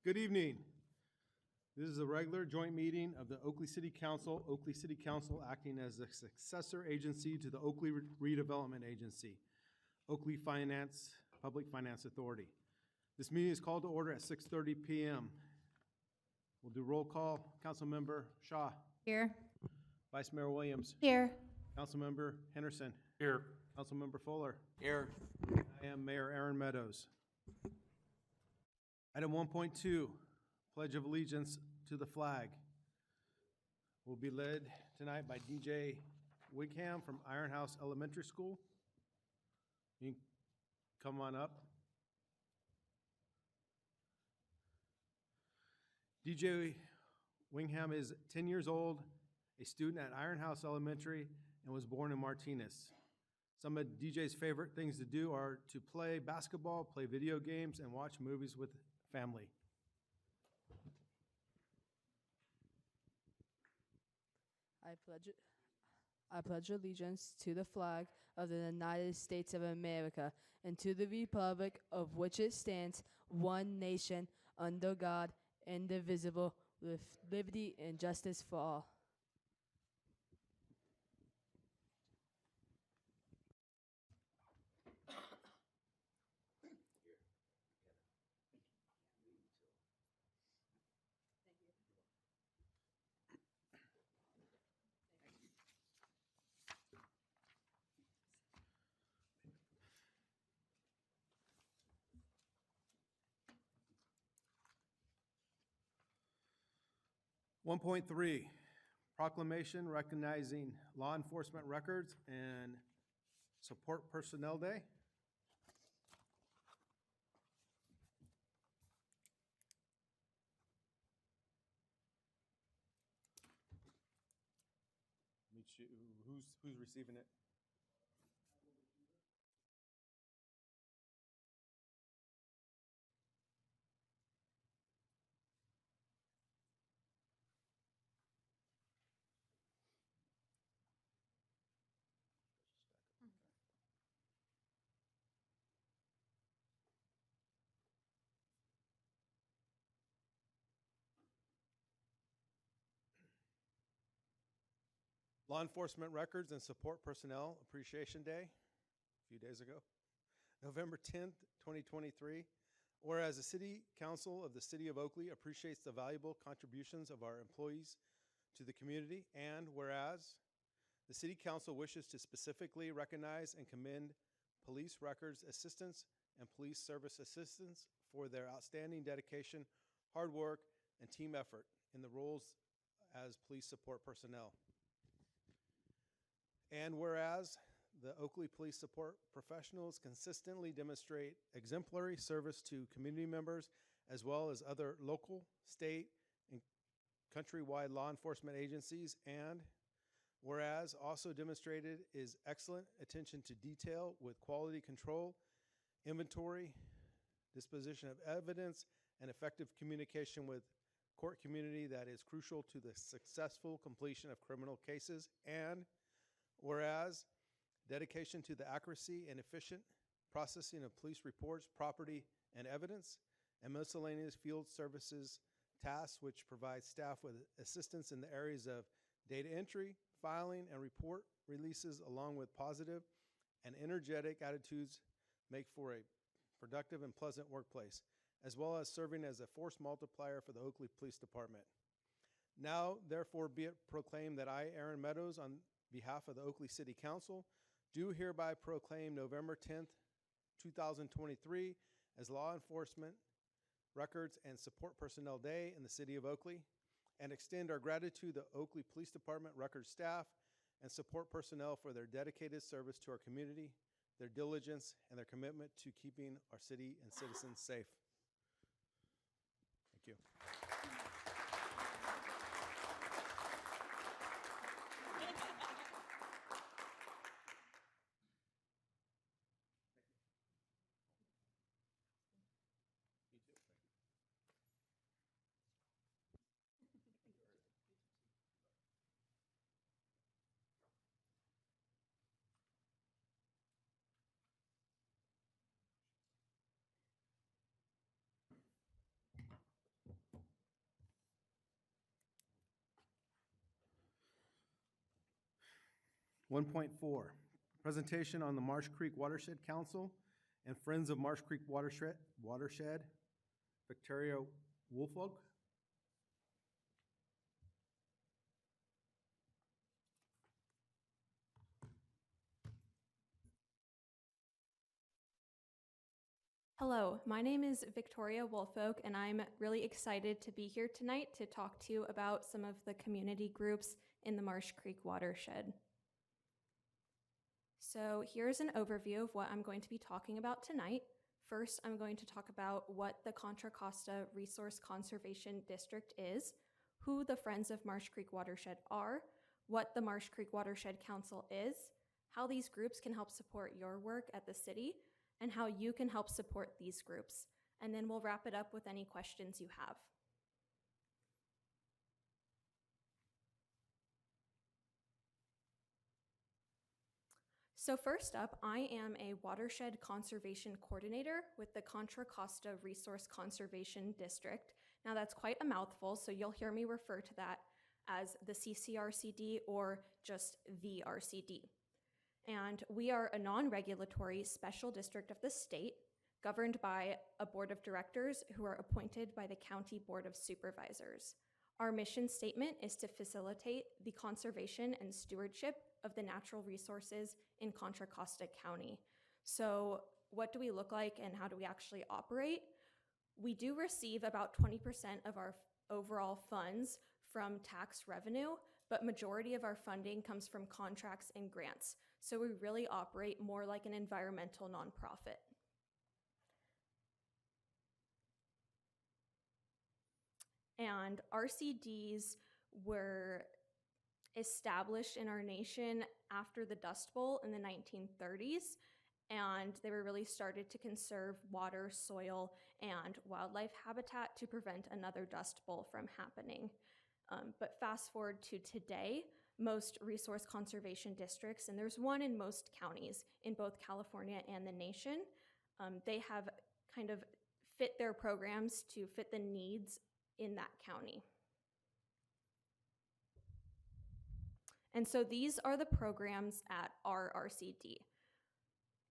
Good evening. This is a regular joint meeting of the Oakley City Council acting as a successor agency to the Oakley Redevelopment Agency, Oakley Public Finance Authority. This meeting is called to order at 6:30 p.m. We'll do roll call. Councilmember Shaw. Here. Vice Mayor Williams. Here. Councilmember Henderson. Here. Councilmember Fuller. Here. I am Mayor Aaron Meadows. Item 1.2, Pledge of Allegiance to the flag. Will be led tonight by DJ Wigham from Iron House Elementary School. You can come on up. DJ Wigham is 10 years old, a student at Iron House Elementary, and was born in Martinez. Some of DJ's favorite things to do are to play basketball, play video games, and watch movies with family. I pledge allegiance to the flag of the United States of America and to the republic of which it stands, one nation, under God, indivisible, with liberty and justice for all. One 1.3, proclamation recognizing law enforcement records and support personnel day. Who's receiving it? Law Enforcement Records and Support Personnel Appreciation Day, a few days ago, November 10th, 2023. Whereas the City Council of the City of Oakley appreciates the valuable contributions of our employees to the community, and whereas the City Council wishes to specifically recognize and commend police records assistants and police service assistants for their outstanding dedication, hard work, and team effort in the roles as police support personnel. And whereas the Oakley Police Support professionals consistently demonstrate exemplary service to community members as well as other local, state, and countrywide law enforcement agencies, and whereas also demonstrated is excellent attention to detail with quality control, inventory, disposition of evidence, and effective communication with court community that is crucial to the successful completion of criminal cases, and whereas dedication to the accuracy and efficient processing of police reports, property, and evidence, and miscellaneous field services tasks which provide staff with assistance in the areas of data entry, filing, and report releases, along with positive and energetic attitudes make for a productive and pleasant workplace, as well as serving as a force multiplier for the Oakley Police Department. Now, therefore, be it proclaimed that I, Aaron Meadows, on behalf of the Oakley City Council, do hereby proclaim November 10th, 2023 as Law Enforcement Records and Support Personnel Day in the City of Oakley, and extend our gratitude to the Oakley Police Department record staff and support personnel for their dedicated service to our community, their diligence, and their commitment to keeping our city and citizens safe. Thank you. 1.4, presentation on the Marsh Creek Watershed Council and Friends of Marsh Creek Watershed, Victoria Woolfolk. Hello, my name is Victoria Woolfolk, and I'm really excited to be here tonight to talk to you about some of the community groups in the Marsh Creek watershed. So here's an overview of what I'm going to be talking about tonight. First, I'm going to talk about what the Contra Costa Resource Conservation District is, who the Friends of Marsh Creek Watershed are, what the Marsh Creek Watershed Council is, how these groups can help support your work at the city, and how you can help support these groups. And then we'll wrap it up with any questions you have. So first up, I am a watershed conservation coordinator with the Contra Costa Resource Conservation District. Now that's quite a mouthful, so you'll hear me refer to that as the CCRCD or just the RCD. And we are a non-regulatory special district of the state governed by a board of directors who are appointed by the County Board of Supervisors. Our mission statement is to facilitate the conservation and stewardship of the natural resources in Contra Costa County. So what do we look like and how do we actually operate? We do receive about 20% of our overall funds from tax revenue, but majority of our funding comes from contracts and grants. So we really operate more like an environmental nonprofit. And RCDs were established in our nation after the Dust Bowl in the 1930s, and they were really started to conserve water, soil, and wildlife habitat to prevent another Dust Bowl from happening. But fast forward to today, most resource conservation districts, and there's one in most counties in both California and the nation, they have kind of fit their programs to fit the needs in that county. And so these are the programs at our RCD.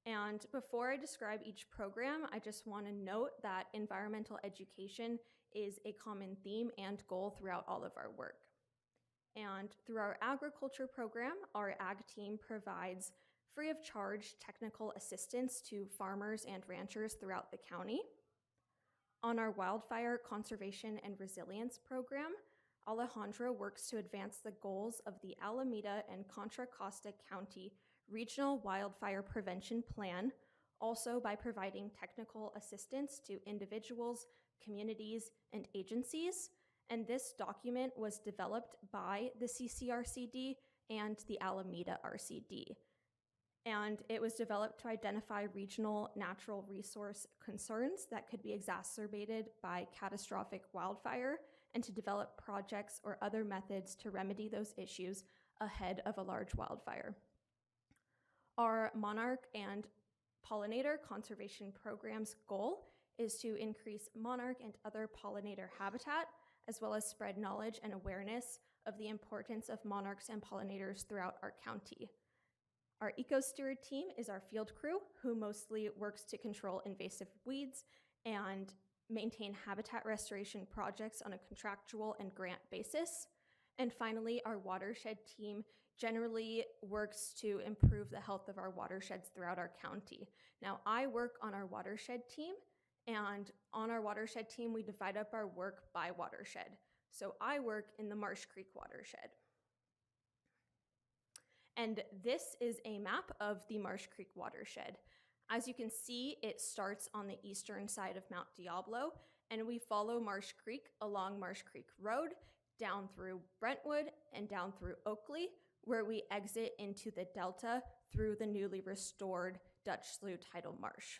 And before I describe each program, I just want to note that environmental education is a common theme and goal throughout all of our work. And through our agriculture program, our ag team provides free of charge technical assistance to farmers and ranchers throughout the county. On our wildfire conservation and resilience program, Alejandro works to advance the goals of the Alameda and Contra Costa County Regional Wildfire Prevention Plan, also by providing technical assistance to individuals, communities, and agencies. And this document was developed by the CCRCD and the Alameda RCD. And it was developed to identify regional natural resource concerns that could be exacerbated by catastrophic wildfire and to develop projects or other methods to remedy those issues ahead of a large wildfire. Our monarch and pollinator conservation program's goal is to increase monarch and other pollinator habitat, as well as spread knowledge and awareness of the importance of monarchs and pollinators throughout our county. Our eco-steward team is our field crew, who mostly works to control invasive weeds and maintain habitat restoration projects on a contractual and grant basis. And finally, our watershed team generally works to improve the health of our watersheds throughout our county. Now, I work on our watershed team, and on our watershed team, we divide up our work by watershed. So I work in the Marsh Creek watershed. And this is a map of the Marsh Creek watershed. As you can see, it starts on the eastern side of Mount Diablo, and we follow Marsh Creek along Marsh Creek Road, down through Brentwood, and down through Oakley, where we exit into the delta through the newly restored Dutch Slough tidal marsh.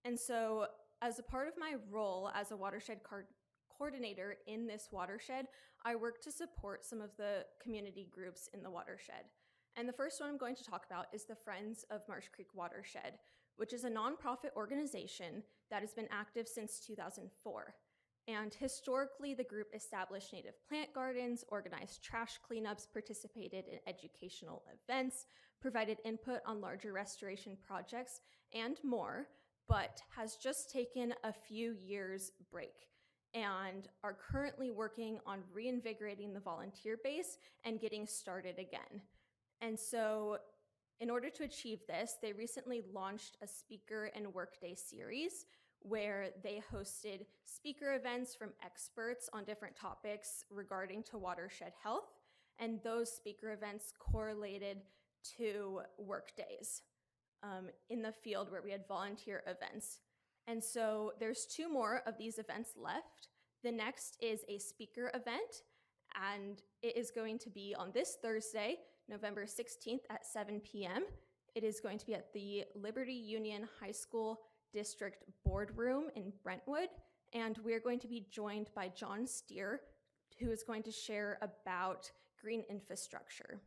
And so, as a part of my role as a watershed coordinator in this watershed, I work to support some of the community groups in the watershed. And the first one I'm going to talk about is the Friends of Marsh Creek Watershed, which is a nonprofit organization that has been active since 2004. And historically, the group established native plant gardens, organized trash cleanups, participated in educational events, provided input on larger restoration projects, and more, but has just taken a few years break and are currently working on reinvigorating the volunteer base and getting started again. And so in order to achieve this, they recently launched a speaker and workday series where they hosted speaker events from experts on different topics regarding to watershed health. And those speaker events correlated to workdays in the field where we had volunteer events. And so there's 2 more of these events left. The next is a speaker event, and it is going to be on this Thursday, November 16th at 7 p.m. It is going to be at the Liberty Union High School District Boardroom in Brentwood, and we're going to be joined by John Steer, who is going to share about green infrastructure.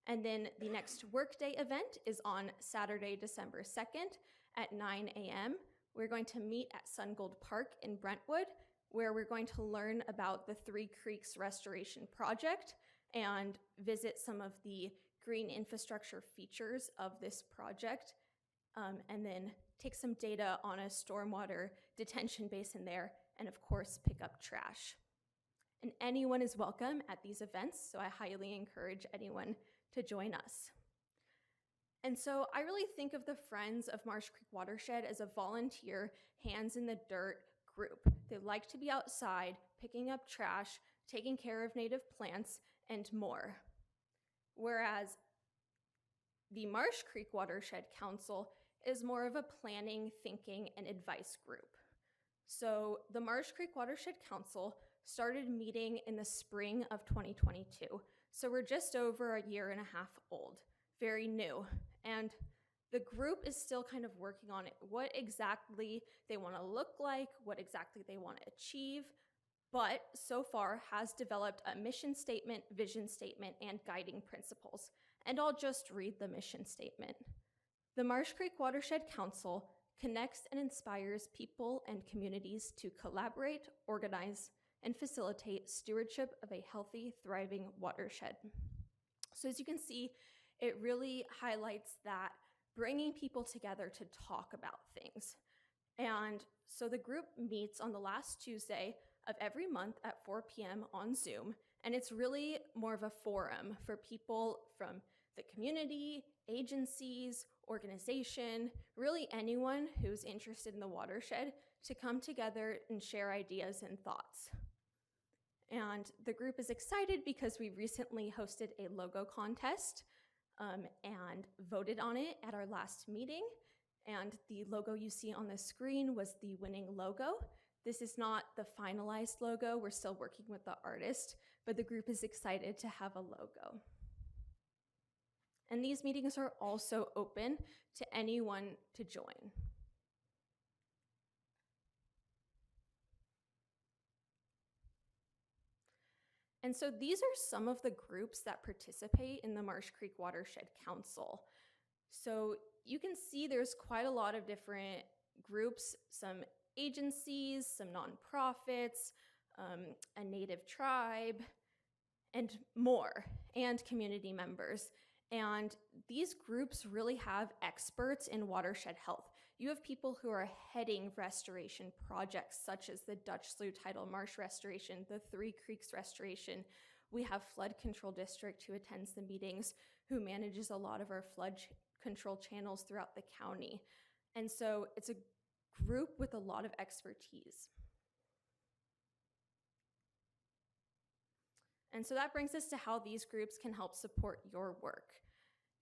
And then the next workday event is on Saturday, December 2nd at 9 a.m. We're going to meet at Sungold Park in Brentwood, where we're going to learn about the Three Creeks Restoration Project and visit some of the green infrastructure features of this project, and then take some data on a stormwater detention basin there, and of course, pick up trash. And anyone is welcome at these events, so I highly encourage anyone to join us. And so I really think of the Friends of Marsh Creek Watershed as a volunteer, hands in the dirt group. They like to be outside, picking up trash, taking care of native plants, and more. Whereas the Marsh Creek Watershed Council is more of a planning, thinking, and advice group. So the Marsh Creek Watershed Council started meeting in the spring of 2022. So we're just over a year and a half old, very new. And the group is still kind of working on it, what exactly they want to look like, what exactly they want to achieve, but so far has developed a mission statement, vision statement, and guiding principles. And I'll just read the mission statement. The Marsh Creek Watershed Council connects and inspires people and communities to collaborate, organize, and facilitate stewardship of a healthy, thriving watershed. So as you can see, it really highlights that bringing people together to talk about things. And so the group meets on the last Tuesday of every month at 4 p.m. on Zoom, and it's really more of a forum for people from the community, agencies, organization, really anyone who's interested in the watershed to come together and share ideas and thoughts. And the group is excited because we recently hosted a logo contest and voted on it at our last meeting. And the logo you see on the screen was the winning logo. This is not the finalized logo. We're still working with the artist, but the group is excited to have a logo. And these meetings are also open to anyone to join. And so these are some of the groups that participate in the Marsh Creek Watershed Council. So you can see there's quite a lot of different groups, some agencies, some nonprofits, a native tribe, and more, and community members. And these groups really have experts in watershed health. You have people who are heading restoration projects such as the Dutch Slough Tidal Marsh Restoration, the Three Creeks Restoration. We have Flood Control District who attends the meetings, who manages a lot of our flood control channels throughout the county. And so it's a group with a lot of expertise. And so that brings us to how these groups can help support your work.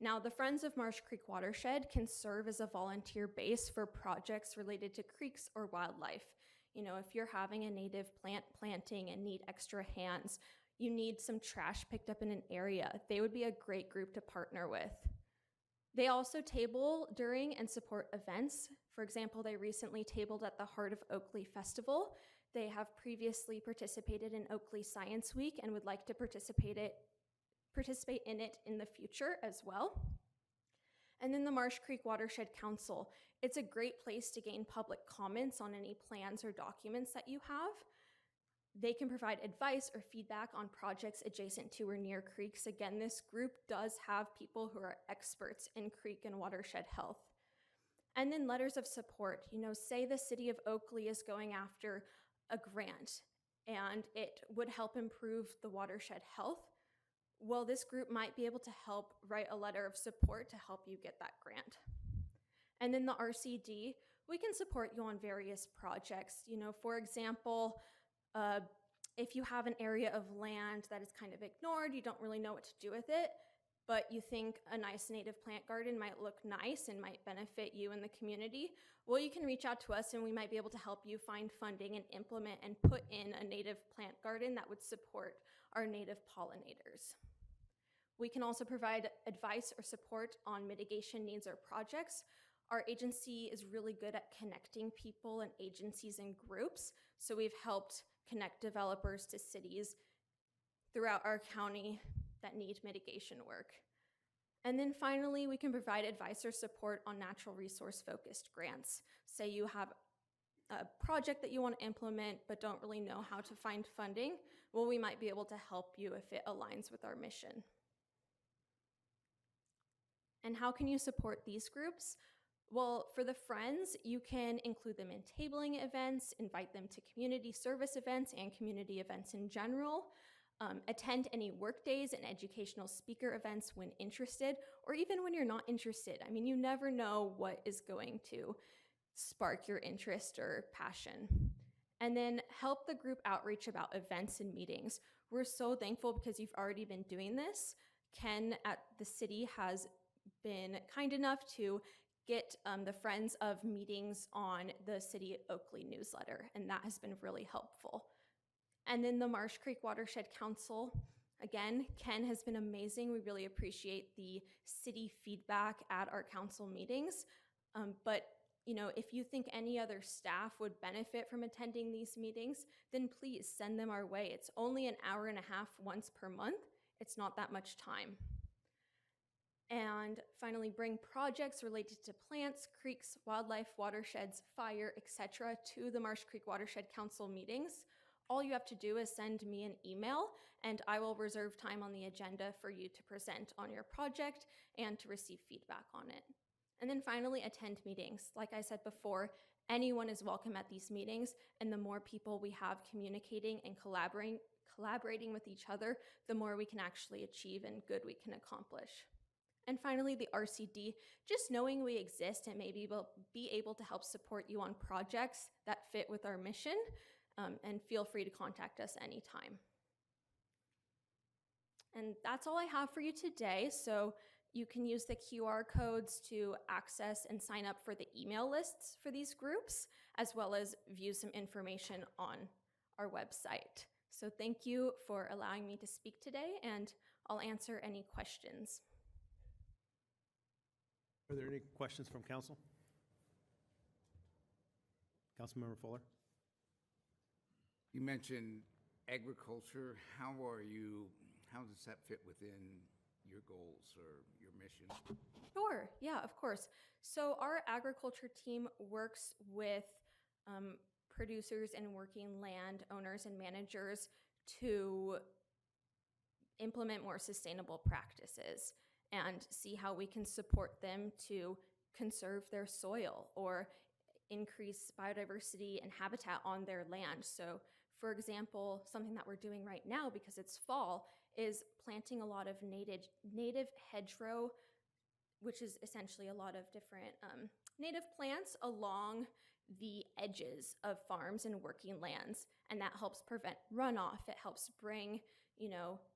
Now, the Friends of Marsh Creek Watershed can serve as a volunteer base for projects related to creeks or wildlife. You know, if you're having a native plant planting and need extra hands, you need some trash picked up in an area, they would be a great group to partner with. They also table during and support events. For example, they recently tabled at the Heart of Oakley Festival. They have previously participated in Oakley Science Week and would like to participate in it in the future as well. And then the Marsh Creek Watershed Council. It's a great place to gain public comments on any plans or documents that you have. They can provide advice or feedback on projects adjacent to or near creeks. Again, this group does have people who are experts in creek and watershed health. And then letters of support. Say the city of Oakley is going after a grant and it would help improve the watershed health. Well, this group might be able to help write a letter of support to help you get that grant. And then the RCD, we can support you on various projects. For example, if you have an area of land that is kind of ignored, you don't really know what to do with it, but you think a nice native plant garden might look nice and might benefit you and the community, well, you can reach out to us and we might be able to help you find funding and implement and put in a native plant garden that would support our native pollinators. We can also provide advice or support on mitigation needs or projects. Our agency is really good at connecting people and agencies and groups, so we've helped connect developers to cities throughout our county that need mitigation work. And then finally, we can provide advice or support on natural resource focused grants. Say you have a project that you want to implement but don't really know how to find funding, well, we might be able to help you if it aligns with our mission. And how can you support these groups? Well, for the friends, you can include them in tabling events, invite them to community service events and community events in general, attend any work days and educational speaker events when interested, or even when you're not interested. I mean, you never know what is going to spark your interest or passion. And then help the group outreach about events and meetings. We're so thankful because you've already been doing this. Ken at the city has been kind enough to get the Friends of meetings on the City Oakley newsletter, and that has been really helpful. And then the Marsh Creek Watershed Council, again, Ken has been amazing. We really appreciate the city feedback at our council meetings. But if you think any other staff would benefit from attending these meetings, then please send them our way. It's only an hour and a half once per month. It's not that much time. And finally, bring projects related to plants, creeks, wildlife, watersheds, fire, etc. to the Marsh Creek Watershed Council meetings. All you have to do is send me an email, and I will reserve time on the agenda for you to present on your project and to receive feedback on it. And then finally, attend meetings. Like I said before, anyone is welcome at these meetings, and the more people we have communicating and collaborating with each other, the more we can actually achieve and good we can accomplish. And finally, the RCD, just knowing we exist and maybe we'll be able to help support you on projects that fit with our mission, and feel free to contact us anytime. And that's all I have for you today. So you can use the QR codes to access and sign up for the email lists for these groups, as well as view some information on our website. So thank you for allowing me to speak today, and I'll answer any questions. Are there any questions from council? Councilmember Fuller? You mentioned agriculture. How does that fit within your goals or your mission? Sure, yeah, of course. So our agriculture team works with producers and working land owners and managers to implement more sustainable practices and see how we can support them to conserve their soil or increase biodiversity and habitat on their land. So, for example, something that we're doing right now because it's fall is planting a lot of native hedgerow, which is essentially a lot of different native plants along the edges of farms and working lands, and that helps prevent runoff. It helps bring,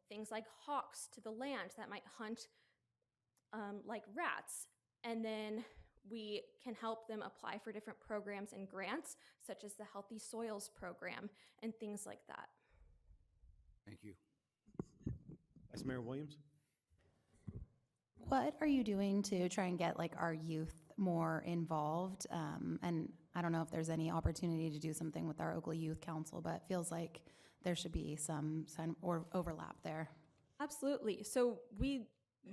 things like hawks to the land that might hunt like rats, and then we can help them apply for different programs and grants, such as the Healthy Soils program and things like that. Thank you. Vice Mayor Williams? What are you doing to try and get our youth more involved? And I don't know if there's any opportunity to do something with our Oakley Youth Council, but it feels like there should be some or overlap there. Absolutely. So we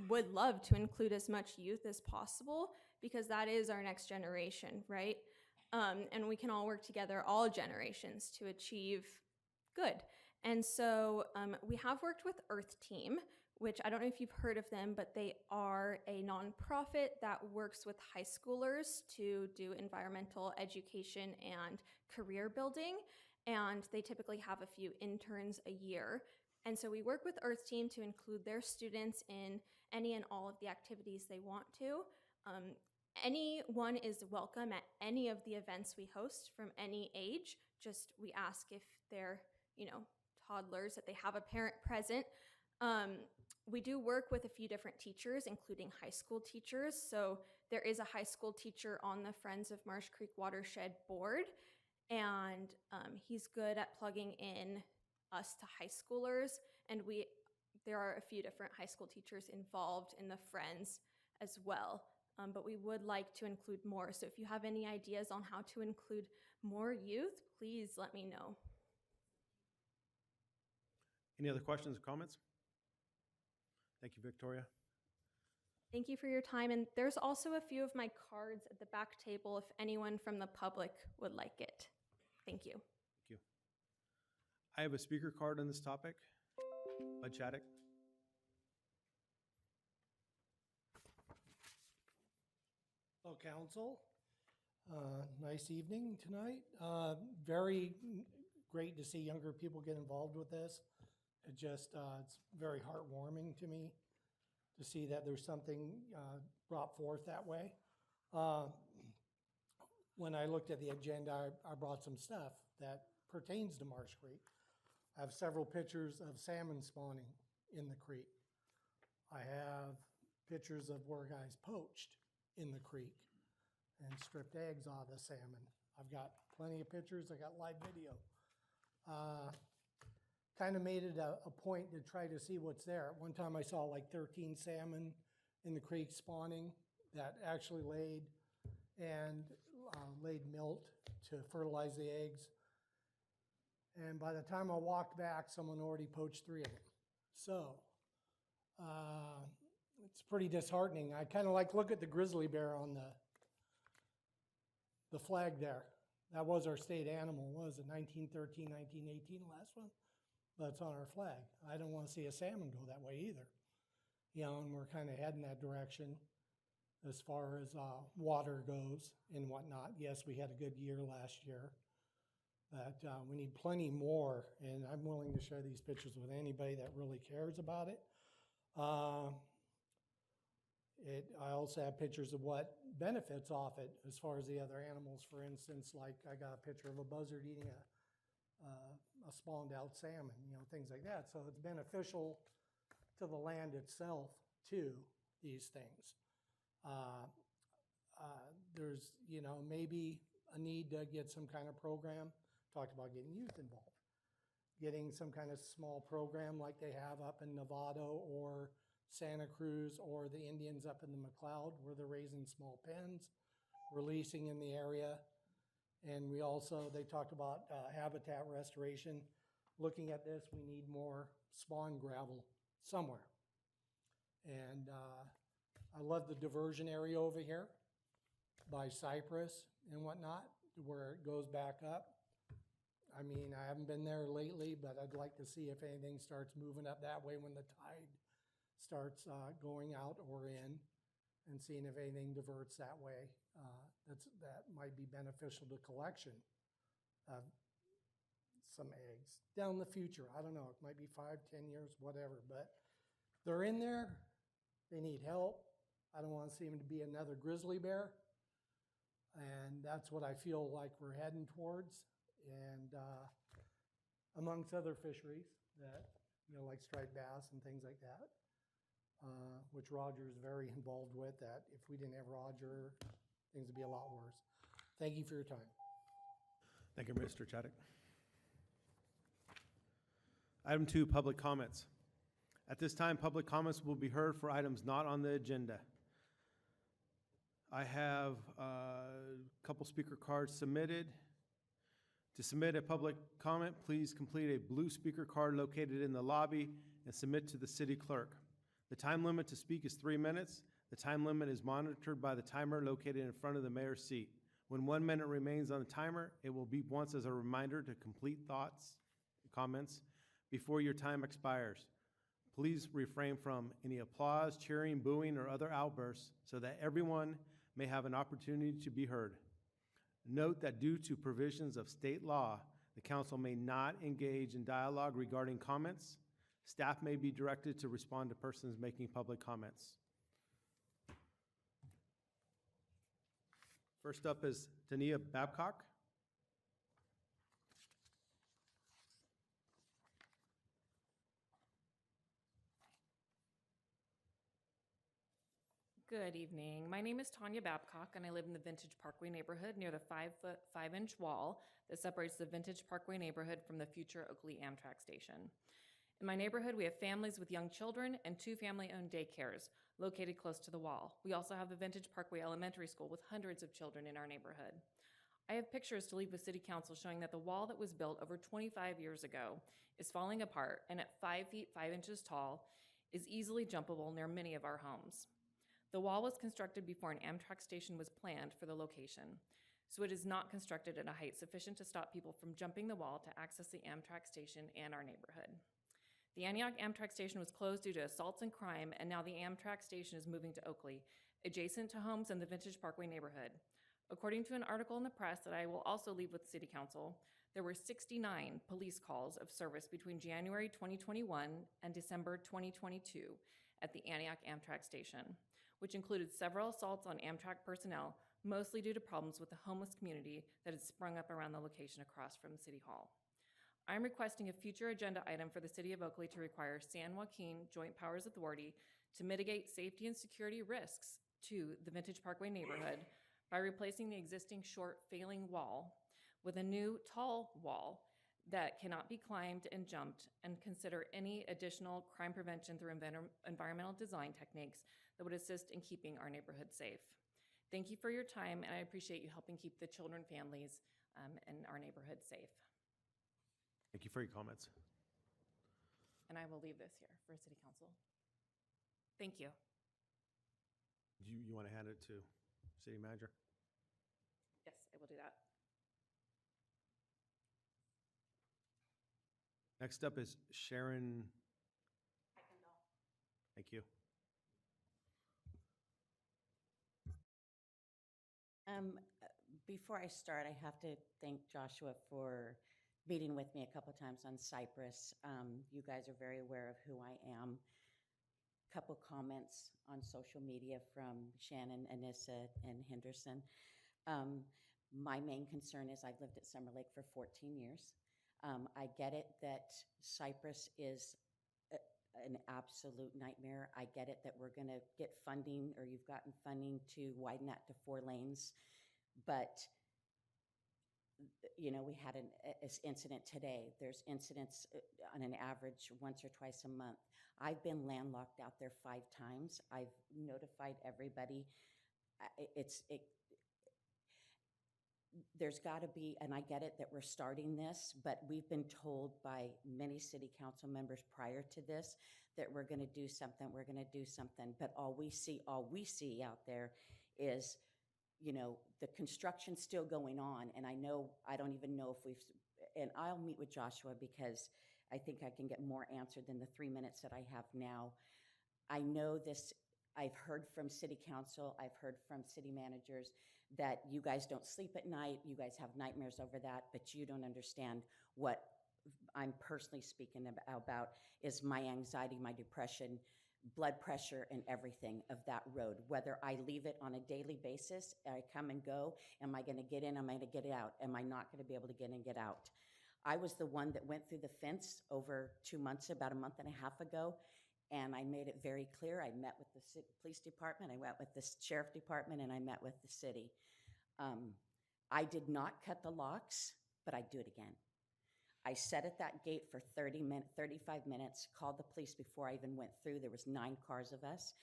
would love to include as much youth as possible because that is our next generation, right? And we can all work together, all generations, to achieve Good. And so we have worked with Earth Team, which I don't know if you've heard of them, but they are a nonprofit that works with high schoolers to do environmental education and career building. And they typically have a few interns a year. And so we work with Earth Team to include their students in any and all of the activities they want to. Anyone is welcome at any of the events we host from any age. Just we ask if they're, toddlers, that they have a parent present. We do work with a few different teachers, including high school teachers. So there is a high school teacher on the Friends of Marsh Creek Watershed board, and he's good at plugging in us to high schoolers. And there are a few different high school teachers involved in the Friends as well. But we would like to include more. So if you have any ideas on how to include more youth, please let me know. Any other questions or comments? Thank you, Victoria. Thank you for your time. And there's also a few of my cards at the back table if anyone from the public would like it. Thank you. Thank you. I have a speaker card on this topic. Bud Chaddock. Hello, Council. Nice evening tonight. Very great to see younger people get involved with this. It's very heartwarming to me to see that there's something brought forth that way. When I looked at the agenda, I brought some stuff that pertains to Marsh Creek. I have several pictures of salmon spawning in the creek. I have pictures of where guys poached in the creek and stripped eggs out of the salmon. I've got plenty of pictures. I got live video. Kind of made it a point to try to see what's there. One time I saw like 13 salmon in the creek spawning that actually laid milt to fertilize the eggs. And by the time I walked back, someone already poached 3 of them. So it's pretty disheartening. I kind of look at the grizzly bear on the flag there. That was our state animal. What was it, 1913, 1918, last one? But it's on our flag. I don't want to see a salmon go that way either. And we're kind of heading that direction as far as water goes and whatnot. Yes, we had a good year last year, but we need plenty more, and I'm willing to share these pictures with anybody that really cares about it. I also have pictures of what benefits off it as far as the other animals. For instance, like I got a picture of a buzzard eating a spawned out salmon, things like that. So it's beneficial to the land itself too, these things. There's, maybe a need to get some kind of program. Talked about getting youth involved. Getting some kind of small program like they have up in Novato or Santa Cruz or the Indians up in the McLeod, where they're raising small pens, releasing in the area. And they talked about habitat restoration. Looking at this, we need more spawn gravel somewhere. And I love the diversion area over here by Cypress and whatnot, where it goes back up. I mean, I haven't been there lately, but I'd like to see if anything starts moving up that way when the tide starts going out or in, and seeing if anything diverts that way. That might be beneficial to collection of some eggs down the future. I don't know, it might be 5, 10 years, whatever, but they're in there. They need help. I don't want to see them to be another grizzly bear. And that's what I feel like we're heading towards. And amongst other fisheries that, like striped bass and things like that, which Roger is very involved with, that if we didn't have Roger, things would be a lot worse. Thank you for your time. Thank you, Mr. Chaddock. Item 2, public comments. At this time, public comments will be heard for items not on the agenda. I have a couple speaker cards submitted. To submit a public comment, please complete a blue speaker card located in the lobby and submit to the city clerk. The time limit to speak is 3 minutes. The time limit is monitored by the timer located in front of the mayor's seat. When 1 minute remains on the timer, it will beep once as a reminder to complete thoughts, comments before your time expires. Please refrain from any applause, cheering, booing, or other outbursts so that everyone may have an opportunity to be heard. Note that due to provisions of state law, the council may not engage in dialogue regarding comments. Staff may be directed to respond to persons making public comments. First up is Tania Babcock. Good evening. My name is Tanya Babcock, and I live in the Vintage Parkway neighborhood near the 5-foot, 5-inch wall that separates the Vintage Parkway neighborhood from the future Oakley Amtrak station. In my neighborhood, we have families with young children and 2 family-owned daycares located close to the wall. We also have the Vintage Parkway Elementary School with hundreds of children in our neighborhood. I have pictures to leave with City Council showing that the wall that was built over 25 years ago is falling apart and at 5 feet 5 inches tall is easily jumpable near many of our homes. The wall was constructed before an Amtrak station was planned for the location, so it is not constructed at a height sufficient to stop people from jumping the wall to access the Amtrak station and our neighborhood. The Antioch Amtrak station was closed due to assaults and crime, and now the Amtrak station is moving to Oakley, adjacent to homes in the Vintage Parkway neighborhood. According to an article in the press that I will also leave with City Council, there were 69 police calls of service between January 2021 and December 2022 at the Antioch Amtrak station, which included several assaults on Amtrak personnel, mostly due to problems with the homeless community that had sprung up around the location across from City Hall. I'm requesting a future agenda item for the City of Oakley to require San Joaquin Joint Powers Authority to mitigate safety and security risks to the Vintage Parkway neighborhood by replacing the existing short failing wall with a new tall wall that cannot be climbed and jumped, and consider any additional crime prevention through environmental design techniques that would assist in keeping our neighborhood safe. Thank you for your time, and I appreciate you helping keep the children, families, and our neighborhood safe. Thank you for your comments. And I will leave this here for City Council. Thank you. You want to hand it to City Manager? Yes, I will do that. Next up is Sharon. Thank you. Before I start, I have to thank Joshua for meeting with me a couple times on Cypress. You guys are very aware of who I am. Couple comments on social media from Shannon, Anissa, and Henderson. My main concern is I've lived at Summer Lake for 14 years. I get it that Cypress is an absolute nightmare. I get it that we're going to get funding, or you've gotten funding to widen that to 4 lanes. But, you know, we had an incident today. There's incidents on an average once or twice a month. I've been landlocked out there 5 times. I've notified everybody. There's got to be, and I get it that we're starting this, but we've been told by many city council members prior to this that we're going to do something, but all we see out there is, you know, the construction's still going on, and I don't even know if we've, and I'll meet with Joshua because I think I can get more answered than the 3 minutes that I have now. I know this, I've heard from city council, I've heard from city managers that you guys don't sleep at night, you guys have nightmares over that, but you don't understand what I'm personally speaking about is my anxiety, my depression, blood pressure, and everything of that road. Whether I leave it on a daily basis, I come and go, am I going to get in, am I going to get out, am I not going to be able to get in and get out? I was the one that went through the fence over 2 months, about a month and a half ago, and I made it very clear. I met with the police department, I met with the sheriff department, and I met with the city. I did not cut the locks, but I'd do it again. I sat at that gate for 35 minutes, called the police before I even went through. There was 9 cars of us.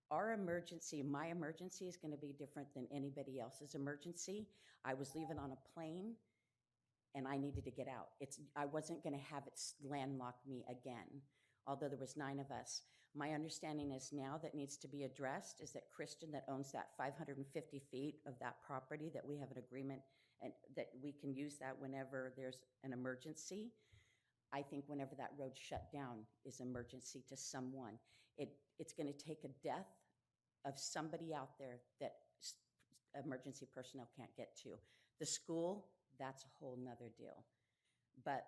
Our emergency, my emergency is going to be different than anybody else's emergency. I was leaving on a plane, and I needed to get out. I wasn't going to have it landlock me again, although there was 9 of us. My understanding is now that needs to be addressed is that Christian, that owns that 550 feet of that property, that we have an agreement and that we can use that whenever there's an emergency. I think whenever that road shut down is emergency to someone. It's going to take a death of somebody out there that emergency personnel can't get to. The school, that's a whole nother deal. But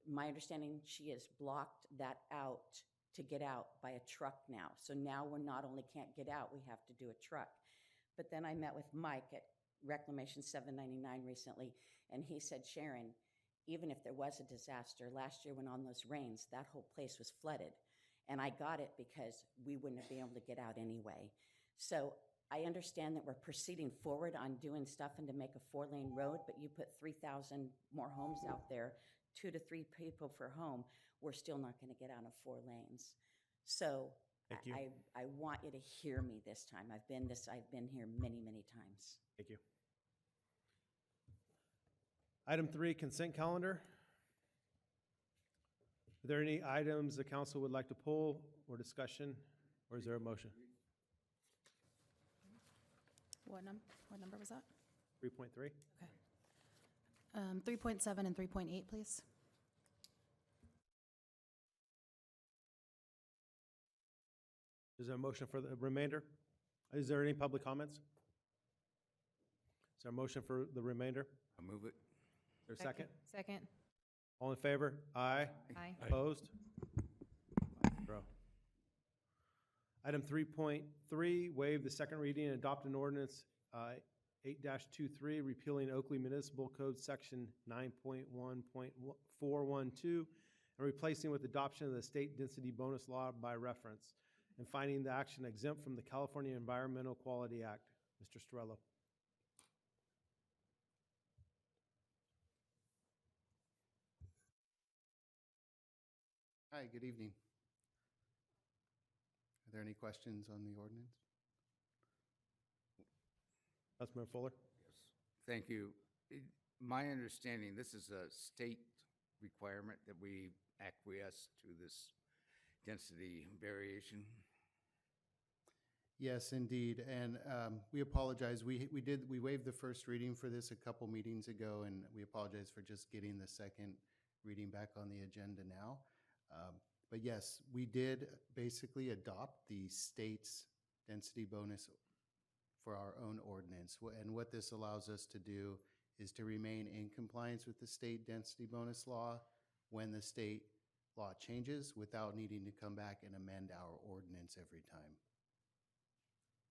my understanding, she has blocked that out to get out by a truck now. So now we not only can't get out, we have to do a truck. But then I met with Mike at Reclamation 799 recently, and he said, Sharon, even if there was a disaster, last year when on those rains, that whole place was flooded. And I got it because we wouldn't have been able to get out anyway. So I understand that we're proceeding forward on doing stuff and to make a 4-lane road, but you put 3,000 more homes out there, 2 to 3 people per home, we're still not going to get out of 4 lanes. So Thank you. I want you to hear me this time. I've been here many, many times. Thank you. Item 3, consent calendar. Are there any items the council would like to pull or discussion, or is there a motion? What number was that? 3.3. Okay. 3.7 and 3.8, please. Is there a motion for the remainder? Is there any public comments? Is there a motion for the remainder? I move it. Is there a second? Second. All in favor? Aye. Aye. Opposed? 0. Item 3.3, waive the second reading and adopt an ordinance 8-23, repealing Oakley Municipal Code Section 9.1.412 and replacing with adoption of the state density bonus law by reference, and finding the action exempt from the California Environmental Quality Act. Mr. Storello. Hi, good evening. Are there any questions on the ordinance? Councilmember Fuller. Yes. Thank you. My understanding, this is a state requirement that we acquiesce to this density variation. Yes, indeed, and we apologize. We waived the first reading for this a couple meetings ago, and we apologize for just getting the second reading back on the agenda now. But yes, we did basically adopt the state's density bonus for our own ordinance. And what this allows us to do is to remain in compliance with the state density bonus law when the state law changes without needing to come back and amend our ordinance every time.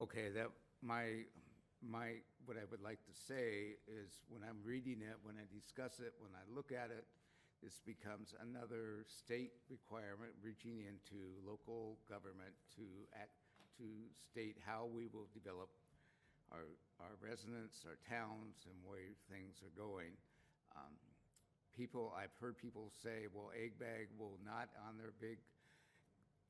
Okay, that what I would like to say is when I'm reading it, when I discuss it, when I look at it, this becomes another state requirement reaching into local government to state how we will develop our residents, our towns, and where things are going. I've heard people say, well, Egg Bag will not, on their big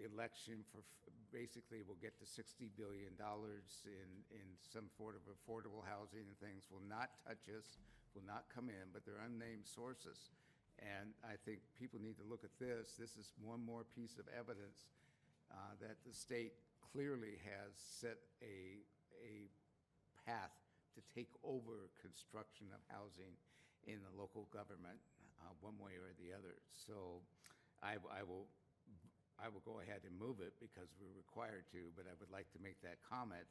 election for basically will get to $60 billion in some sort of affordable housing and things, will not touch us, will not come in, but they're unnamed sources. And I think people need to look at this. This is one more piece of evidence that the state clearly has set a path to take over construction of housing in the local government one way or the other. So I will go ahead and move it because we're required to, but I would like to make that comment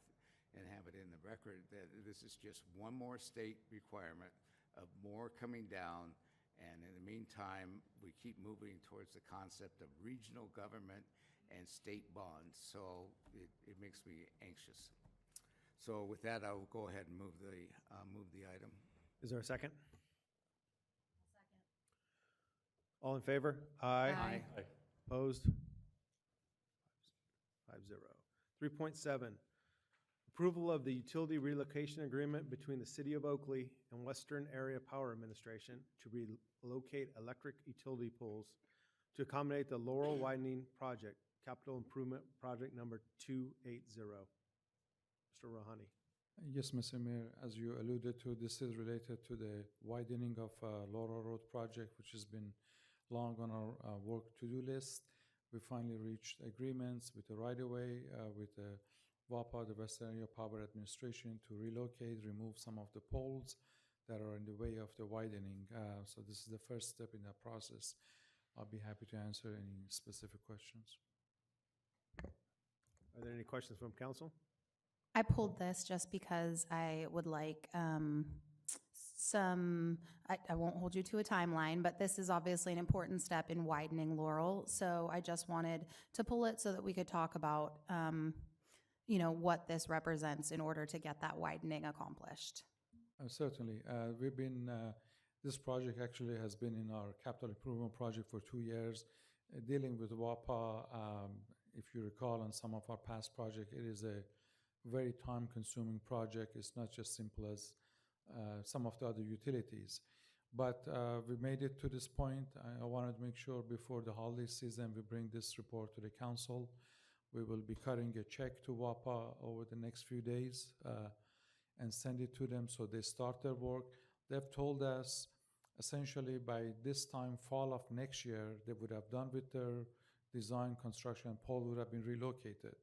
and have it in the record that this is just one more state requirement of more coming down. And in the meantime, we keep moving towards the concept of regional government and state bonds. So it makes me anxious. So with that, I will go ahead and move the item. Is there a second? Second. All in favor? Aye. Aye. Opposed? 5-0. 3.7, approval of the utility relocation agreement between the City of Oakley and Western Area Power Administration to relocate electric utility poles to accommodate the Laurel Widening Project, Capital Improvement Project number 280. Mr. Rohani. Yes, Mr. Mayor, as you alluded to, this is related to the widening of Laurel Road project, which has been long on our work to-do list. We finally reached agreements with the right-of-way, with the WAPA, the Western Area Power Administration, to relocate, remove some of the poles that are in the way of the widening. So this is the first step in that process. I'll be happy to answer any specific questions. Are there any questions from council? I pulled this just because I would like I won't hold you to a timeline, but this is obviously an important step in widening Laurel. So I just wanted to pull it so that we could talk about, what this represents in order to get that widening accomplished. Certainly. This project actually has been in our capital improvement project for 2 years, dealing with WAPA. If you recall on some of our past projects, it is a very time-consuming project. It's not just simple as some of the other utilities. But we made it to this point. I wanted to make sure before the holiday season we bring this report to the council. We will be cutting a check to WAPA over the next few days and send it to them so they start their work. They've told us essentially by this time, fall of next year, they would have done with their design, construction, and pole would have been relocated.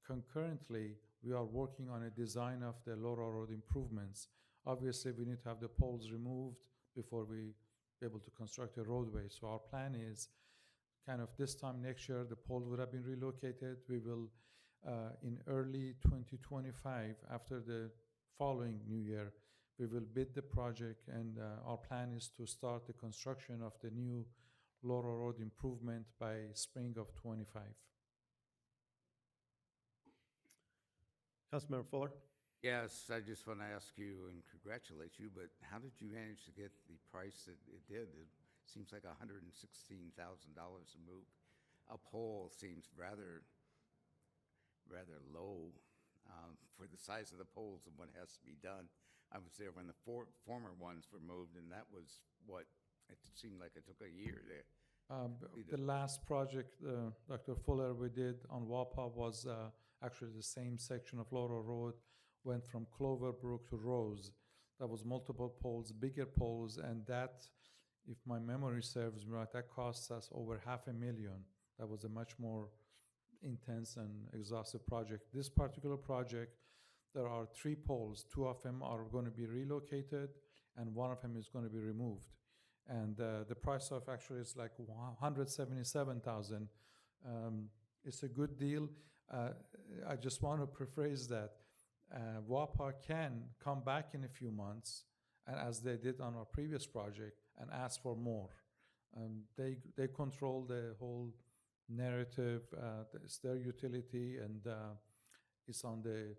Concurrently, we are working on a design of the Laurel Road improvements. Obviously, we need to have the poles removed before we be able to construct a roadway. So our plan is kind of this time next year, the poles would have been relocated. We will, in early 2025, after the following new year, we will bid the project, and our plan is to start the construction of the new Laurel Road improvement by spring of 25. Councilmember Fuller? Yes, I just want to ask you and congratulate you, but how did you manage to get the price that it did? It seems like $116,000 a move. A pole seems rather low for the size of the poles and what has to be done. I was there when the former ones were moved, and that was what, it seemed like it took a year there. The last project, Dr. Fuller, we did on WAPA was actually the same section of Laurel Road, went from Cloverbrook to Rose. That was multiple poles, bigger poles, and that, if my memory serves me right, that cost us over $500,000. That was a much more intense and exhaustive project. This particular project, there are 3 poles. 2 of them are going to be relocated, and 1 of them is going to be removed. And the price of actually is like $177,000. It's a good deal. I just want to rephrase that. WAPA can come back in a few months, and as they did on our previous project, and ask for more. They control the whole narrative. It's their utility, and it's on the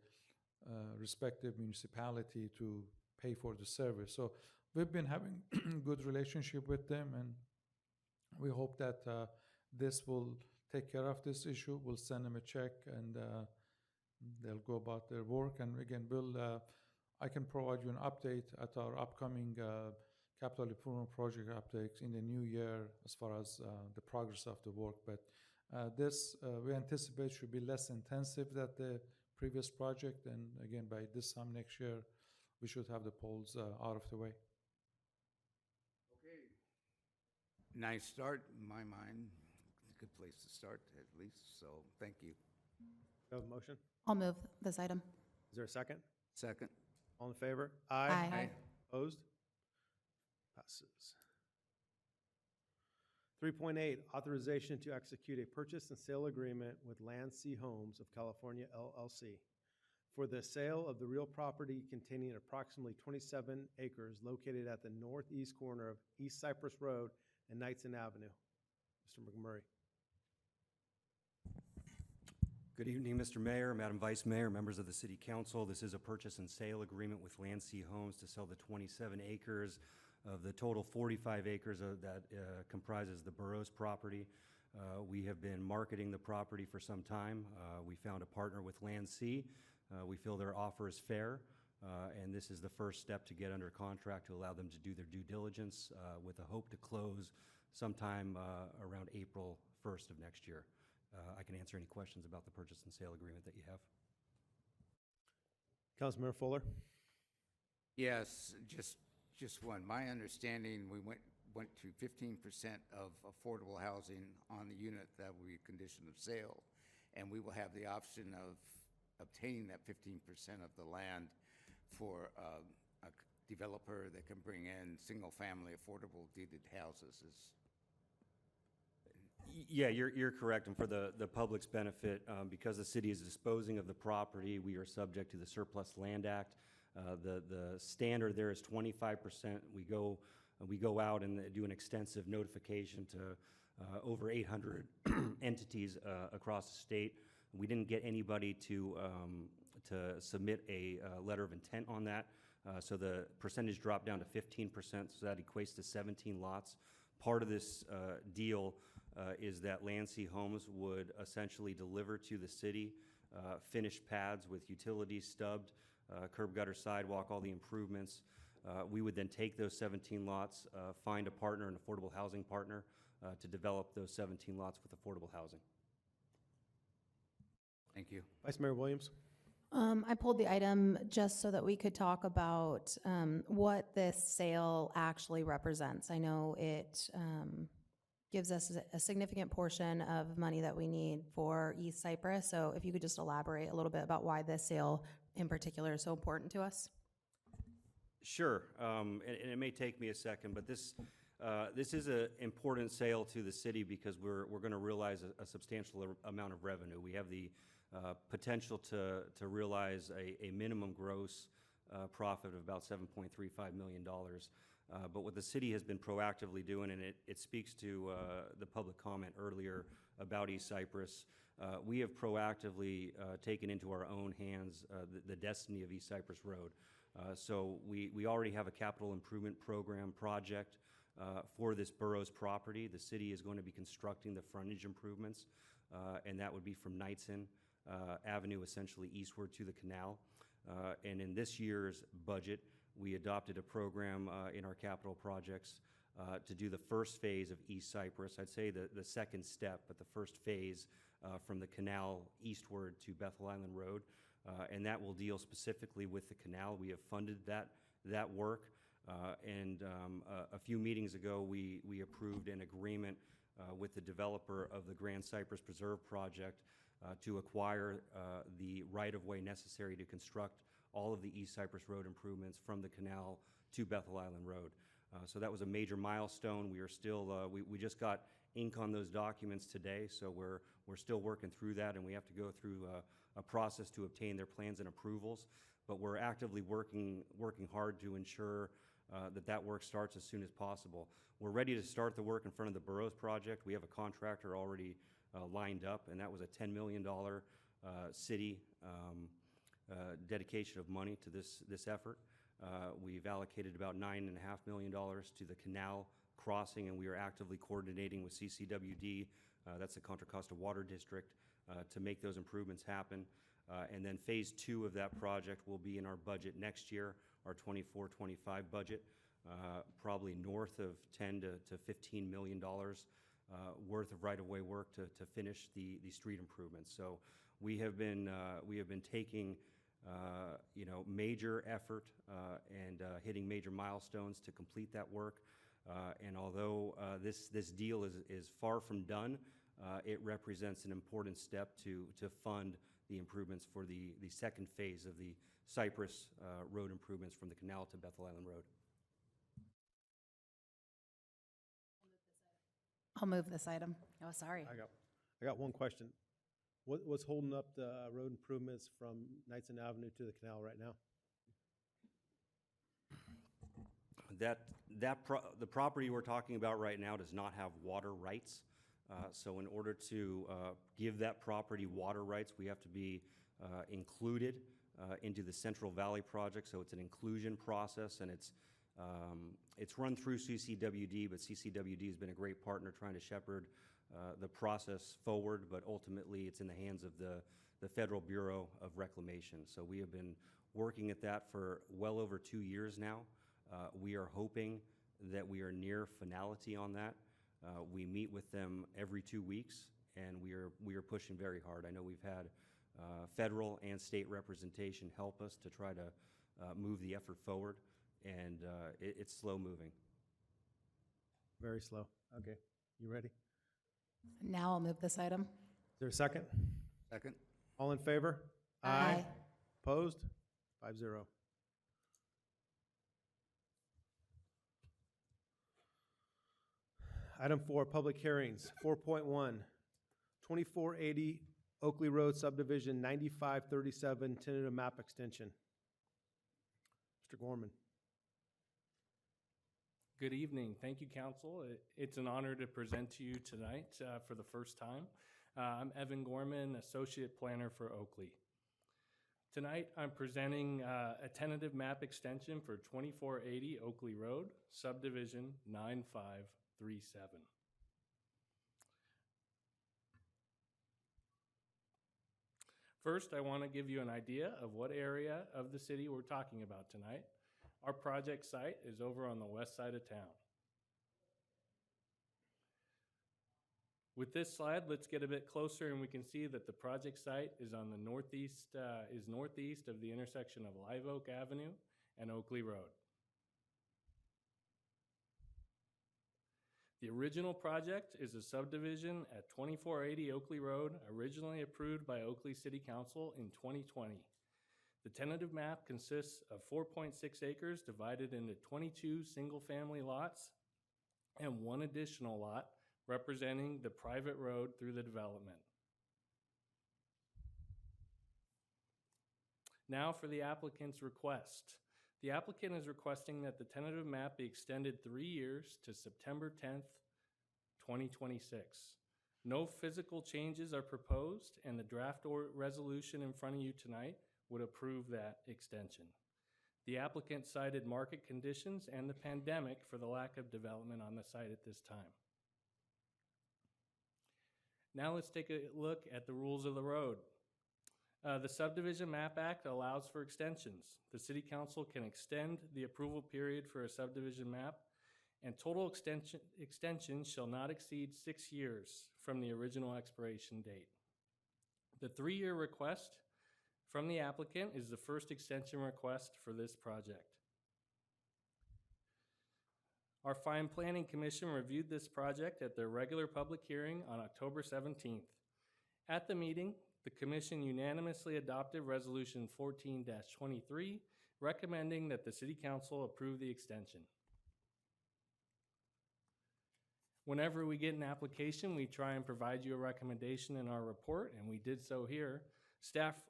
respective municipality to pay for the service. So we've been having good relationship with them, and we hope that this will take care of this issue. We'll send them a check, and they'll go about their work. And again, I can provide you an update at our upcoming capital improvement project updates in the new year as far as the progress of the work. But this we anticipate should be less intensive than the previous project, and again, by this time next year, we should have the poles out of the way. Okay. Nice start in my mind. Good place to start, at least, so thank you. Do you have a motion? I'll move this item. Is there a second? Second. All in favor? Aye. Aye. Opposed? Passes. 3.8, authorization to execute a purchase and sale agreement with Land Sea Homes of California, LLC, for the sale of the real property containing approximately 27 acres located at the northeast corner of East Cypress Road and Knightson Avenue. Mr. McMurray. Good evening, Mr. Mayor, Madam Vice Mayor, members of the City Council. This is a purchase and sale agreement with Land Sea Homes to sell the 27 acres of the total 45 acres that comprises the Burroughs property. We have been marketing the property for some time. We found a partner with Land Sea. We feel their offer is fair, and this is the first step to get under contract to allow them to do their due diligence with a hope to close sometime around April 1st of next year. I can answer any questions about the purchase and sale agreement that you have. Councilmember Fuller. Yes, just one. My understanding, we went to 15% of affordable housing on the unit that will be a condition of sale, and we will have the option of obtaining that 15% of the land for a developer that can bring in single-family affordable deeded houses. Yeah, you're correct. And for the public's benefit, because the city is disposing of the property, we are subject to the Surplus Land Act. The standard there is 25%. We go out and do an extensive notification to over 800 entities across the state. We didn't get anybody to submit a letter of intent on that. So the percentage dropped down to 15%, so that equates to 17 lots. Part of this deal is that Landsea Homes would essentially deliver to the city finished pads with utilities stubbed, curb gutter sidewalk, all the improvements. We would then take those 17 lots, find a partner, an affordable housing partner, to develop those 17 lots with affordable housing. Thank you. Vice Mayor Williams. I pulled the item just so that we could talk about what this sale actually represents. I know it gives us a significant portion of money that we need for East Cyprus. So if you could just elaborate a little bit about why this sale in particular is so important to us. Sure, and it may take me a second, but this is an important sale to the city because we're going to realize a substantial amount of revenue. We have the potential to realize a minimum gross profit of about $7.35 million. But what the city has been proactively doing, and it speaks to the public comment earlier about East Cyprus, we have proactively taken into our own hands the destiny of East Cyprus Road. So we already have a capital improvement program project for this borough's property. The city is going to be constructing the frontage improvements, and that would be from Knightson Avenue essentially eastward to the canal. And in this year's budget, we adopted a program in our capital projects to do the first phase of East Cyprus. I'd say the second step, but the first phase from the canal eastward to Bethel Island Road. And that will deal specifically with the canal. We have funded that work. And a few meetings ago, we approved an agreement with the developer of the Grand Cypress Preserve project to acquire the right-of-way necessary to construct all of the East Cypress Road improvements from the canal to Bethel Island Road. So that was a major milestone. We are still, we just got ink on those documents today, so we're still working through that, and we have to go through a process to obtain their plans and approvals. But we're actively working hard to ensure that work starts as soon as possible. We're ready to start the work in front of the Boroughs project. We have a contractor already lined up, and that was a $10 million city dedication of money to this effort. We've allocated about $9.5 million to the canal crossing, and we are actively coordinating with CCWD, that's the Contra Costa Water District, to make those improvements happen. And then phase 2 of that project will be in our budget next year, our 24-25 budget, probably north of $10 to $15 million worth of right-of-way work to finish the street improvements. So we have been taking major effort and hitting major milestones to complete that work. And although this deal is far from done, it represents an important step to fund the improvements for the second phase of the Cypress Road improvements from the canal to Bethel Island Road. I'll move this item. Oh, sorry. I got one question. What's holding up the road improvements from Knightson Avenue to the canal right now? The property we're talking about right now does not have water rights. So in order to give that property water rights, we have to be included into the Central Valley project. So it's an inclusion process, and it's run through CCWD, but CCWD has been a great partner trying to shepherd the process forward, but ultimately it's in the hands of the Federal Bureau of Reclamation. So we have been working at that for well over 2 years now. We are hoping that we are near finality on that. We meet with them every 2 weeks, and we are pushing very hard. I know we've had federal and state representation help us to try to move the effort forward, and it's slow moving. Very slow. Okay. You ready? Now I'll move this item. Is there a second? Second? All in favor? Aye. Opposed? 5-0. Item 4, public hearings. 4.1, 2480 Oakley Road subdivision 9537 tentative map extension. Mr. Gorman. Good evening. Thank you, Council. It's an honor to present to you tonight for the first time. I'm Evan Gorman, Associate Planner for Oakley. Tonight, I'm presenting a tentative map extension for 2480 Oakley Road, subdivision 9537. First, I want to give you an idea of what area of the city we're talking about tonight. Our project site is over on the west side of town. With this slide, let's get a bit closer and we can see that the project site is on the northeast of the intersection of Live Oak Avenue and Oakley Road. The original project is a subdivision at 2480 Oakley Road, originally approved by Oakley City Council in 2020. The tentative map consists of 4.6 acres divided into 22 single-family lots and one additional lot representing the private road through the development. Now for the applicant's request. The applicant is requesting that the tentative map be extended 3 years to September 10th, 2026. No physical changes are proposed, and the draft resolution in front of you tonight would approve that extension. The applicant cited market conditions and the pandemic for the lack of development on the site at this time. Now let's take a look at the rules of the road. The Subdivision Map Act allows for extensions. The City Council can extend the approval period for a subdivision map, and total extensions shall not exceed 6 years from the original expiration date. The 3-year request from the applicant is the first extension request for this project. Our Fine Planning Commission reviewed this project at their regular public hearing on October 17th. At the meeting, the Commission unanimously adopted Resolution 14-23, recommending that the City Council approve the extension. Whenever we get an application, we try and provide you a recommendation in our report, and we did so here. Staff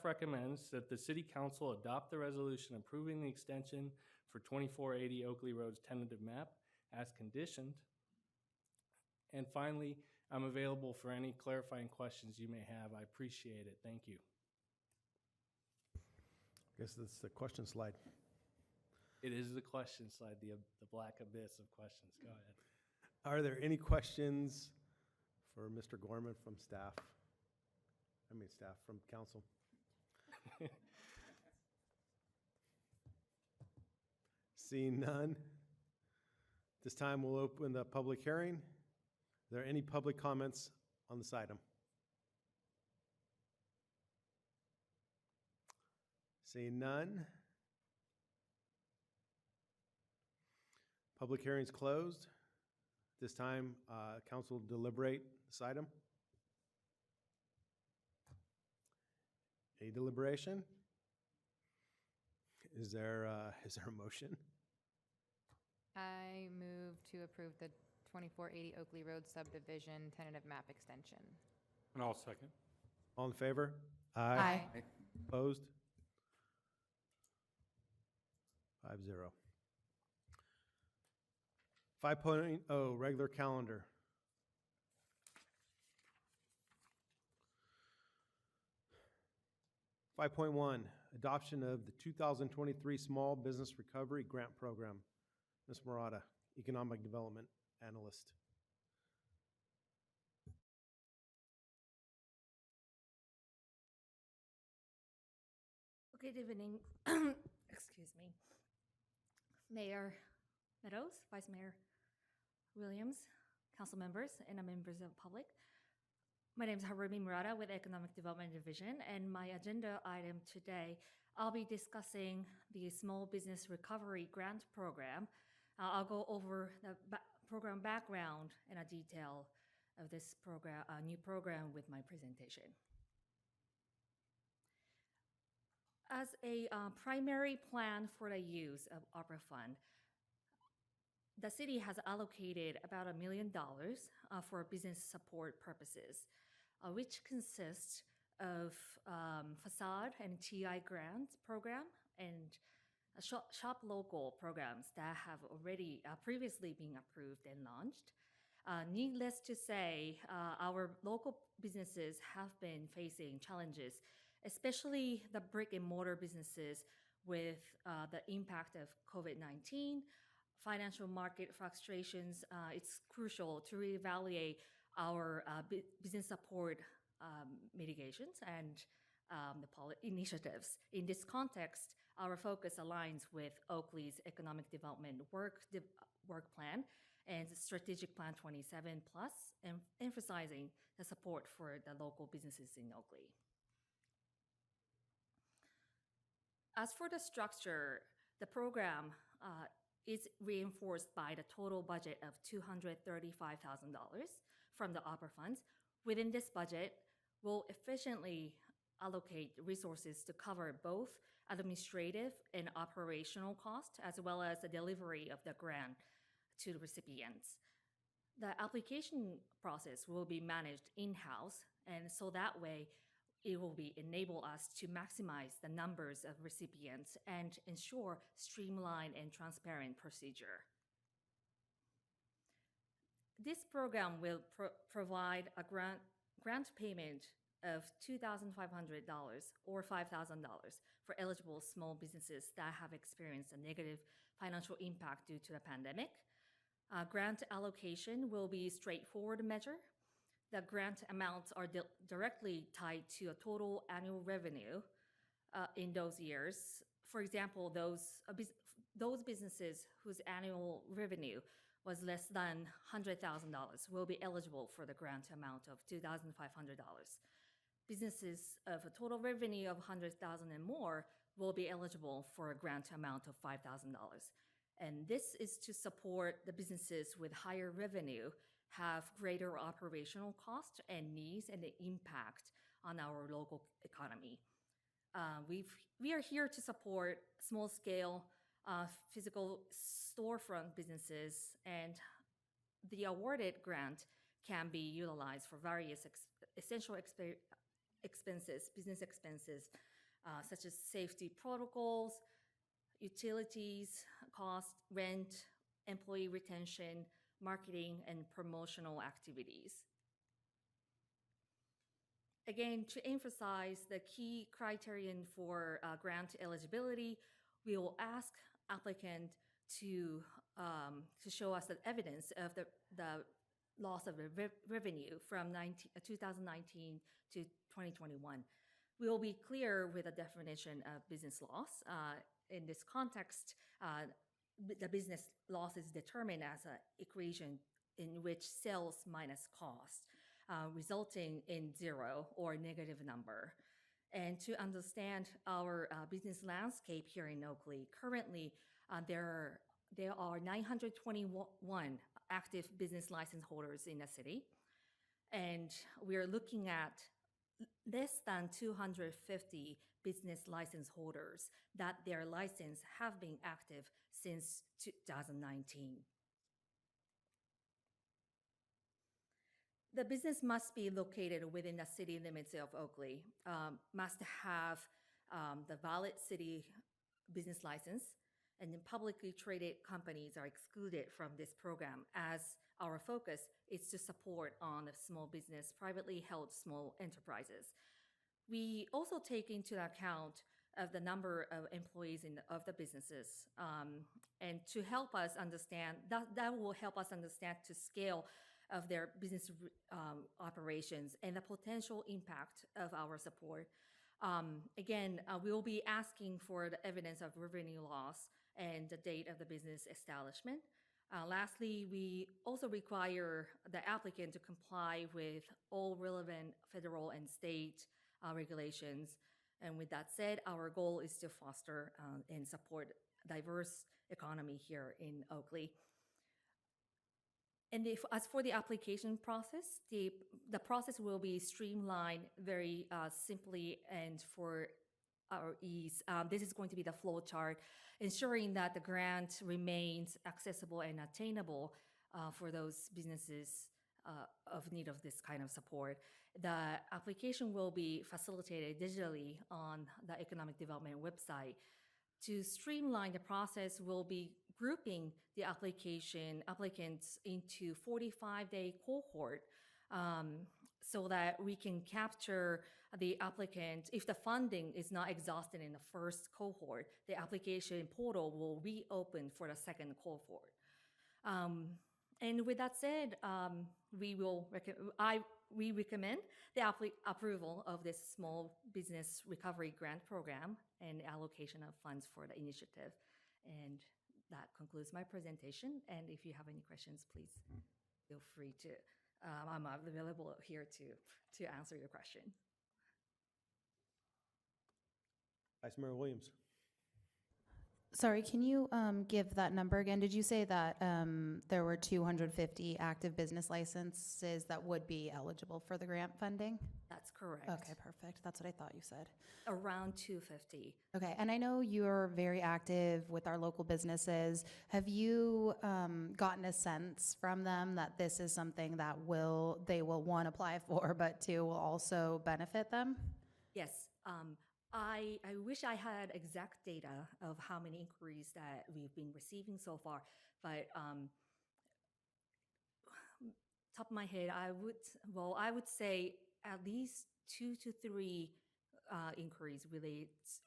recommends that the City Council adopt the resolution approving the extension for 2480 Oakley Road's tentative map as conditioned. And finally, I'm available for any clarifying questions you may have. I appreciate it. Thank you. I guess that's the question slide. It is the question slide, the black abyss of questions. Go ahead. Are there any questions for Mr. Gorman from staff? Staff from council. Seeing none, this time we'll open the public hearing. Are there any public comments on this item? Seeing none, public hearing is closed. This time, council will deliberate this item. Any deliberation? Is there a motion? I move to approve the 2480 Oakley Road subdivision tentative map extension. And I'll second. All in favor? Aye. Opposed? 5-0. 5.0, regular calendar. (5.1) Adoption of the 2023 Small Business Recovery Grant Program. Ms. Murata, Economic Development Analyst. Good evening. Excuse me. Mayor Meadows, Vice Mayor Williams, council members, and members of the public. My name is Harumi Murata with Economic Development Division, and my agenda item today, I'll be discussing the Small Business Recovery Grant Program. I'll go over the program background and a detail of this program, new program with my presentation. As a primary plan for the use of ARPA fund, the city has allocated about $1 million for business support purposes, which consists of facade and TI grant program and shop local programs that have already previously been approved and launched. Needless to say, our local businesses have been facing challenges, especially the brick and mortar businesses with the impact of COVID-19, financial market fluctuations. It's crucial to reevaluate our business support mitigations and the initiatives. In this context, our focus aligns with Oakley's economic development work plan and Strategic Plan 27 Plus, emphasizing the support for the local businesses in Oakley. As for the structure, the program is reinforced by the total budget of $235,000 from the opera funds. Within this budget, we'll efficiently allocate resources to cover both administrative and operational costs, as well as the delivery of the grant to the recipients. The application process will be managed in-house, and so that way it will enable us to maximize the numbers of recipients and ensure streamlined and transparent procedure. This program will provide a grant payment of $2,500 or $5,000 for eligible small businesses that have experienced a negative financial impact due to the pandemic. Grant allocation will be a straightforward measure. The grant amounts are directly tied to a total annual revenue in those years. For example, those businesses whose annual revenue was less than $100,000 will be eligible for the grant amount of $2,500. Businesses of a total revenue of $100,000 and more will be eligible for a grant amount of $5,000. And this is to support the businesses with higher revenue have greater operational costs and needs and the impact on our local economy. We are here to support small-scale physical storefront businesses, and the awarded grant can be utilized for various essential expenses, business expenses, such as safety protocols, utilities, cost, rent, employee retention, marketing, and promotional activities. Again, to emphasize the key criterion for grant eligibility, we will ask applicant to show us the evidence of the loss of revenue from 2019 to 2021. We will be clear with a definition of business loss. In this context, the business loss is determined as an equation in which sales minus cost, resulting in zero or negative number. And to understand our business landscape here in Oakley, currently there are 921 active business license holders in the city, and we are looking at less than 250 business license holders that their license have been active since 2019. The business must be located within the city limits of Oakley, must have the valid city business license, and then publicly traded companies are excluded from this program, as our focus is to support on the small business, privately held small enterprises. We also take into account of the number of employees of the businesses, and to help us understand, that will help us understand to scale of their business operations and the potential impact of our support. Again, we will be asking for the evidence of revenue loss and the date of the business establishment. Lastly, we also require the applicant to comply with all relevant federal and state regulations. And with that said, our goal is to foster and support diverse economy here in Oakley. And as for the application process, the process will be streamlined very simply, and for this is going to be the flow chart, ensuring that the grant remains accessible and attainable for those businesses of need of this kind of support. The application will be facilitated digitally on the Economic Development website. To streamline the process, we'll be grouping the applicants into 45-day cohort so that we can capture the applicant. If the funding is not exhausted in the first cohort, the application portal will reopen for the second cohort. And with that said, we recommend the approval of this small business recovery grant program and allocation of funds for the initiative. And that concludes my presentation. And if you have any questions, please feel free to, I'm available here to answer your question. Vice Mayor Williams. Sorry, can you give that number again? Did you say that there were 250 active business licenses that would be eligible for the grant funding? That's correct. Okay, perfect. That's what I thought you said. Around 250. Okay, and I know you're very active with our local businesses. Have you gotten a sense from them that this is something that they will, one, apply for, but two, will also benefit them? Yes. I wish I had exact data of how many inquiries that we've been receiving so far, but top of my head, I would say at least 2 to 3 inquiries relates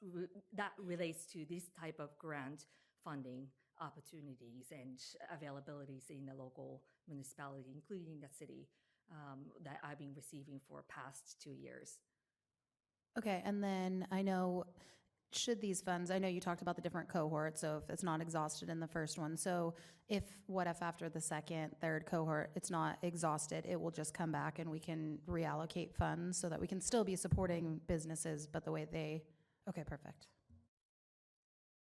to this type of grant funding opportunities and availabilities in the local municipality, including the city, that I've been receiving for past 2 years. Okay, and then I know, should these funds, I know you talked about the different cohorts, so if it's not exhausted in the first one, so what if after the second, third cohort, it's not exhausted, it will just come back and we can reallocate funds so that we can still be supporting businesses, but the way okay, perfect.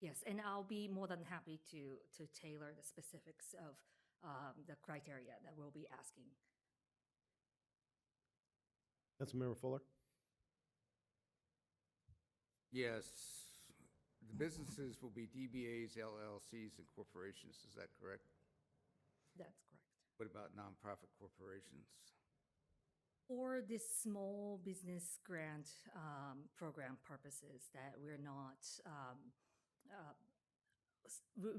Yes, and I'll be more than happy to tailor the specifics of the criteria that we'll be asking. Councilmember Fuller. Yes, the businesses will be DBAs, LLCs, and corporations, is that correct? That's correct. What about nonprofit corporations? For this small business grant program purposes that we're not,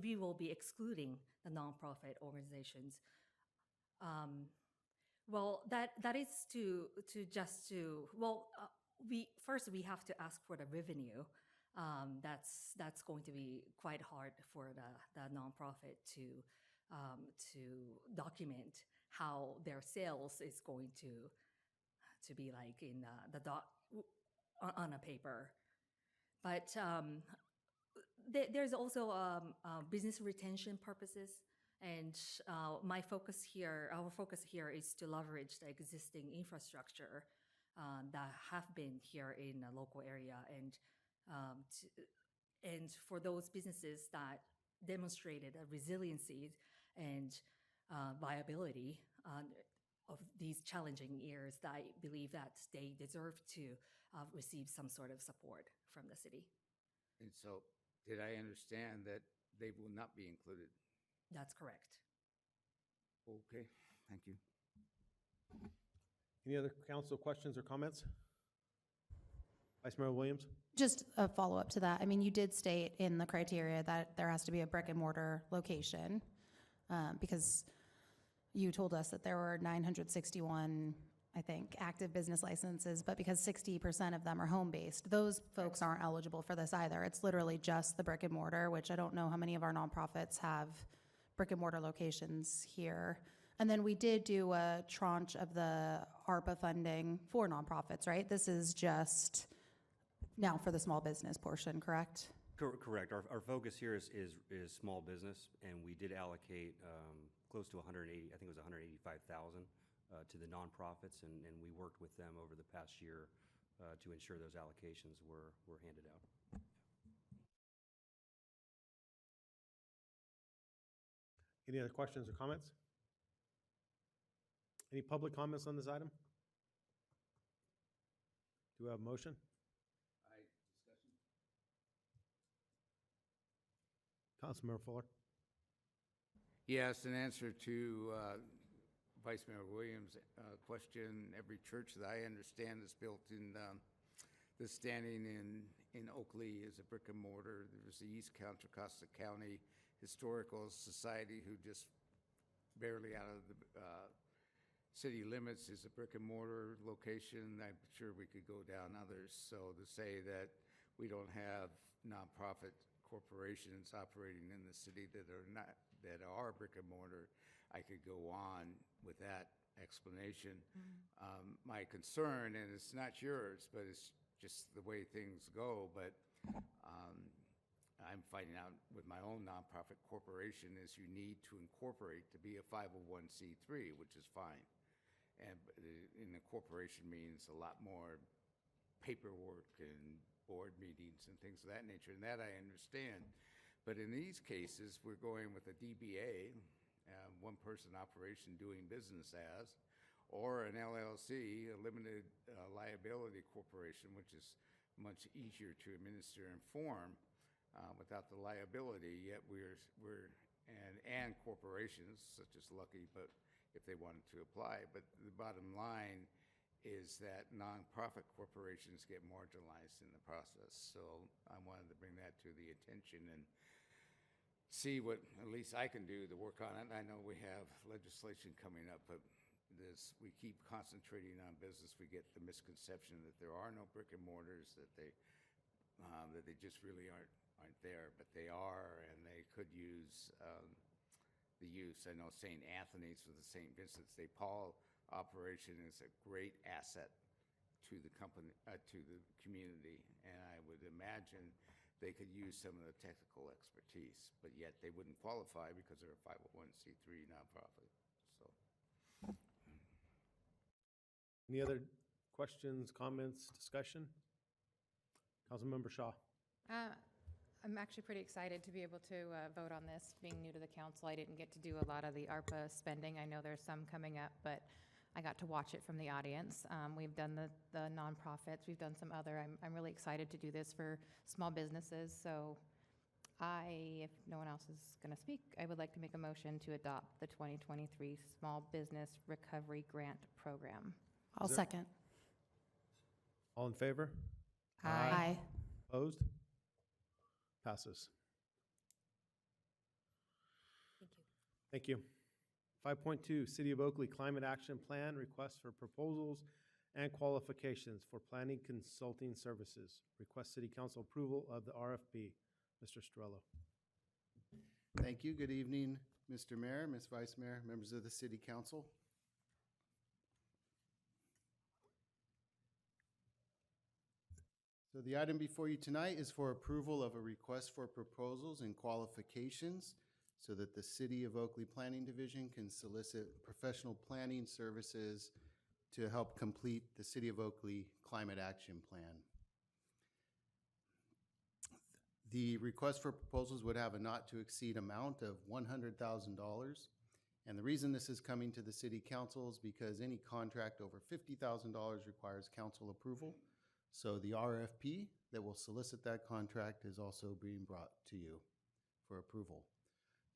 we will be excluding the nonprofit organizations. Well, that is first we have to ask for the revenue. That's going to be quite hard for the nonprofit to document how their sales is going to be like in on a paper. But there's also business retention purposes. And our focus here is to leverage the existing infrastructure that have been here in the local area, and for those businesses that demonstrated a resiliency and viability of these challenging years, I believe that they deserve to receive some sort of support from the city. And so, did I understand that they will not be included? That's correct. Okay, thank you. Any other council questions or comments? Vice Mayor Williams. Just a follow-up to that. I mean, you did state in the criteria that there has to be a brick and mortar location because you told us that there were 961, I think, active business licenses, but because 60% of them are home-based, those folks aren't eligible for this either. It's literally just the brick and mortar, which I don't know how many of our nonprofits have brick and mortar locations here. And then we did do a tranche of the ARPA funding for nonprofits, right? This is just now for the small business portion, correct? Correct. Our focus here is small business, and we did allocate close to 180, I think it was 185,000 to the nonprofits, and we worked with them over the past year to ensure those allocations were handed out. Any other questions or comments? Any public comments on this item? Do we have a motion? Councilmember Fuller. Yes, in answer to Vice Mayor Williams' question, every church that I understand is built in the standing in Oakley is a brick and mortar. There's the East Contra Costa County Historical Society, who just barely out of the city limits is a brick and mortar location. I'm sure we could go down others. So to say that we don't have nonprofit corporations operating in the city that are brick and mortar, I could go on with that explanation. My concern, and it's not yours, but it's just the way things go, but I'm finding out with my own nonprofit corporation is you need to incorporate to be a 501c3, which is fine. And in a corporation means a lot more paperwork and board meetings and things of that nature, and that I understand. But in these cases, we're going with a DBA, one-person operation doing business as, or an LLC, a limited liability corporation, which is much easier to administer and form without the liability. Yet and corporations such as Lucky, but if they wanted to apply. But the bottom line is that nonprofit corporations get marginalized in the process. So I wanted to bring that to the attention and see what at least I can do to work on it. I know we have legislation coming up, but we keep concentrating on business. We get the misconception that there are no brick and mortars, that they just really aren't there, but they are, and they could use the use. I know St. Anthony's with the St. Vincent's de Paul operation is a great asset to the company, to the community, and I would imagine they could use some of the technical expertise, but yet they wouldn't qualify because they're a 501c3 nonprofit. So, Any other questions, comments, discussion? Councilmember Shaw. I'm actually pretty excited to be able to vote on this. Being new to the council, I didn't get to do a lot of the ARPA spending. I know there's some coming up, but I got to watch it from the audience. We've done the nonprofits. We've done some other. I'm really excited to do this for small businesses. So if no one else is going to speak, I would like to make a motion to adopt the 2023 Small Business Recovery Grant Program. I'll second. All in favor? Aye. Opposed? Passes. Thank you. 5.2, City of Oakley Climate Action Plan, request for proposals and qualifications for planning consulting services. Request City Council approval of the RFP. Mr. Storello. Thank you. Good evening, Mr. Mayor, Ms. Vice Mayor, members of the City Council. So the item before you tonight is for approval of a request for proposals and qualifications so that the City of Oakley Planning Division can solicit professional planning services to help complete the City of Oakley Climate Action Plan. The request for proposals would have a not to exceed amount of $100,000. And the reason this is coming to the City Council is because any contract over $50,000 requires council approval. So the RFP that will solicit that contract is also being brought to you for approval.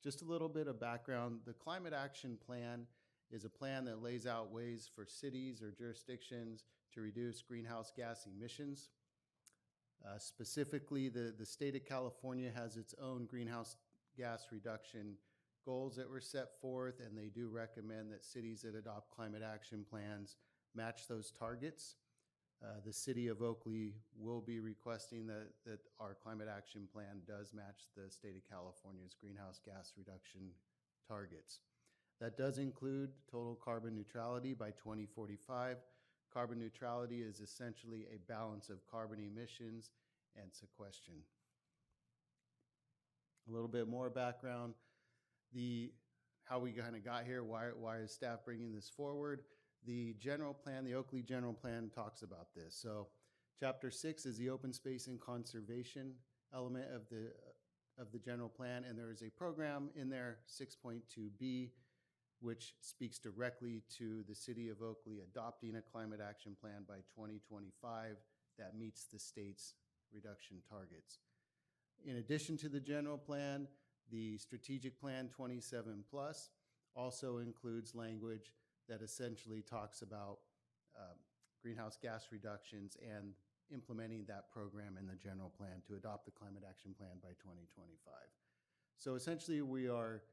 Just a little bit of background. The Climate Action Plan is a plan that lays out ways for cities or jurisdictions to reduce greenhouse gas emissions. Specifically, the state of California has its own greenhouse gas reduction goals that were set forth, and they do recommend that cities that adopt climate action plans match those targets. The City of Oakley will be requesting that our climate action plan does match the state of California's greenhouse gas reduction targets. That does include total carbon neutrality by 2045. Carbon neutrality is essentially a balance of carbon emissions and sequestration. A little bit more background, how we kind of got here, why is staff bringing this forward? The general plan, the Oakley general plan talks about this. So chapter 6 is the open space and conservation element of the general plan, and there is a program in there, 6.2B, which speaks directly to the City of Oakley adopting a climate action plan by 2025 that meets the state's reduction targets. In addition to the general plan, The Strategic Plan 27 Plus also includes language that essentially talks about greenhouse gas reductions and implementing that program in the general plan to adopt the Climate Action Plan by 2025. So essentially, we are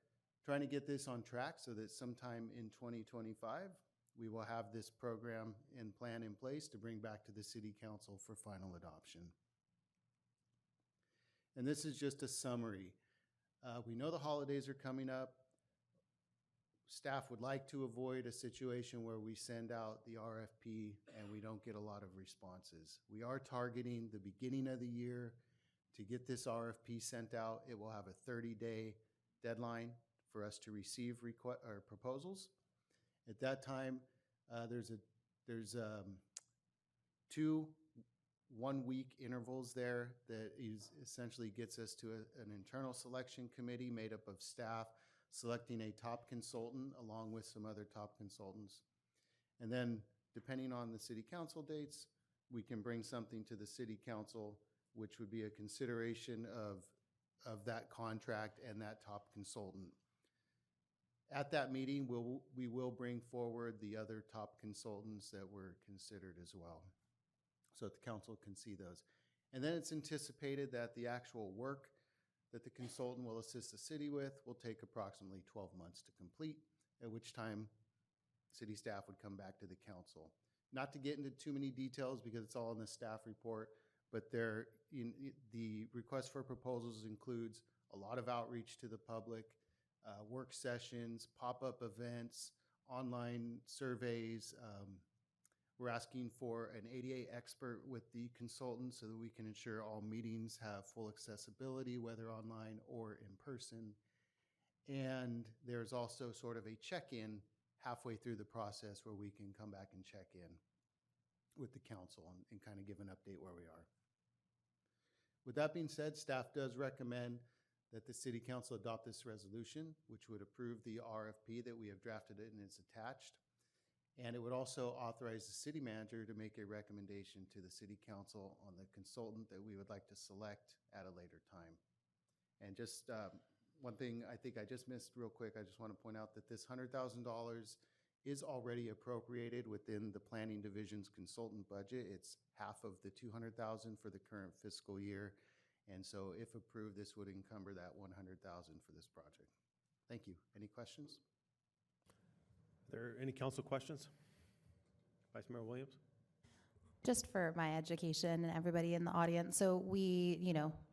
trying to get this on track so that sometime in 2025, we will have this program and plan in place to bring back to the City Council for final adoption. And this is just a summary. We know the holidays are coming up. Staff would like to avoid a situation where we send out the RFP and we don't get a lot of responses. We are targeting the beginning of the year to get this RFP sent out. It will have a 30-day deadline for us to receive proposals. At that time, there's 2 one-week intervals there that essentially gets us to an internal selection committee made up of staff selecting a top consultant along with some other top consultants. And then, depending on the City Council dates, we can bring something to the City Council, which would be a consideration of that contract and that top consultant. At that meeting, we will bring forward the other top consultants that were considered as well, so that the council can see those. And then it's anticipated that the actual work that the consultant will assist the city with will take approximately 12 months to complete, at which time city staff would come back to the council. Not to get into too many details because it's all in the staff report, but the request for proposals includes a lot of outreach to the public, work sessions, pop-up events, online surveys. We're asking for an ADA expert with the consultant so that we can ensure all meetings have full accessibility, whether online or in person. And there's also sort of a check-in halfway through the process where we can come back and check in with the council and kind of give an update where we are. With that being said, staff does recommend that the City Council adopt this resolution, which would approve the RFP that we have drafted and is attached. And it would also authorize the city manager to make a recommendation to the City Council on the consultant that we would like to select at a later time. And just one thing I think I just missed real quick, I just want to point out that this $100,000 is already appropriated within the Planning Division's consultant budget. It's half of the $200,000 for the current fiscal year. And so if approved, this would encumber that $100,000 for this project. Thank you. Any questions? Are there any council questions? Vice Mayor Williams? Just for my education and everybody in the audience, so we,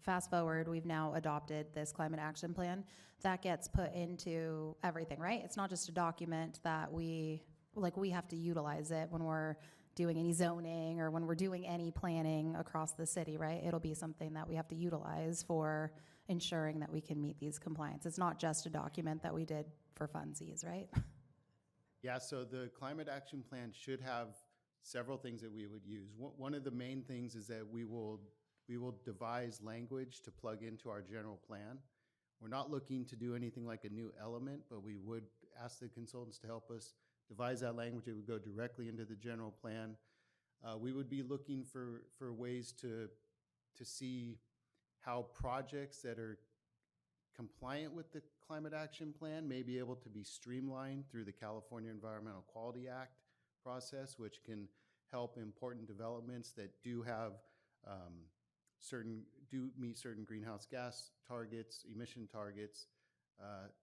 fast forward, we've now adopted this climate action plan. That gets put into everything, right? It's not just a document that we have to utilize it when we're doing any zoning or when we're doing any planning across the city, right? It'll be something that we have to utilize for ensuring that we can meet these compliance. It's not just a document that we did for funsies, right? Yeah, so the climate action plan should have several things that we would use. One of the main things is that we will devise language to plug into our general plan. We're not looking to do anything like a new element, but we would ask the consultants to help us devise that language. It would go directly into the general plan. We would be looking for ways to see how projects that are compliant with the climate action plan may be able to be streamlined through the California Environmental Quality Act process, which can help important developments that do have meet certain greenhouse gas targets, emission targets.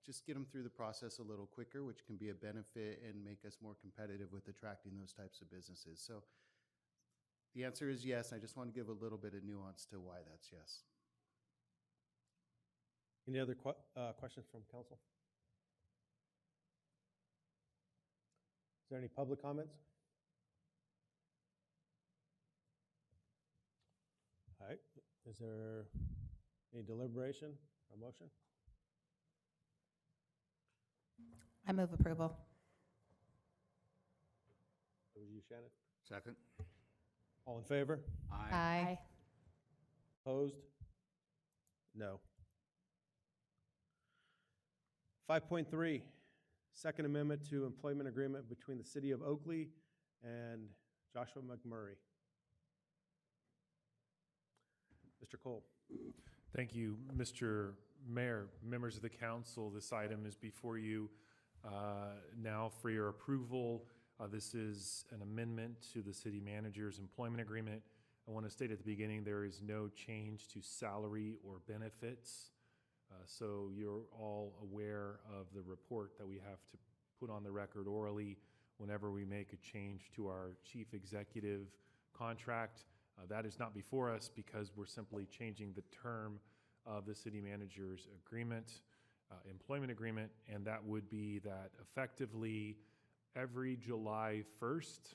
Just get them through the process a little quicker, which can be a benefit and make us more competitive with attracting those types of businesses. So the answer is yes. I just want to give a little bit of nuance to why that's yes. Any other questions from council? Is there any public comments? All right. Is there any deliberation or motion? I move approval. Over to you, Shannon. Second. All in favor? Aye. Opposed? No. 5.3, Second Amendment to Employment Agreement between the City of Oakley and Joshua McMurray. Mr. Cole. Thank you, Mr. Mayor, members of the council, this item is before you now for your approval. This is an amendment to the city manager's employment agreement. I want to state at the beginning, there is no change to salary or benefits. So you're all aware of the report that we have to put on the record orally whenever we make a change to our chief executive contract. That is not before us because we're simply changing the term of the city manager's agreement, employment agreement, and that would be that effectively every July 1st,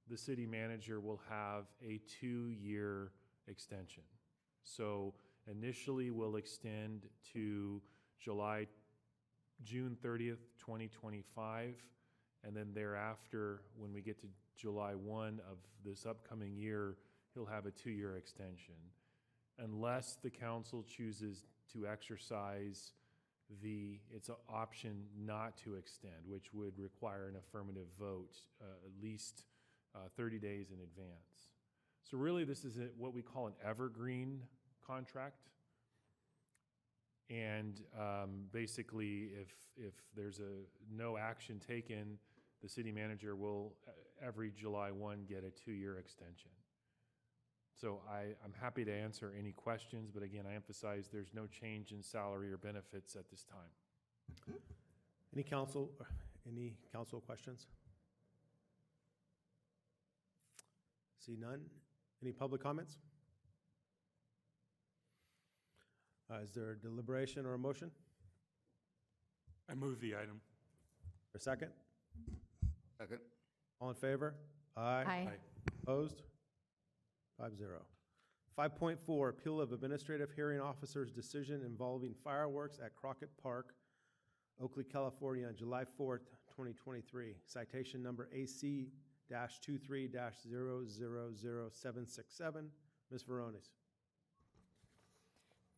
the city manager will have a 2-year extension. So initially we'll extend to June 30th, 2025, and then thereafter, when we get to July 1 of this upcoming year, he'll have a 2-year extension. Unless the council chooses to exercise its option not to extend, which would require an affirmative vote at least 30 days in advance. So really this is what we call an evergreen contract. And basically if there's no action taken, the city manager will every July 1 get a 2-year extension. So I'm happy to answer any questions, but again, I emphasize there's no change in salary or benefits at this time. Any council questions? See none. Any public comments? Is there a deliberation or a motion? I move the item. For a second? Second. All in favor? Aye. Aye. Opposed? 5-0. 5.4, appeal of administrative hearing officer's decision involving fireworks at Crockett Park, Oakley, California, on July 4th, 2023. Citation number AC-23-000767. Ms. Veronis.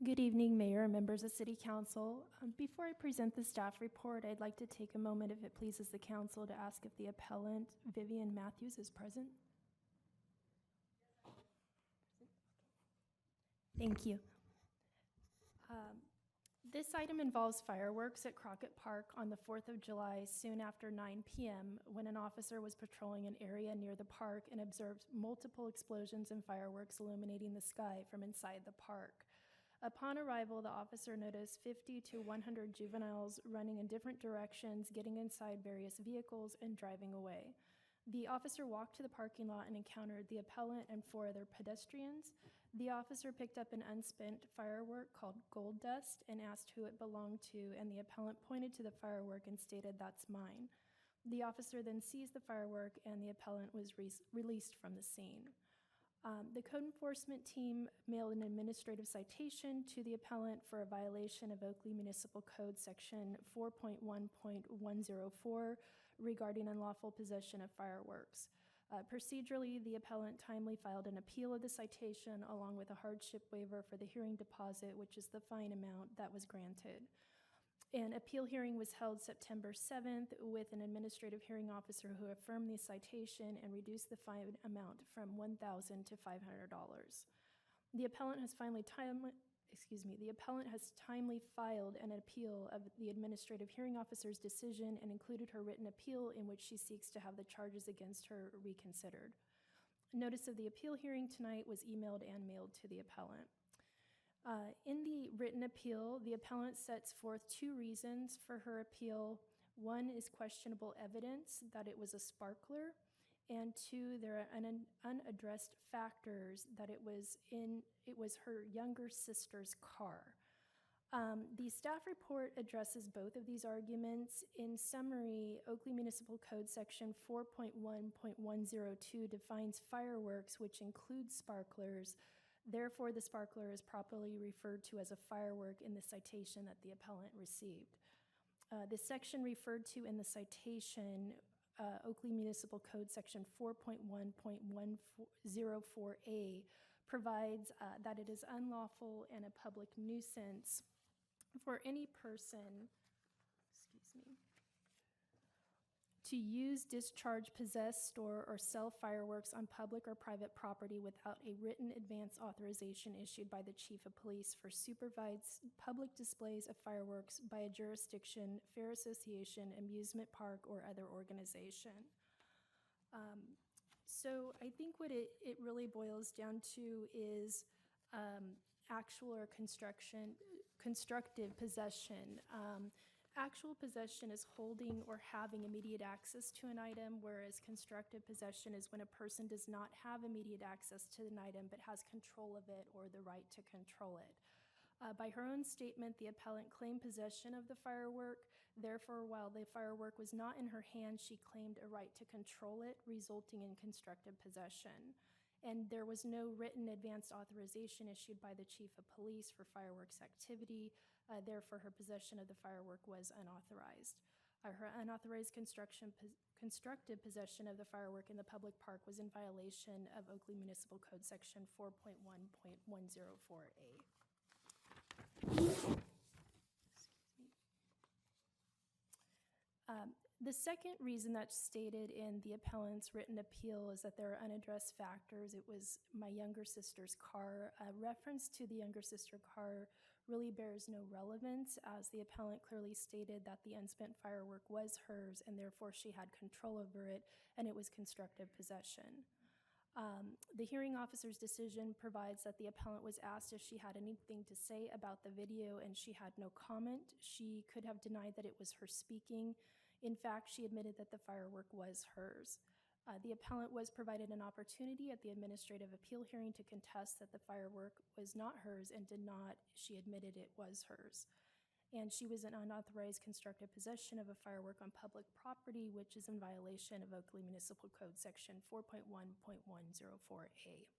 Good evening, Mayor and members of City Council. Before I present the staff report, I'd like to take a moment, if it pleases the council, to ask if the appellant, Vivian Matthews, is present. Thank you. This item involves fireworks at Crockett Park on the 4th of July soon after 9 p.m. when an officer was patrolling an area near the park and observed multiple explosions and fireworks illuminating the sky from inside the park. Upon arrival, the officer noticed 50 to 100 juveniles running in different directions, getting inside various vehicles, and driving away. The officer walked to the parking lot and encountered the appellant and 4 other pedestrians. The officer picked up an unspent firework called gold dust and asked who it belonged to, and the appellant pointed to the firework and stated, "That's mine." The officer then seized the firework and the appellant was released from the scene. The code enforcement team mailed an administrative citation to the appellant for a violation of Oakley Municipal Code Section 4.1.104 regarding unlawful possession of fireworks. Procedurally, the appellant timely filed an appeal of the citation along with a hardship waiver for the hearing deposit, which is the fine amount that was granted. An appeal hearing was held September 7th with an administrative hearing officer who affirmed the citation and reduced the fine amount from $1,000 to $500. The appellant has timely filed an appeal of the administrative hearing officer's decision and included her written appeal in which she seeks to have the charges against her reconsidered. Notice of the appeal hearing tonight was emailed and mailed to the appellant. In the written appeal, the appellant sets forth 2 reasons for her appeal. 1 is questionable evidence that it was a sparkler, and 2, there are unaddressed factors that it was her younger sister's car. The staff report addresses both of these arguments. In summary, Oakley Municipal Code Section 4.1.102 defines fireworks, which includes sparklers. Therefore, the sparkler is properly referred to as a firework in the citation that the appellant received. The section referred to in the citation, Oakley Municipal Code Section 4.1.104A, provides that it is unlawful and a public nuisance for any person, to use, discharge, possess, store, or sell fireworks on public or private property without a written advance authorization issued by the Chief of Police for supervised public displays of fireworks by a jurisdiction, fair association, amusement park, or other organization. So I think what it really boils down to is actual or constructive possession. Actual possession is holding or having immediate access to an item, whereas constructive possession is when a person does not have immediate access to an item but has control of it or the right to control it. By her own statement, the appellant claimed possession of the firework. Therefore, while the firework was not in her hand, she claimed a right to control it, resulting in constructive possession. And there was no written advanced authorization issued by the Chief of Police for fireworks activity. Therefore, her possession of the firework was unauthorized. Her unauthorized constructive possession of the firework in the public park was in violation of Oakley Municipal Code Section 4.1.104A. The second reason that's stated in the appellant's written appeal is that there are unaddressed factors. It was my younger sister's car. A reference to the younger sister car really bears no relevance, as the appellant clearly stated that the unspent firework was hers and therefore she had control over it, and it was constructive possession. The hearing officer's decision provides that the appellant was asked if she had anything to say about the video, and she had no comment. She could have denied that it was her speaking. In fact, she admitted that the firework was hers. The appellant was provided an opportunity at the administrative appeal hearing to contest that the firework was not hers and did not. She admitted it was hers. And she was in unauthorized constructive possession of a firework on public property, which is in violation of Oakley Municipal Code Section 4.1.104A.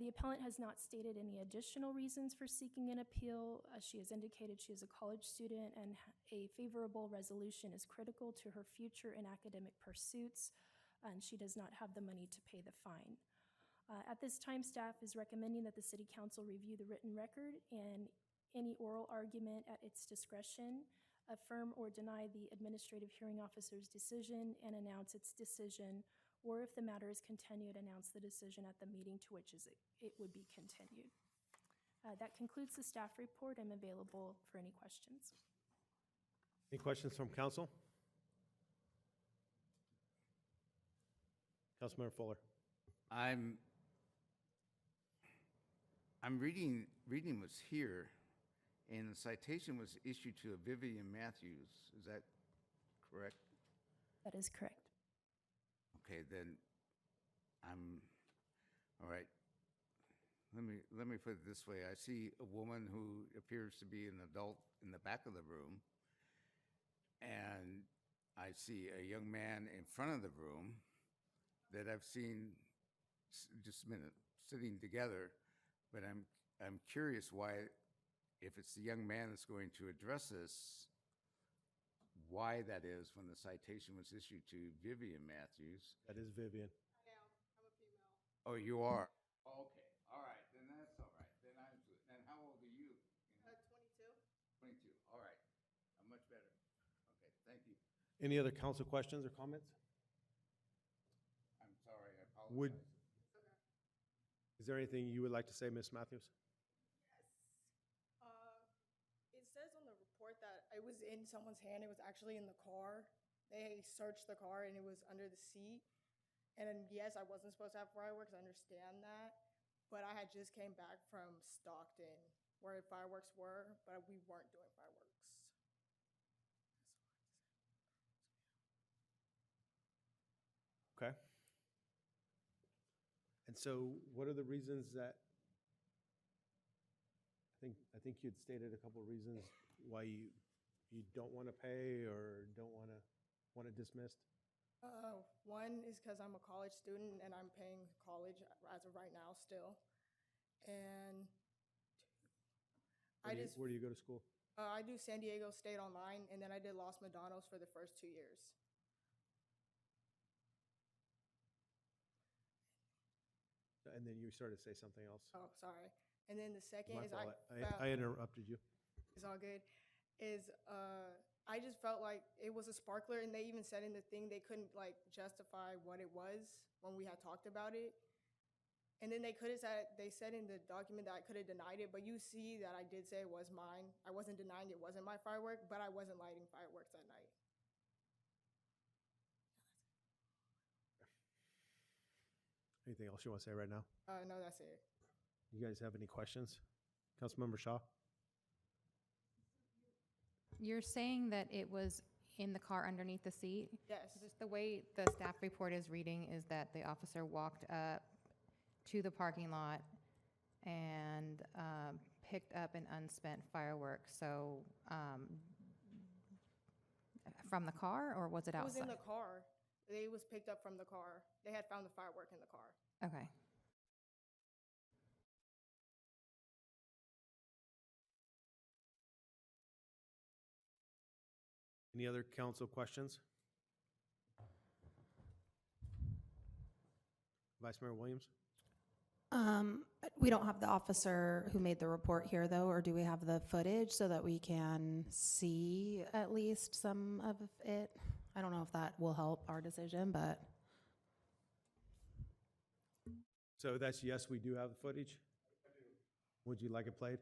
The appellant has not stated any additional reasons for seeking an appeal. She has indicated she is a college student and a favorable resolution is critical to her future in academic pursuits, and she does not have the money to pay the fine. At this time, staff is recommending that the City Council review the written record and any oral argument at its discretion, affirm or deny the administrative hearing officer's decision, and announce its decision, or if the matter is continued, announce the decision at the meeting to which it would be continued. That concludes the staff report. I'm available for any questions. Any questions from council? Councilmember Fuller. I'm reading what's here, and the citation was issued to Vivian Matthews. Is that correct? That is correct. Okay, then all right. Let me put it this way. I see a woman who appears to be an adult in the back of the room, and I see a young man in front of the room that I've seen just a minute sitting together, but I'm curious why, if it's the young man that's going to address this, why that is when the citation was issued to Vivian Matthews. That is Vivian. I am. I'm a female. Oh, you are? Okay. All right. Then that's all right. Then I'm good. And how old are you? 22. 22. All right. I'm much better. Okay. Thank you. Any other council questions or comments? I'm sorry. I apologize. Is there anything you would like to say, Ms. Matthews? It says on the report that it was in someone's hand. It was actually in the car. They searched the car and it was under the seat. And yes, I wasn't supposed to have fireworks. I understand that. But I had just came back from Stockton where fireworks were, but we weren't doing fireworks. Okay. And so what are the reasons that, I think you'd stated a couple of reasons why you don't want to pay or don't want it dismissed? One is because I'm a college student and I'm paying college as of right now still. And Where do you go to school? I do San Diego State Online, and then I did Los Medanos for the first 2 years. And then you started to say something else. Oh, sorry. And then the second My is fault. I interrupted you. It's all good. is I just felt like it was a sparkler, and they even said in the thing they couldn't like justify what it was when we had talked about it. And then they could have said, they said in the document that I could have denied it, but you see that I did say it was mine. I wasn't denying it wasn't my firework, but I wasn't lighting fireworks that night. Anything else you want to say right now? No, that's it. You guys have any questions? Councilmember Shaw? You're saying that it was in the car underneath the seat? Yes. Just the way the staff report is reading is that the officer walked up to the parking lot and picked up an unspent firework. So from the car, or was it outside? It was in the car. It was picked up from the car. They had found the firework in the car. Okay. Any other council questions? Vice Mayor Williams? We don't have the officer who made the report here, though, or do we have the footage so that we can see at least some of it? I don't know if that will help our decision, but. So that's yes, we do have the footage? I do. Would you like it played?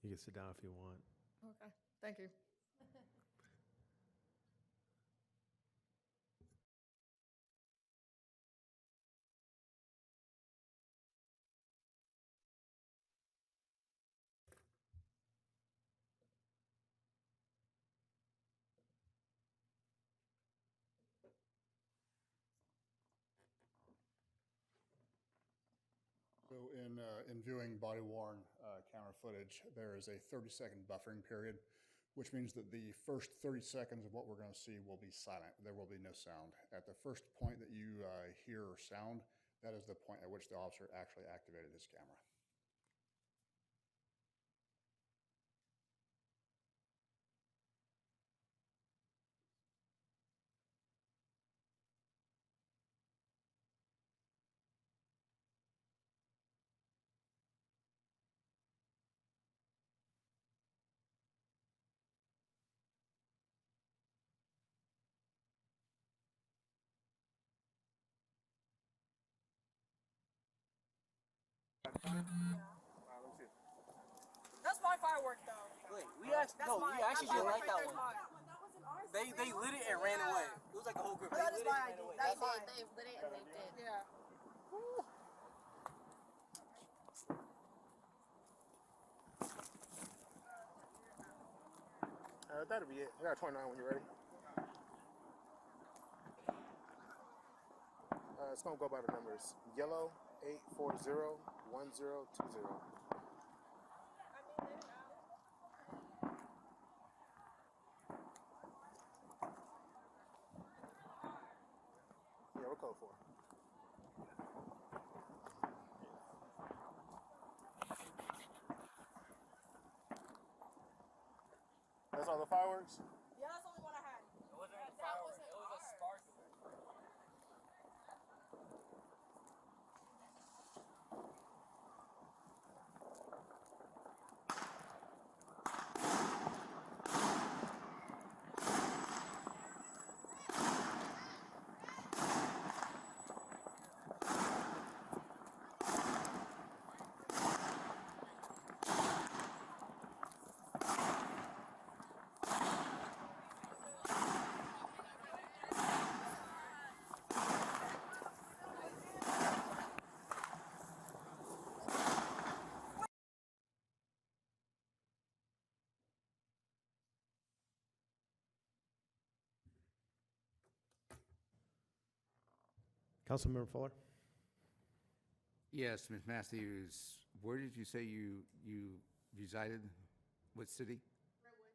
You can sit down if you want. Okay, thank you. So in viewing body-worn camera footage, there is a 30-second buffering period, which means that the first 30 seconds of what we're going to see will be silent. There will be no sound. At the first point that you hear sound, that is the point at which the officer actually activated his camera. That's my firework, though. Wait, we actually didn't like that one. They lit it and ran away. It was like a whole group. That is my idea. That's mine. They lit it and they did. Yeah. That'll be it. I got 29 when you're ready. It's gonna go by the numbers. Yellow 8401020. Yeah, what code for? That's all the fireworks? Yeah, that's the only one I had. It wasn't a firework. It was a sparkler. Councilmember Fuller. Yes, Ms. Matthews, where did you say you resided? What city? Brentwood.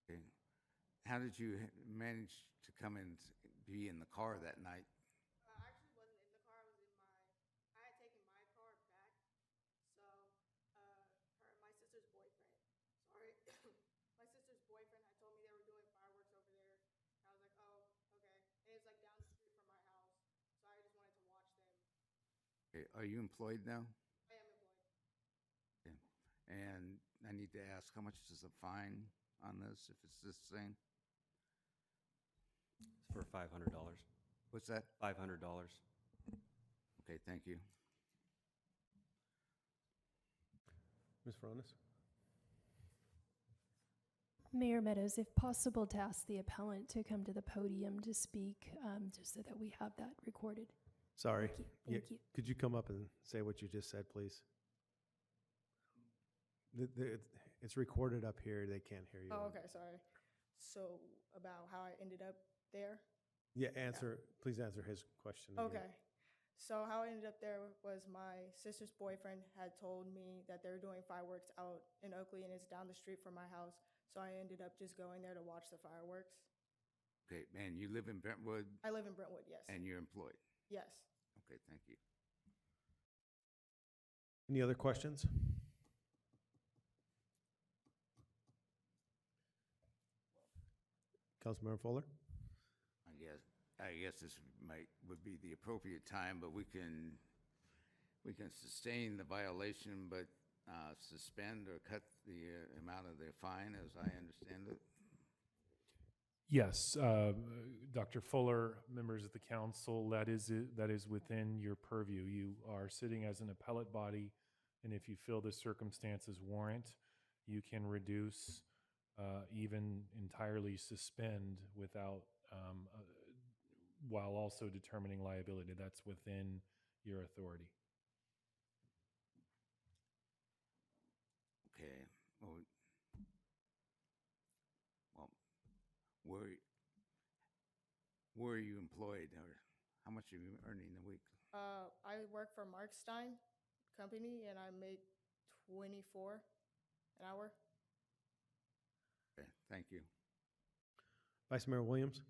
Okay. How did you manage to come and be in the car that night? I actually wasn't in the car. I had taken my car back. So, my sister's boyfriend, sorry, my sister's boyfriend had told me they were doing fireworks over there. I was like, oh, okay. And it's like down the street from my house. So I just wanted to watch them. Okay. Are you employed now? I am employed. Okay. And I need to ask, how much is the fine on this, if it's this thing? It's for $500. What's that? $500. Okay, thank you. Ms. Veronis. Mayor Meadows, if possible, to ask the appellant to come to the podium to speak, just so that we have that recorded. Sorry. Thank you. Could you come up and say what you just said, please? It's recorded up here. They can't hear you. Oh, okay, sorry. So about how I ended up there? Yeah, please answer his question. again. Okay. So how I ended up there was my sister's boyfriend had told me that they were doing fireworks out in Oakley, and it's down the street from my house. So I ended up just going there to watch the fireworks. Okay, and you live in Brentwood? I live in Brentwood, yes. And you're employed? Yes. Okay, thank you. Any other questions? Councilmember Fuller. I guess this would be the appropriate time, but we can sustain the violation, but suspend or cut the amount of the fine, as I understand it. Yes, Dr. Fuller, members of the council, that is within your purview. You are sitting as an appellate body, and if you feel the circumstances warrant, you can reduce, even entirely suspend without, while also determining liability. That's within your authority. Okay. Well, where are you employed, or how much are you earning a week? I work for Mark Stein Company, and I make $24 an hour. Okay, thank you. Vice Mayor Williams.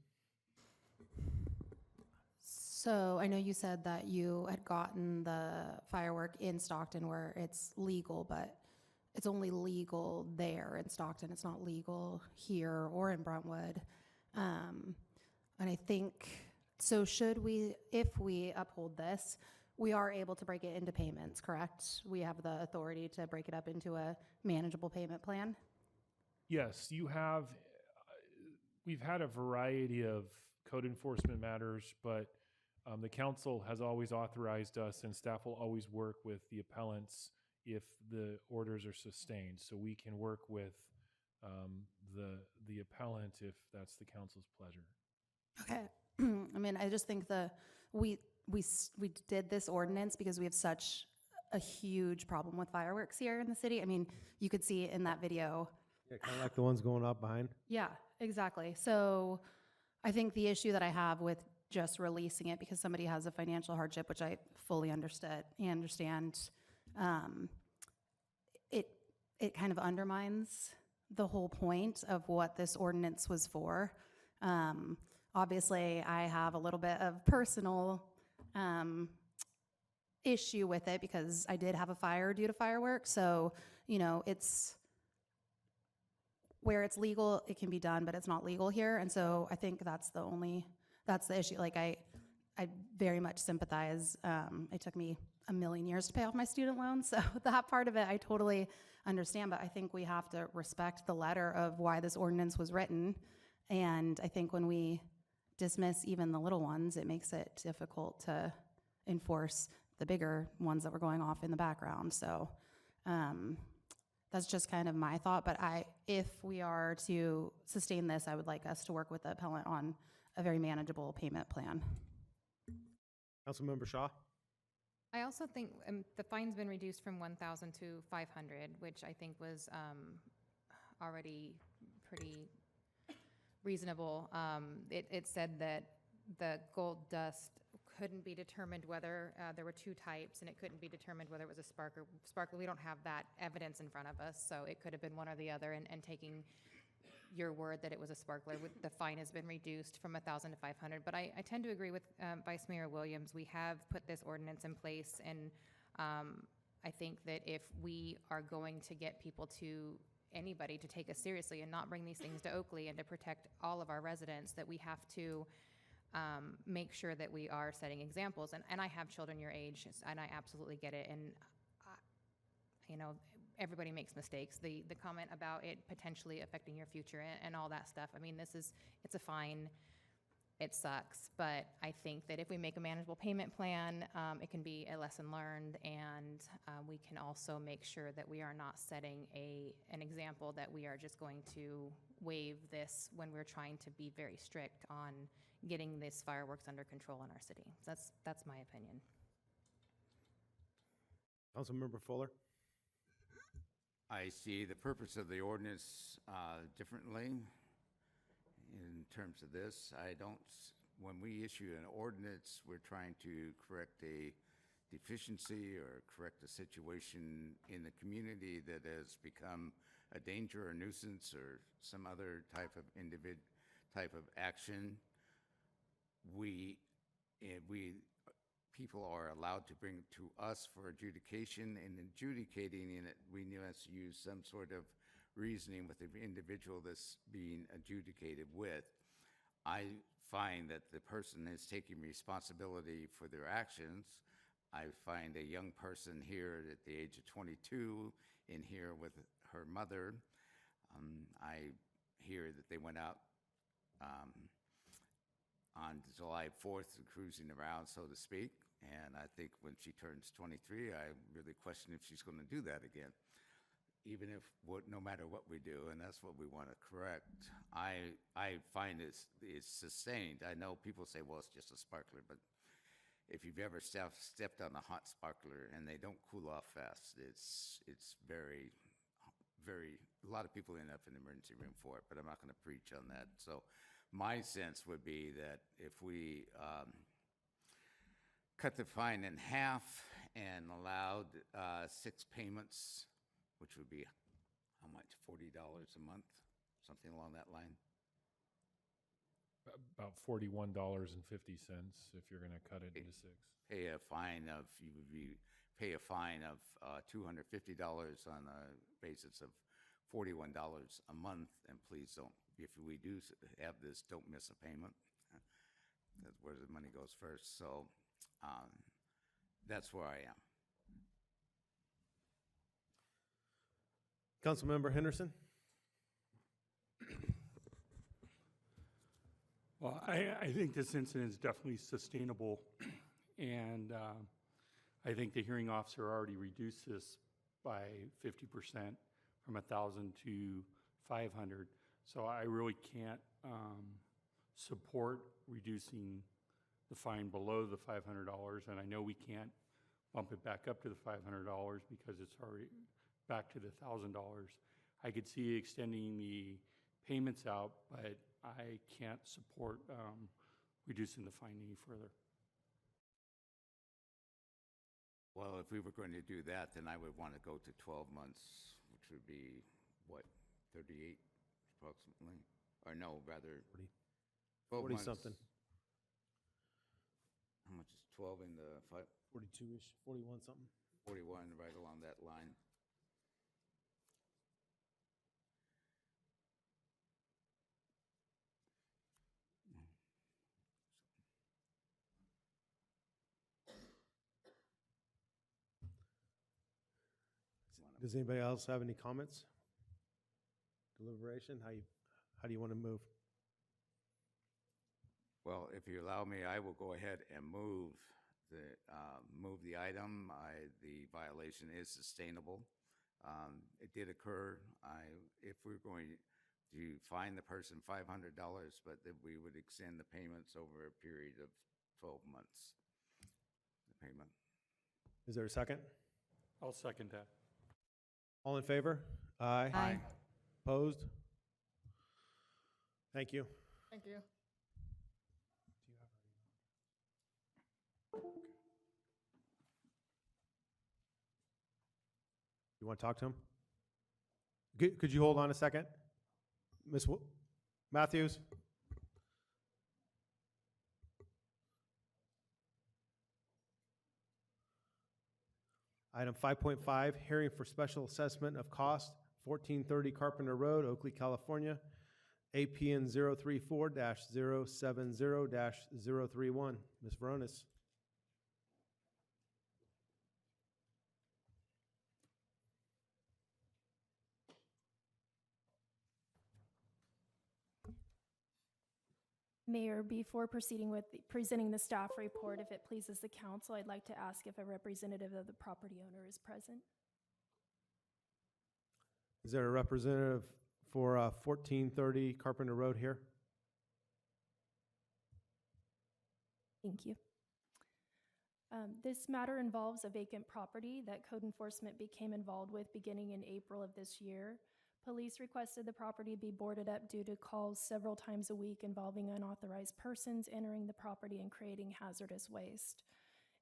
So I know you said that you had gotten the firework in Stockton where it's legal, but it's only legal there in Stockton. It's not legal here or in Brentwood. And I think, so if we uphold this, we are able to break it into payments, correct? We have the authority to break it up into a manageable payment plan? Yes, you have. We've had a variety of code enforcement matters, but the council has always authorized us, and staff will always work with the appellants if the orders are sustained. So we can work with the appellant if that's the council's pleasure. Okay. I mean, I just think we did this ordinance because we have such a huge problem with fireworks here in the city. I mean, you could see in that video Yeah, kind of like the ones going up behind. Yeah, exactly. So I think the issue that I have with just releasing it because somebody has a financial hardship, which I fully understand, it kind of undermines the whole point of what this ordinance was for. Obviously, I have a little bit of personal issue with it because I did have a fire due to fireworks. So, you know, it's where it's legal, it can be done, but it's not legal here. And so I think that's the issue. Like I very much sympathize. It took me a million years to pay off my student loan. So that part of it, I totally understand, but I think we have to respect the letter of why this ordinance was written. And I think when we dismiss even the little ones, it makes it difficult to enforce the bigger ones that were going off in the background. So that's just kind of my thought. But if we are to sustain this, I would like us to work with the appellant on a very manageable payment plan. Councilmember Shaw? I also think the fine's been reduced from 1,000 to 500, which I think was already pretty reasonable. It said that the gold dust couldn't be determined whether there were two types, and it couldn't be determined whether it was a sparkler. We don't have that evidence in front of us, so it could have been one or the other. And taking your word that it was a sparkler, the fine has been reduced from 1,000 to 500. But I tend to agree with Vice Mayor Williams. We have put this ordinance in place, and I think that if we are going to get anybody to take us seriously and not bring these things to Oakley and to protect all of our residents, that we have to make sure that we are setting examples. And I have children your age, and I absolutely get it. And, you know, everybody makes mistakes. The comment about it potentially affecting your future and all that stuff, I mean, it's a fine. It sucks. But I think that if we make a manageable payment plan, it can be a lesson learned, and we can also make sure that we are not setting an example that we are just going to waive this when we're trying to be very strict on getting this fireworks under control in our city. That's my opinion. Councilmember Fuller? I see the purpose of the ordinance differently in terms of this. When we issue an ordinance, we're trying to correct a deficiency or correct a situation in the community that has become a danger or nuisance or some other type of action. People are allowed to bring it to us for adjudication, and adjudicating in it, we must use some sort of reasoning with the individual that's being adjudicated with. I find that the person is taking responsibility for their actions. I find a young person here at the age of 22 in here with her mother. I hear that they went out on July 4th cruising around, so to speak. And I think when she turns 23, I really question if she's going to do that again, even if no matter what we do, and that's what we want to correct. I find it's sustained. I know people say, well, it's just a sparkler, but if you've ever stepped on a hot sparkler and they don't cool off fast, it's very, very, a lot of people end up in the emergency room for it, but I'm not going to preach on that. So my sense would be that if we cut the fine in half and allowed 6 payments, which would be how much, $40 a month, something along that line? About $41.50 if you're going to cut it into 6. Pay a fine of $250 on a basis of $41 a month, and please don't, if we do have this, don't miss a payment. That's where the money goes first. So that's where I am. Councilmember Henderson? Well, I think this incident is definitely sustainable, and I think the hearing officer already reduced this by 50% from 1,000 to 500. So I really can't support reducing the fine below the $500, and I know we can't bump it back up to the $500 because it's already back to the $1,000. I could see extending the payments out, but I can't support reducing the fine any further. Well, if we were going to do that, then I would want to go to 12 months, which would be, what, 38 approximately? Or no, rather, 12 40 months. something. How much is 12 in the 42-ish, 41 something. 41, right along that line? Does anybody else have any comments? Deliberation? How do you want to move? Well, if you allow me, I will go ahead and move the item. The violation is sustainable. It did occur. If we're going to fine the person $500, but that we would extend the payments over a period of 12 months. The payment. Is there a second? I'll second that. All in favor? Aye. Aye. Opposed? Thank you. Thank you. You want to talk to him? Could you hold on a second? Ms. Matthews? Item 5.5, hearing for special assessment of cost, 1430 Carpenter Road, Oakley, California, APN 034-070-031. Ms. Veronis. Mayor, before proceeding with presenting the staff report, if it pleases the council, I'd like to ask if a representative of the property owner is present. Is there a representative for 1430 Carpenter Road here? Thank you. This matter involves a vacant property that code enforcement became involved with beginning in April of this year. Police requested the property be boarded up due to calls several times a week involving unauthorized persons entering the property and creating hazardous waste.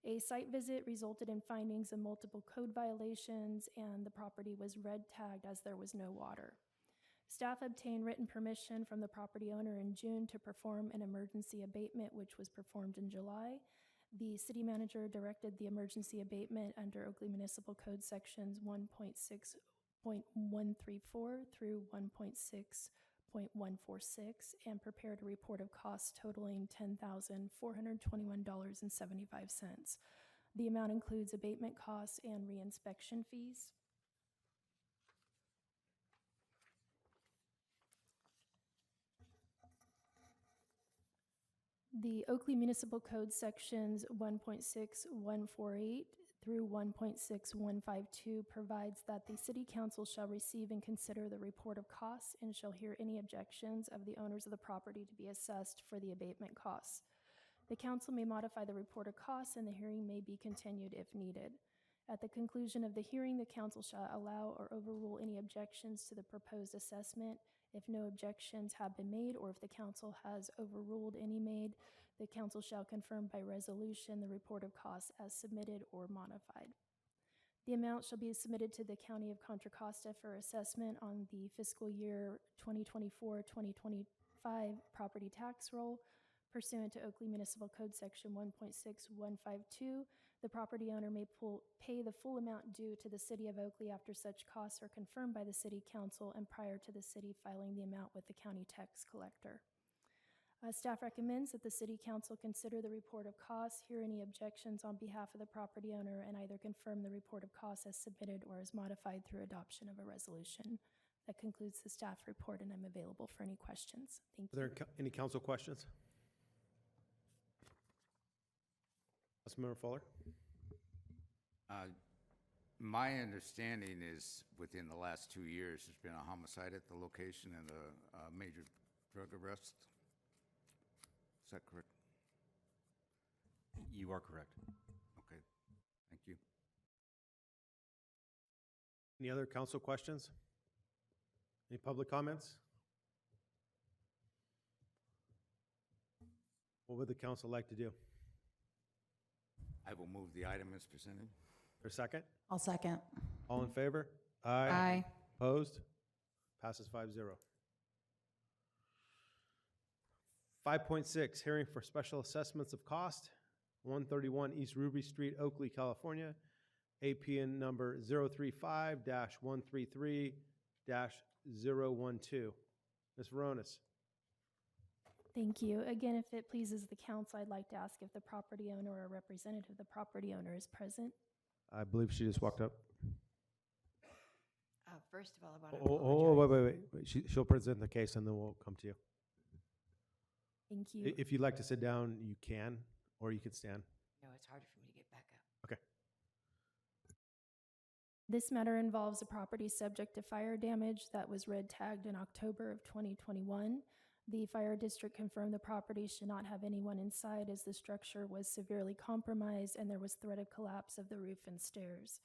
A site visit resulted in findings of multiple code violations, and the property was red tagged as there was no water. Staff obtained written permission from the property owner in June to perform an emergency abatement, which was performed in July. The city manager directed the emergency abatement under Oakley Municipal Code sections 1.6.134 through 1.6.146 and prepared a report of costs totaling $10,421.75. The amount includes abatement costs and reinspection fees. The Oakley Municipal Code sections 1.6148 through 1.6152 provides that the City Council shall receive and consider the report of costs and shall hear any objections of the owners of the property to be assessed for the abatement costs. The Council may modify the report of costs and the hearing may be continued if needed. At the conclusion of the hearing, the Council shall allow or overrule any objections to the proposed assessment. If no objections have been made or if the Council has overruled any made, the Council shall confirm by resolution the report of costs as submitted or modified. The amount shall be submitted to the County of Contra Costa for assessment on the fiscal year 2024-2025 property tax roll. Pursuant to Oakley Municipal Code Section 1.6152, the property owner may pay the full amount due to the City of Oakley after such costs are confirmed by the City Council and prior to the city filing the amount with the county tax collector. Staff recommends that the City Council consider the report of costs, hear any objections on behalf of the property owner, and either confirm the report of costs as submitted or as modified through adoption of a resolution. That concludes the staff report, and I'm available for any questions. Thank you. Are there any council questions? Councilmember Fuller. My understanding is within the last 2 years, there's been a homicide at the location and a major drug arrest. Is that correct? You are correct. Okay, thank you. Any other council questions? Any public comments? What would the council like to do? I will move the item as presented. For a second? I'll second. All in favor? Aye. Opposed? Passes 5-0. 5.6, hearing for special assessments of cost, 131 East Ruby Street, Oakley, California, APN number 035-133-012. Ms. Veronis. Thank you. Again, if it pleases the council, I'd like to ask if the property owner or a representative of the property owner is present. I believe she just walked up. First of all, I want to Wait. She'll present the case and then we'll come to you. Thank you. If you'd like to sit down, you can, or you could stand. No, it's harder for me to get back up. Okay. This matter involves a property subject to fire damage that was red tagged in October of 2021. The fire district confirmed the property should not have anyone inside as the structure was severely compromised and there was threat of collapse of the roof and stairs.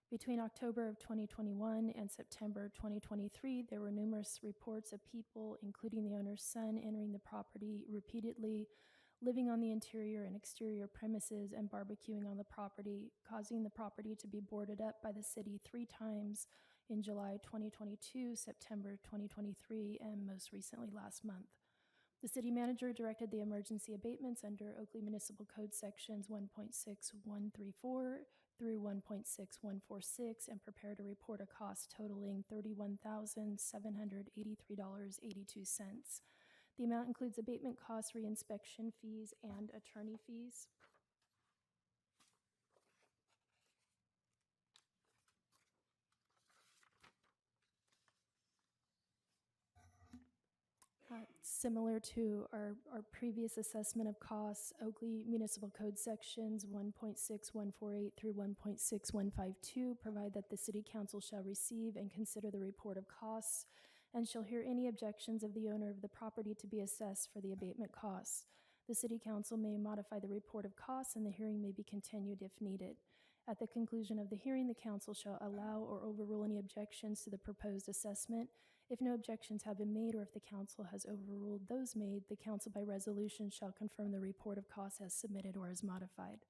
Between October of 2021 and September 2023, there were numerous reports of people, including the owner's son, entering the property repeatedly, living on the interior and exterior premises, and barbecuing on the property, causing the property to be boarded up by the city 3 times in July 2022, September 2023, and most recently last month. The city manager directed the emergency abatements under Oakley Municipal Code sections 1.6134 through 1.6146 and prepared a report of cost totaling $31,783.82. The amount includes abatement costs, reinspection fees, and attorney fees. Similar to our previous assessment of costs, Oakley Municipal Code sections 1.6148 through 1.6152 provide that the City Council shall receive and consider the report of costs and shall hear any objections of the owner of the property to be assessed for the abatement costs. The City Council may modify the report of costs and the hearing may be continued if needed. At the conclusion of the hearing, the council shall allow or overrule any objections to the proposed assessment. If no objections have been made or if the council has overruled those made, the council by resolution shall confirm the report of costs as submitted or as modified.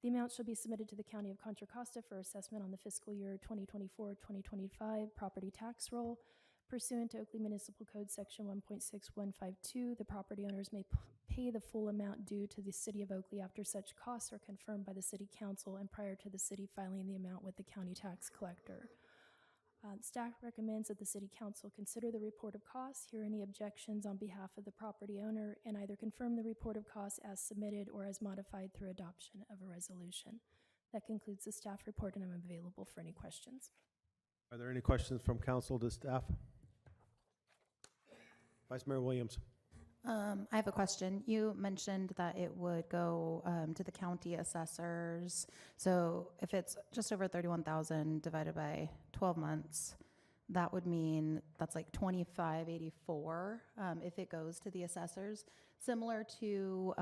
The amount shall be submitted to the County of Contra Costa for assessment on the fiscal year 2024-2025 property tax roll. Pursuant to Oakley Municipal Code Section 1.6152, the property owners may pay the full amount due to the City of Oakley after such costs are confirmed by the City Council and prior to the city filing the amount with the county tax collector. Staff recommends that the City Council consider the report of costs, hear any objections on behalf of the property owner, and either confirm the report of costs as submitted or as modified through adoption of a resolution. That concludes the staff report, and I'm available for any questions. Are there any questions from council to staff? Vice Mayor Williams. I have a question. You mentioned that it would go to the county assessors. So if it's just over 31,000 divided by 12 months, that would mean that's like 2584 if it goes to the assessors. Similar to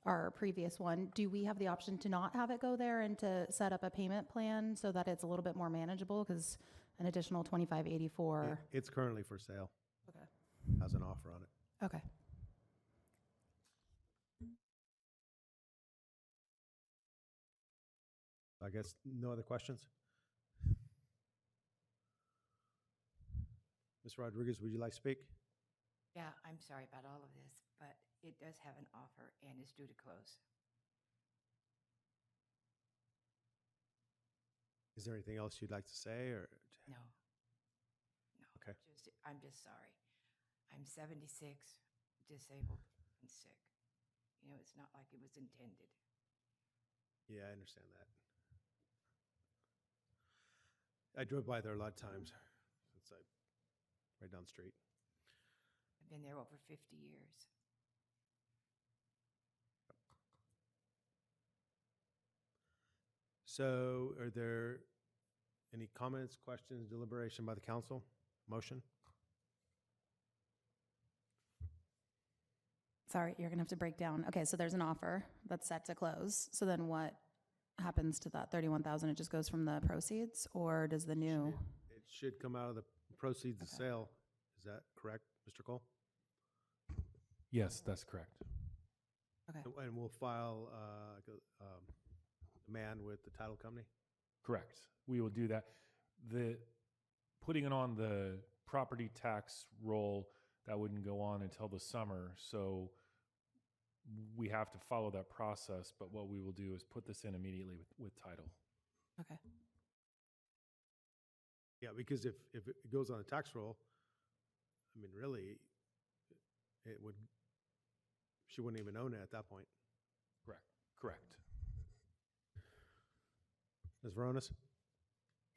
our previous one, do we have the option to not have it go there and to set up a payment plan so that it's a little bit more manageable? Because an additional 2584. It's currently for sale. Okay. Has an offer on it. Okay. I guess no other questions? Ms. Rodriguez, would you like to speak? Yeah, I'm sorry about all of this, but it does have an offer and is due to close. Is there anything else you'd like to say, or? No. Okay. I'm just sorry. I'm 76, disabled, and sick. You know, it's not like it was intended. Yeah, I understand that. I drove by there a lot of times since right down the street. I've been there over 50 years. So are there any comments, questions, deliberation by the council? Motion? Sorry, you're going to have to break down. Okay, so there's an offer that's set to close. So then what happens to that 31,000? It just goes from the proceeds, or does the new? It should come out of the proceeds of sale. Is that correct, Mr. Cole? Yes, that's correct. Okay. And we'll file demand with the title company? Correct. We will do that. Putting it on the property tax roll, that wouldn't go on until the summer. So we have to follow that process. But what we will do is put this in immediately with title. Okay. Yeah, because if it goes on a tax roll, I mean, really, she wouldn't even own it at that point. Correct. Ms. Veronis?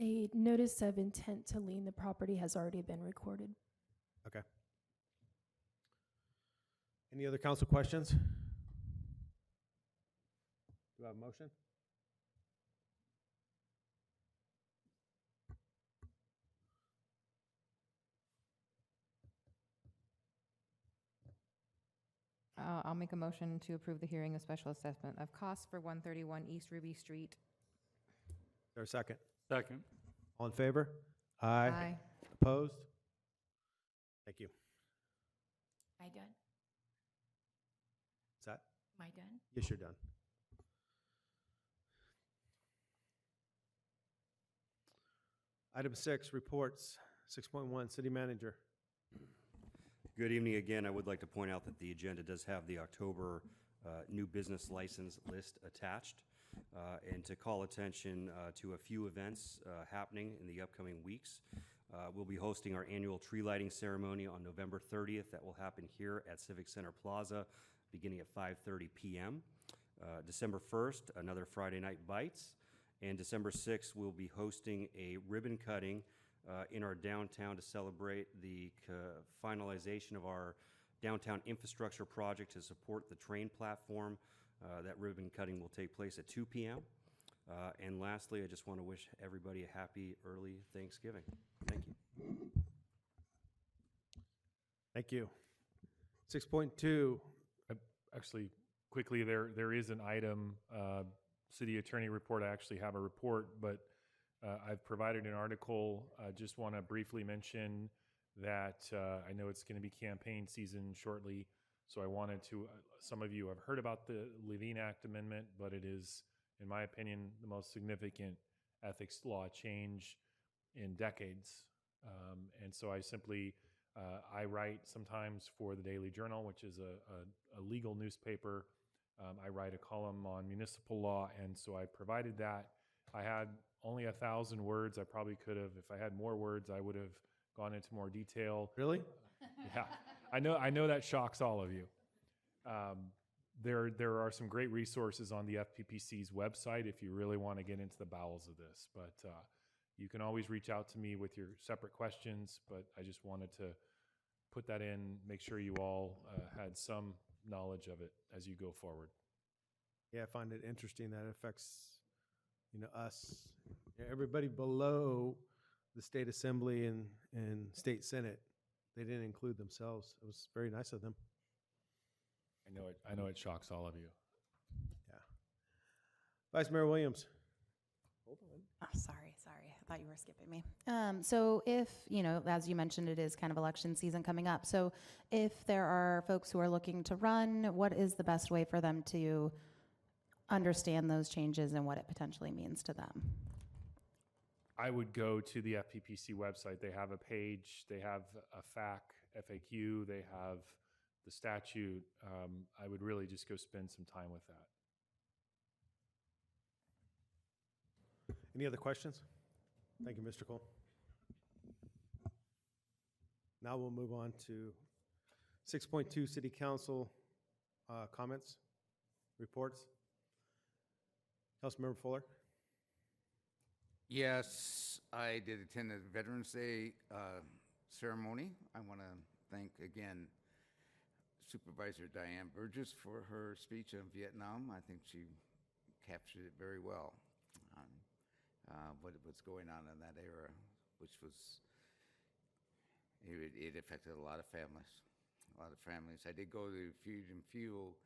A notice of intent to lien the property has already been recorded. Okay. Any other council questions? Do I have a motion? I'll make a motion to approve the hearing of special assessment of costs for 131 East Ruby Street. Is there a second? Second. All in favor? Aye. Aye. Opposed? Thank you. Am I done? Is that? Am I done? Yes, you're done. Item 6, reports. 6.1, city manager. Good evening again. I would like to point out that the agenda does have the October new business license list attached, and to call attention to a few events happening in the upcoming weeks. We'll be hosting our annual tree lighting ceremony on November 30th. That will happen here at Civic Center Plaza, beginning at 5:30 p.m. December 1st, another Friday Night Bites, and December 6th, we'll be hosting a ribbon cutting in our downtown to celebrate the finalization of our downtown infrastructure project to support the train platform. That ribbon cutting will take place at 2 p.m. And lastly, I just want to wish everybody a happy early Thanksgiving. Thank you. Thank you. 6.2. Actually, quickly, there is an item, city attorney report. I actually have a report, but I've provided an article. I just want to briefly mention that I know it's going to be campaign season shortly, so I wanted to, some of you have heard about the Levine Act amendment, but it is, in my opinion, the most significant ethics law change in decades. And so I simply, I write sometimes for the Daily Journal, which is a legal newspaper. I write a column on municipal law, and so I provided that. I had only 1,000 words. I probably could have, if I had more words, I would have gone into more detail. Really? Yeah, I know that shocks all of you. There are some great resources on the FPPC's website if you really want to get into the bowels of this, but you can always reach out to me with your separate questions, but I just wanted to put that in, make sure you all had some knowledge of it as you go forward. Yeah, I find it interesting that it affects, us, everybody below the state assembly and state senate. They didn't include themselves. It was very nice of them. I know it shocks all of you. Yeah. Vice Mayor Williams. Hold on. Oh, sorry. I thought you were skipping me. So if, as you mentioned, it is kind of election season coming up. So if there are folks who are looking to run, what is the best way for them to understand those changes and what it potentially means to them? I would go to the FPPC website. They have a page. They have a FAQ. They have the statute. I would really just go spend some time with that. Any other questions? Thank you, Mr. Cole. Now we'll move on to 6.2 City Council comments, reports. Councilmember Fuller. Yes, I did attend the Veterans Day ceremony. I want to thank again Supervisor Diane Burgess for her speech on Vietnam. I think she captured it very well. What's going on in that era, which was, it affected a lot of families. I did go to Fusion Fuel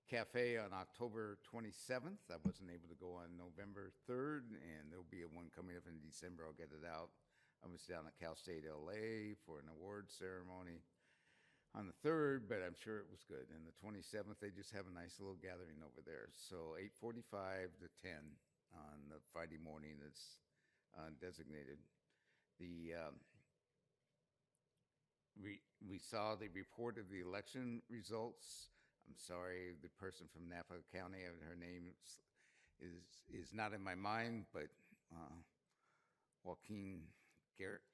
Cafe on October 27th. I wasn't able to go on November 3rd, and there'll be one coming up in December. I'll get it out I was down at Cal State LA for an award ceremony on the 3rd, but I'm sure it was good. And the 27th, they just have a nice little gathering over there. So 8:45 to 10 on the Friday morning that's designated. We saw the report of the election results. I'm sorry, the person from Napa County, her name is not in my mind, but Joaquin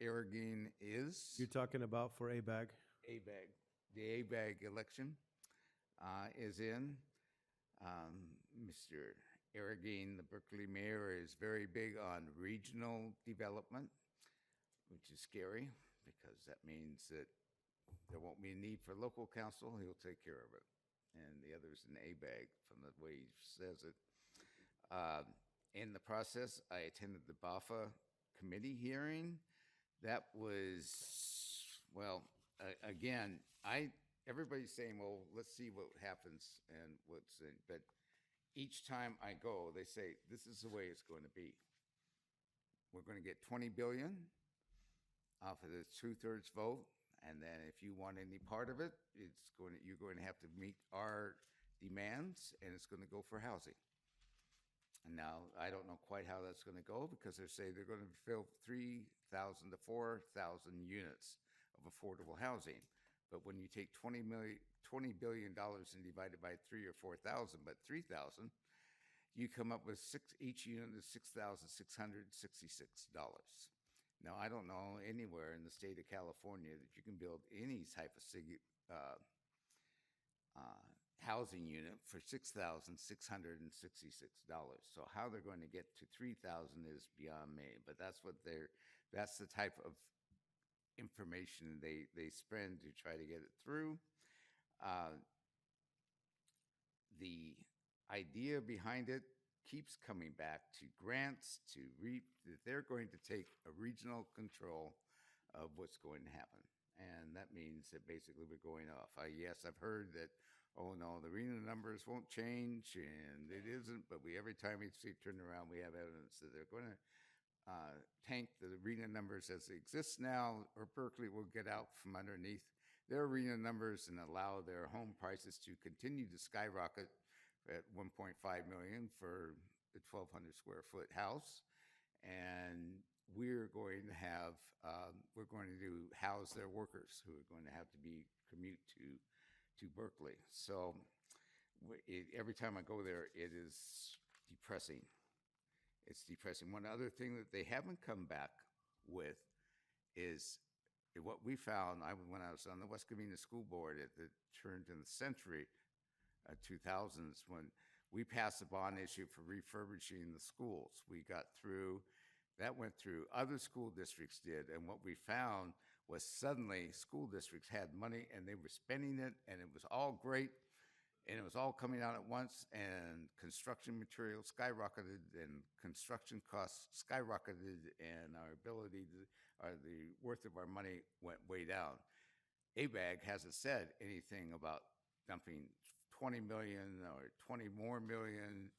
Aragon is. You're talking about for ABAG? ABAG. The ABAG election is in. Mr. Aragon, the Berkeley mayor, is very big on regional development, which is scary because that means that there won't be a need for local council. He'll take care of it. And the other's an ABAG from the way he says it. In the process, I attended the BAFA committee hearing. That was, well, again, everybody's saying, well, let's see what happens and but each time I go, they say, this is the way it's going to be. We're going to get 20 billion off of the 2/3 vote. And then if you want any part of it, you're going to have to meet our demands, and it's going to go for housing. And now I don't know quite how that's going to go because they say they're going to fill 3,000 to 4,000 units of affordable housing. But when you take $20 billion and divide it by 3,000 or 4,000, but 3,000, you come up with each unit is $6,666. Now, I don't know anywhere in the state of California that you can build any type of housing unit for $6,666. So how they're going to get to 3,000 is beyond me, but that's the type of information they spend to try to get it through. The idea behind it keeps coming back to grants, that they're going to take a regional control of what's going to happen. And that means that basically we're going off. Yes, I've heard that, oh no, the RENA numbers won't change, and it isn't, but every time we turn around, we have evidence that they're going to tank the RENA numbers as they exist now, or Berkeley will get out from underneath their RENA numbers and allow their home prices to continue to skyrocket at $1.5 million for the 1,200 square foot house, and we're going to house their workers who are going to have to commute to Berkeley. So every time I go there, it is depressing. It's depressing. One other thing that they haven't come back with is what we found when I was on the West Covina School Board at the turn in the century, 2000s, when we passed a bond issue for refurbishing the schools. That went through, other school districts did, and what we found was suddenly school districts had money and they were spending it, and it was all great, and it was all coming out at once, and construction materials skyrocketed, and construction costs skyrocketed, and the worth of our money went way down. ABAG hasn't said anything about dumping 20 million or 20 more billion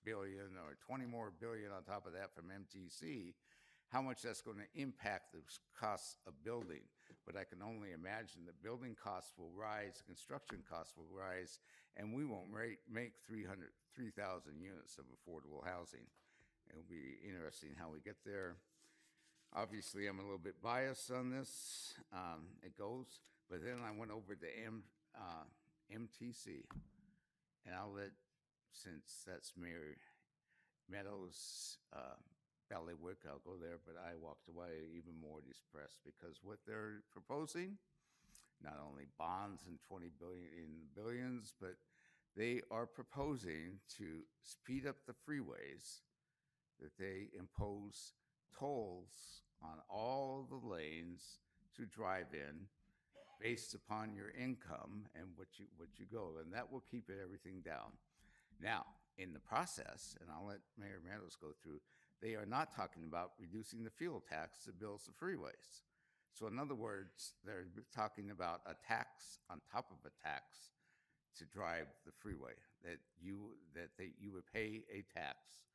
or 20 more billion on top of that from MTC, how much that's going to impact the costs of building. But I can only imagine the building costs will rise, construction costs will rise, and we won't make 3,000 units of affordable housing. It'll be interesting how we get there. Obviously, I'm a little bit biased on this. It goes, but then I went over to MTC. And since that's Mayor Meadows, Ballywick, I'll go there, but I walked away even more depressed because what they're proposing, not only bonds and 20 billion in billions, but they are proposing to speed up the freeways, that they impose tolls on all the lanes to drive in based upon your income and what you go, and that will keep everything down. Now, in the process, and I'll let Mayor Meadows go through, they are not talking about reducing the fuel tax that builds the freeways. So in other words, they're talking about a tax on top of a tax to drive the freeway, that you would pay a tax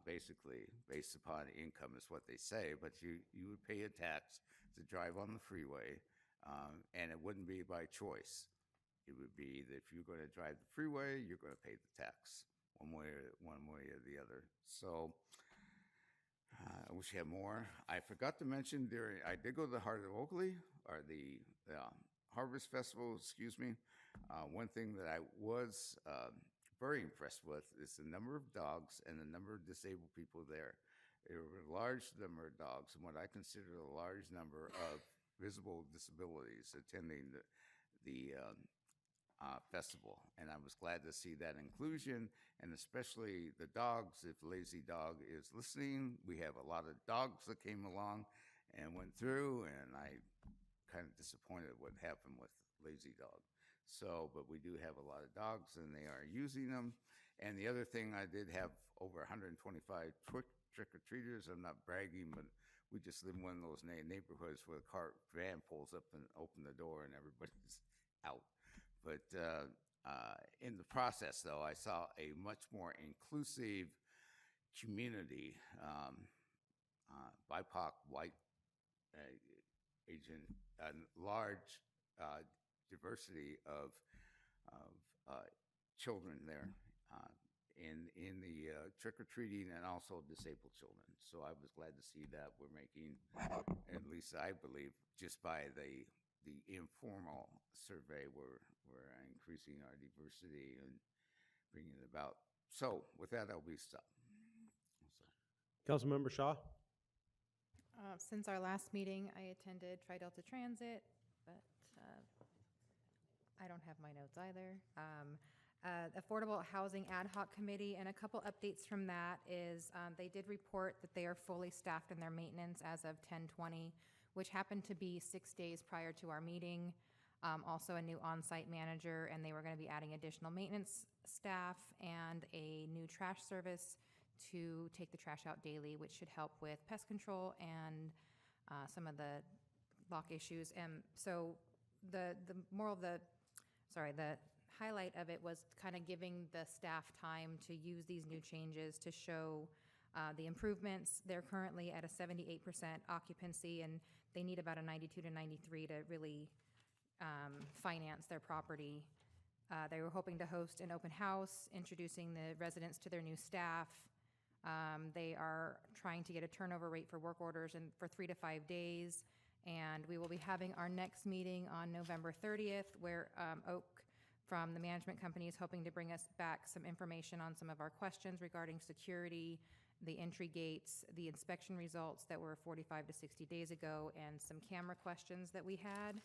basically based upon income is what they say, but you would pay a tax to drive on the freeway, and it wouldn't be by choice. It would be that if you're going to drive the freeway, you're going to pay the tax one way or the other. So I wish I had more. I forgot to mention I did go to the Heart of Oakley, or the Harvest Festival, excuse me. One thing that I was very impressed with is the number of dogs and the number of disabled people there. There were a large number of dogs, and what I consider a large number of visible disabilities attending the festival. And I was glad to see that inclusion, and especially the dogs. If Lazy Dog is listening, we have a lot of dogs that came along and went through, and I kind of disappointed what happened with Lazy Dog. So, but we do have a lot of dogs, and they are using them. And the other thing, I did have over 125 trick-or-treaters. I'm not bragging, but we just live in one of those neighborhoods where the van pulls up and open the door and everybody's out. But in the process, though, I saw a much more inclusive community, BIPOC, white, Asian, large diversity of children there in the trick-or-treating, and also disabled children. So I was glad to see that we're making, at least I believe, just by the informal survey, we're increasing our diversity and bringing it about. So with that, I'll be stopped. Councilmember Shaw? Since our last meeting, I attended Tri-Delta Transit, but I don't have my notes either. Affordable Housing Ad Hoc Committee, and a couple updates from that is they did report that they are fully staffed in their maintenance as of 10/20, which happened to be 6 days prior to our meeting. Also a new on-site manager, and they were going to be adding additional maintenance staff and a new trash service to take the trash out daily, which should help with pest control and some of the lock issues. And so the highlight of it was kind of giving the staff time to use these new changes to show the improvements. They're currently at a 78% occupancy, and they need about a 92 to 93 to really finance their property. They were hoping to host an open house, introducing the residents to their new staff. They are trying to get a turnover rate for work orders for 3 to 5 days. And we will be having our next meeting on November 30th, where Oak from the management company is hoping to bring us back some information on some of our questions regarding security, the entry gates, the inspection results that were 45 to 60 days ago, and some camera questions that we had.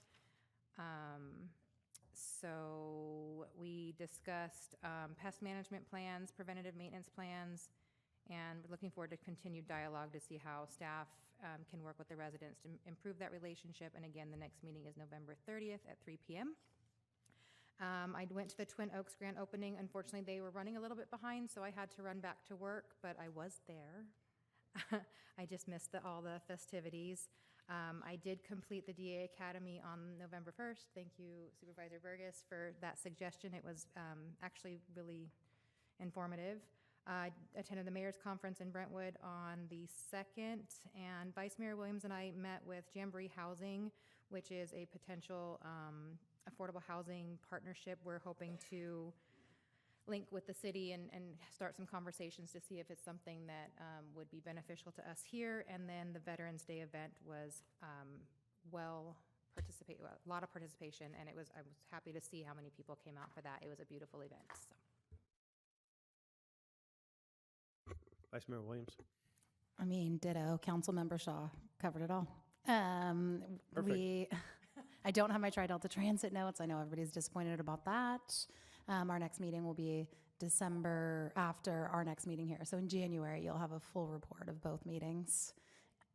So we discussed pest management plans, preventative maintenance plans, and we're looking forward to continued dialogue to see how staff can work with the residents to improve that relationship. And again, the next meeting is November 30th at 3 p.m. I went to the Twin Oaks grand opening. Unfortunately, they were running a little bit behind, so I had to run back to work, but I was there. I just missed all the festivities. I did complete the DA Academy on November 1st. Thank you, Supervisor Burgess, for that suggestion. It was actually really informative. I attended the Mayor's Conference in Brentwood on the 2nd, and Vice Mayor Williams and I met with Jamboree Housing, which is a potential affordable housing partnership. We're hoping to link with the city and start some conversations to see if it's something that would be beneficial to us here. And then the Veterans Day event was a lot of participation, and I was happy to see how many people came out for that. It was a beautiful event. So. Vice Mayor Williams. I mean, ditto. Councilmember Shaw covered it all. Perfect. I don't have my Tri-Delta Transit notes. I know everybody's disappointed about that. Our next meeting will be December after our next meeting here. So in January, you'll have a full report of both meetings.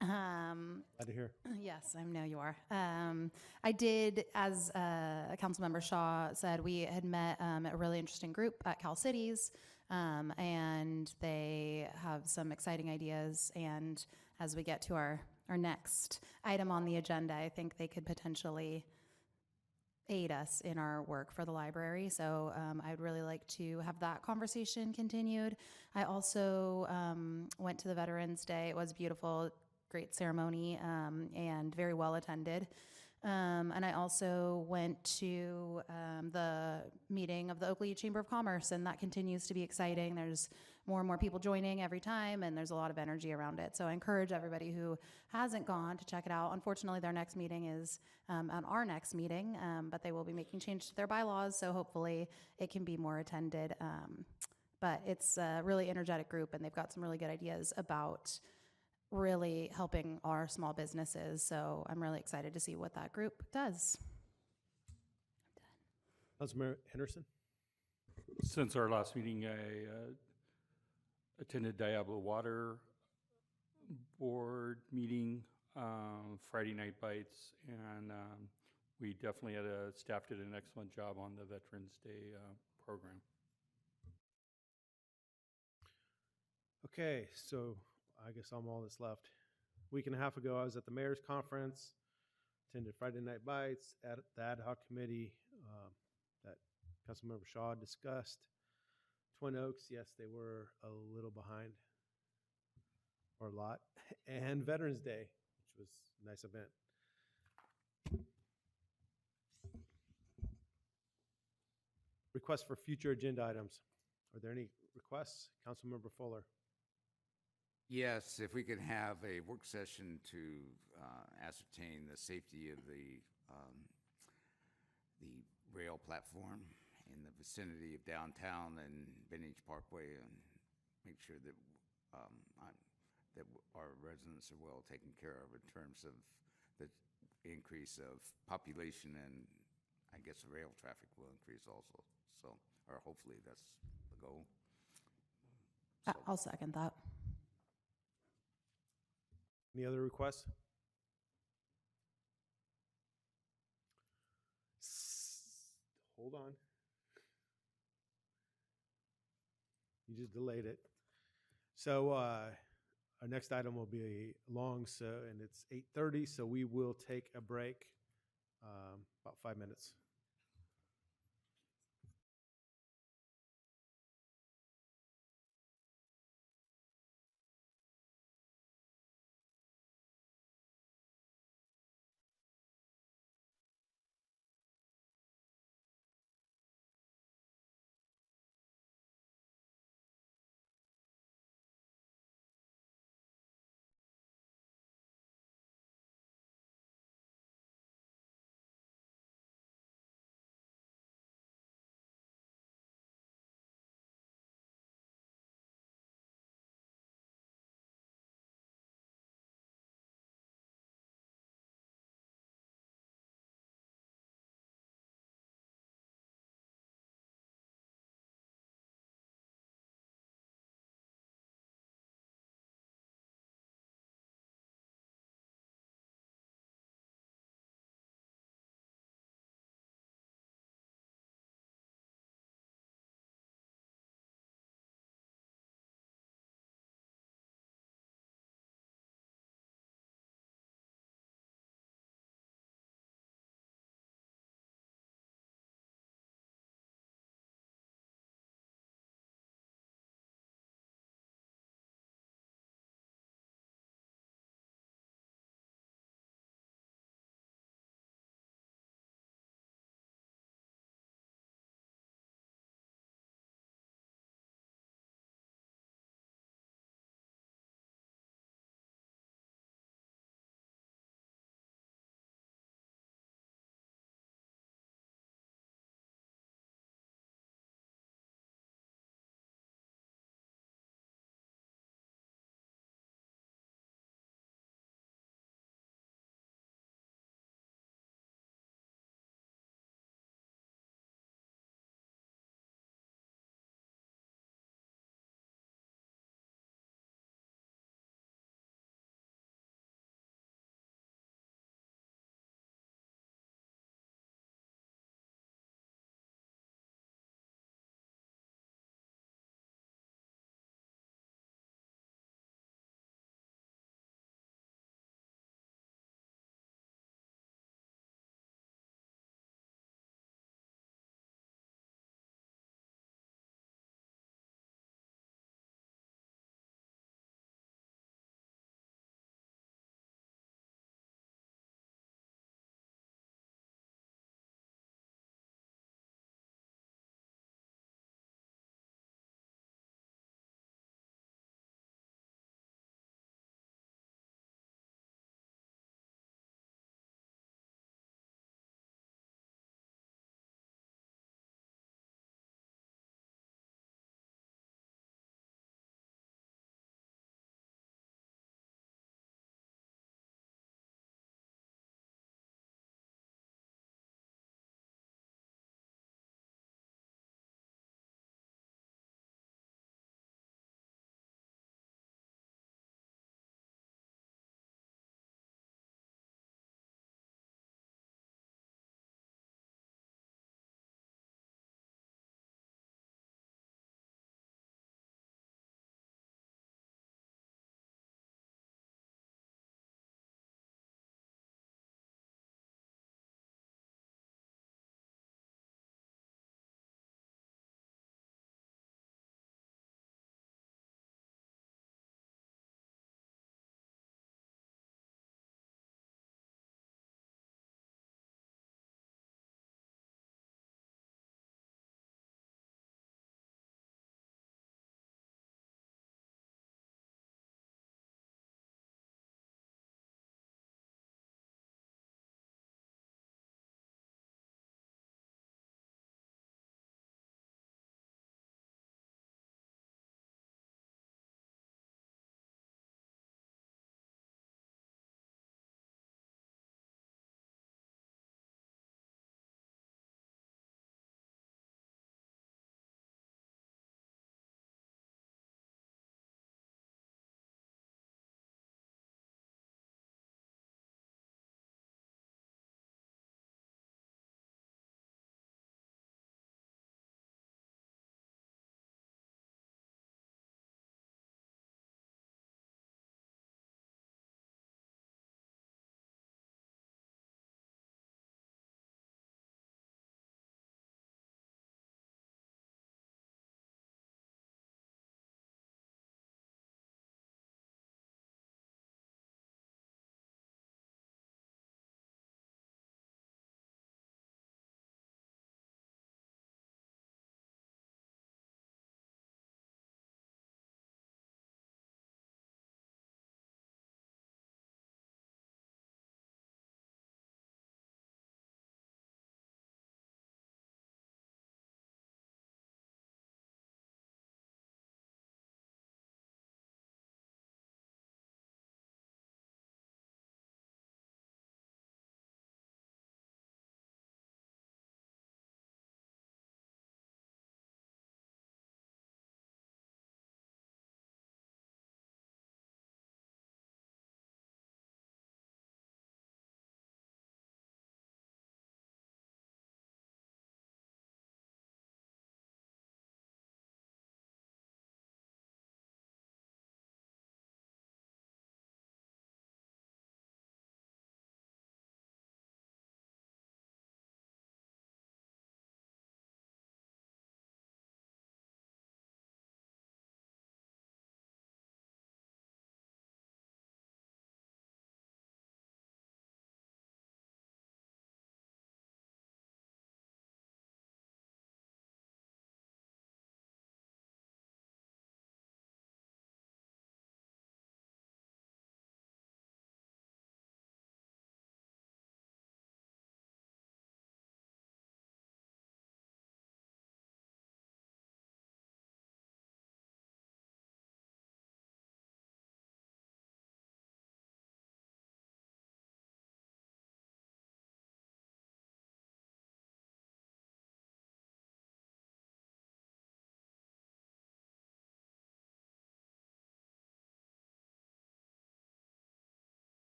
Glad to hear. Yes, I know you are. I did, as Councilmember Shaw said, we had met a really interesting group at Cal Cities, and they have some exciting ideas. And as we get to our next item on the agenda, I think they could potentially aid us in our work for the library. So I'd really like to have that conversation continued. I also went to the Veterans Day. It was beautiful, great ceremony, and very well attended. And I also went to the meeting of the Oakley Chamber of Commerce, and that continues to be exciting. There's more and more people joining every time, and there's a lot of energy around it. So I encourage everybody who hasn't gone to check it out. Unfortunately, their next meeting is on our next meeting, but they will be making change to their bylaws, so hopefully it can be more attended. But it's a really energetic group, and they've got some really good ideas about really helping our small businesses. So I'm really excited to see what that group does. Councilmember Henderson? Since our last meeting, I attended Diablo Water Board meeting, Friday Night Bites, and we definitely had staff did an excellent job on the Veterans Day program. Okay, so I guess I'm all that's left. Week and a half ago, I was at the mayor's conference, attended Friday Night Bites at the ad hoc committee that Councilmember Shaw discussed. Twin Oaks, yes, they were a little behind, or a lot, and Veterans Day, which was a nice event. Requests for future agenda items. Are there any requests? Councilmember Fuller. Yes, if we could have a work session to ascertain the safety of the rail platform in the vicinity of downtown and Vintage Parkway, and make sure that that our residents are well taken care of in terms of the increase of population, and I guess the rail traffic will increase also. So, or hopefully that's the goal. So, I'll second that. Any other requests? Hold on. You just delayed it. So our next item will be long, and it's 8:30, so we will take a break, about 5 minutes.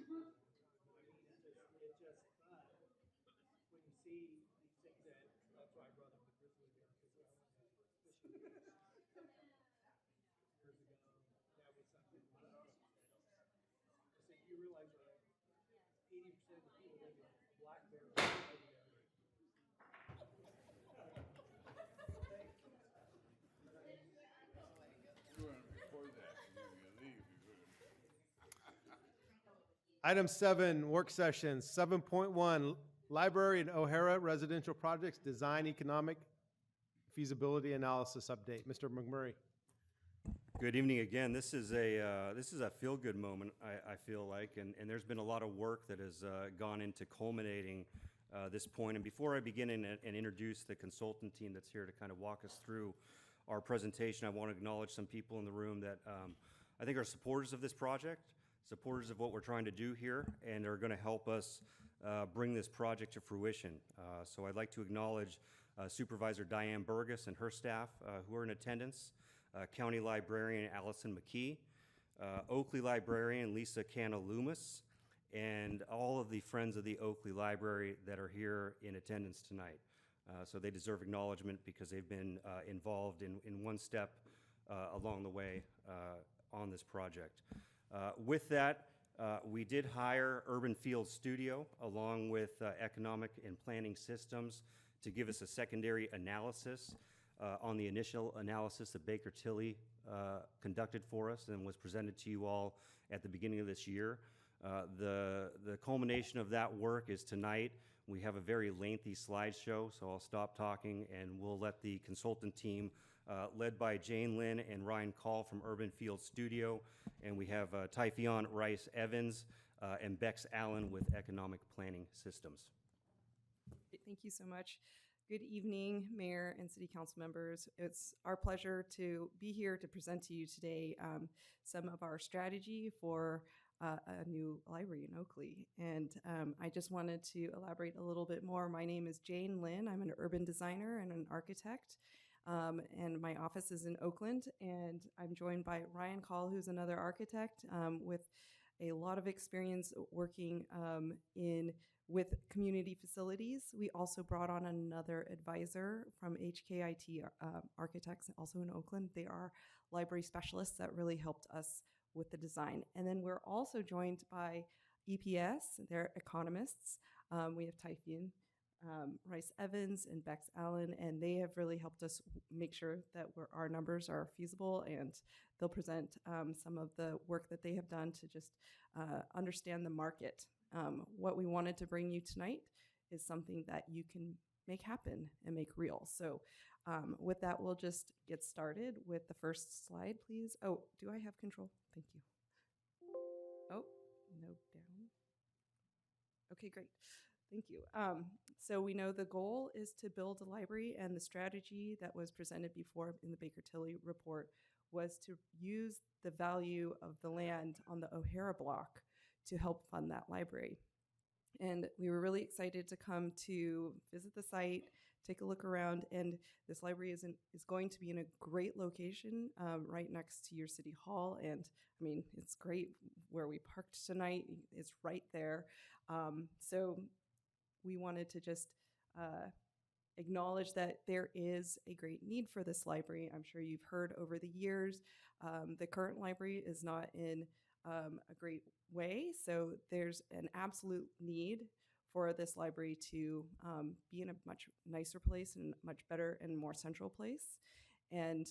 when you see these things that's why I brought up the grizzly bear, because I went fishing years ago. That was something. I said, you realize that 80% of the people live in a black bear or a grizzly bear. Item 7, work sessions. 7.1, Library and O'Hara Residential Projects Design Economic Feasibility Analysis Update. Mr. McMurray. Good evening again. This is a feel-good moment, I feel like, and there's been a lot of work that has gone into culminating this point. And before I begin and introduce the consultant team that's here to kind of walk us through our presentation, I want to acknowledge some people in the room that I think are supporters of this project, supporters of what we're trying to do here, and are going to help us bring this project to fruition. So I'd like to acknowledge Supervisor Diane Burgess and her staff who are in attendance, County Librarian Allison McKee, Oakley Librarian Lisa Canna-Loomis, and all of the friends of the Oakley Library that are here in attendance tonight. So they deserve acknowledgement because they've been involved in one step along the way on this project. With that, we did hire Urban Field Studio along with Economic and Planning Systems to give us a secondary analysis on the initial analysis that Baker Tilly conducted for us and was presented to you all at the beginning of this year. The culmination of that work is tonight. We have a very lengthy slideshow, so I'll stop talking and we'll let the consultant team led by Jane Lynn and Ryan Call from Urban Field Studio, and we have Typhion Rice Evans and Bex Allen with Economic Planning Systems. Thank you so much. Good evening, Mayor and City Council members. It's our pleasure to be here to present to you today some of our strategy for a new library in Oakley. And I just wanted to elaborate a little bit more. My name is Jane Lynn. I'm an urban designer and an architect. And my office is in Oakland, and I'm joined by Ryan Call, who's another architect with a lot of experience working with community facilities. We also brought on another advisor from HKIT Architects, also in Oakland. They are library specialists that really helped us with the design. And then we're also joined by EPS, they're economists. We have Typhion Rice Evans and Bex Allen, and they have really helped us make sure that our numbers are feasible, and they'll present some of the work that they have done to just understand the market. What we wanted to bring you tonight is something that you can make happen and make real. So with that, we'll just get started with the first slide, please. Oh, do I have control? Thank you. Oh, no, down. Okay, great. Thank you. So we know the goal is to build a library, and the strategy that was presented before in the Baker Tilly report was to use the value of the land on the O'Hara block to help fund that library. And we were really excited to come to visit the site, take a look around, and this library is going to be in a great location right next to your city hall. And I mean, it's great where we parked tonight. It's right there. So we wanted to just acknowledge that there is a great need for this library. I'm sure you've heard over the years, the current library is not in a great way. So there's an absolute need for this library to be in a much nicer place and much better and more central place. And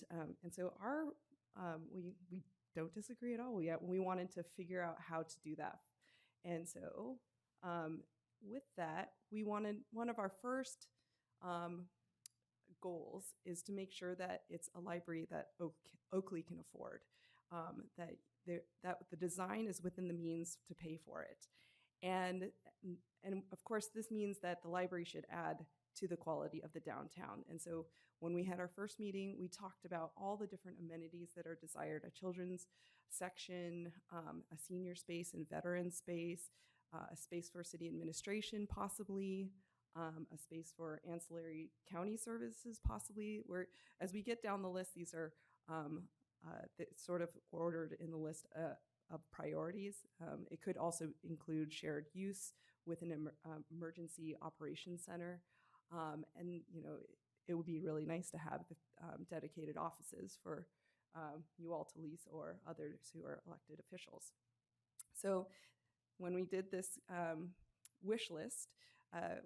so we don't disagree at all. We wanted to figure out how to do that. And so with that, we wanted, one of our first goals is to make sure that it's a library that Oakley can afford, that the design is within the means to pay for it. And of course, this means that the library should add to the quality of the downtown. And so when we had our first meeting, we talked about all the different amenities that are desired: a children's section, a senior space and veteran space, a space for city administration possibly, a space for ancillary county services possibly. As we get down the list, these are sort of ordered in the list of priorities. It could also include shared use with an emergency operations center. And, you know, it would be really nice to have dedicated offices for you all to lease or others who are elected officials. So when we did this wish list,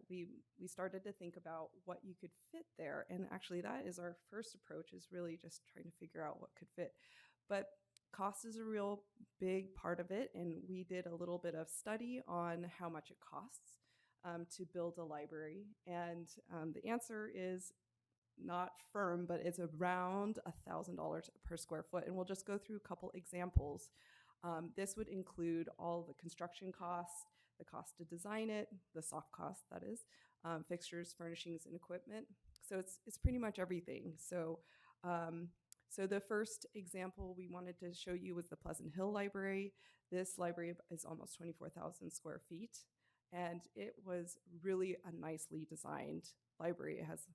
we started to think about what you could fit there. And actually that is our first approach, is really just trying to figure out what could fit. But cost is a real big part of it. And we did a little bit of study on how much it costs to build a library. And the answer is not firm, but it's around $1,000 per square foot. And we'll just go through a couple examples. This would include all the construction costs, the cost to design it, the soft cost, that is, fixtures, furnishings, and equipment. So it's pretty much everything. So the first example we wanted to show you was the Pleasant Hill Library. This library is almost 24,000 square feet, and it was really a nicely designed library. It has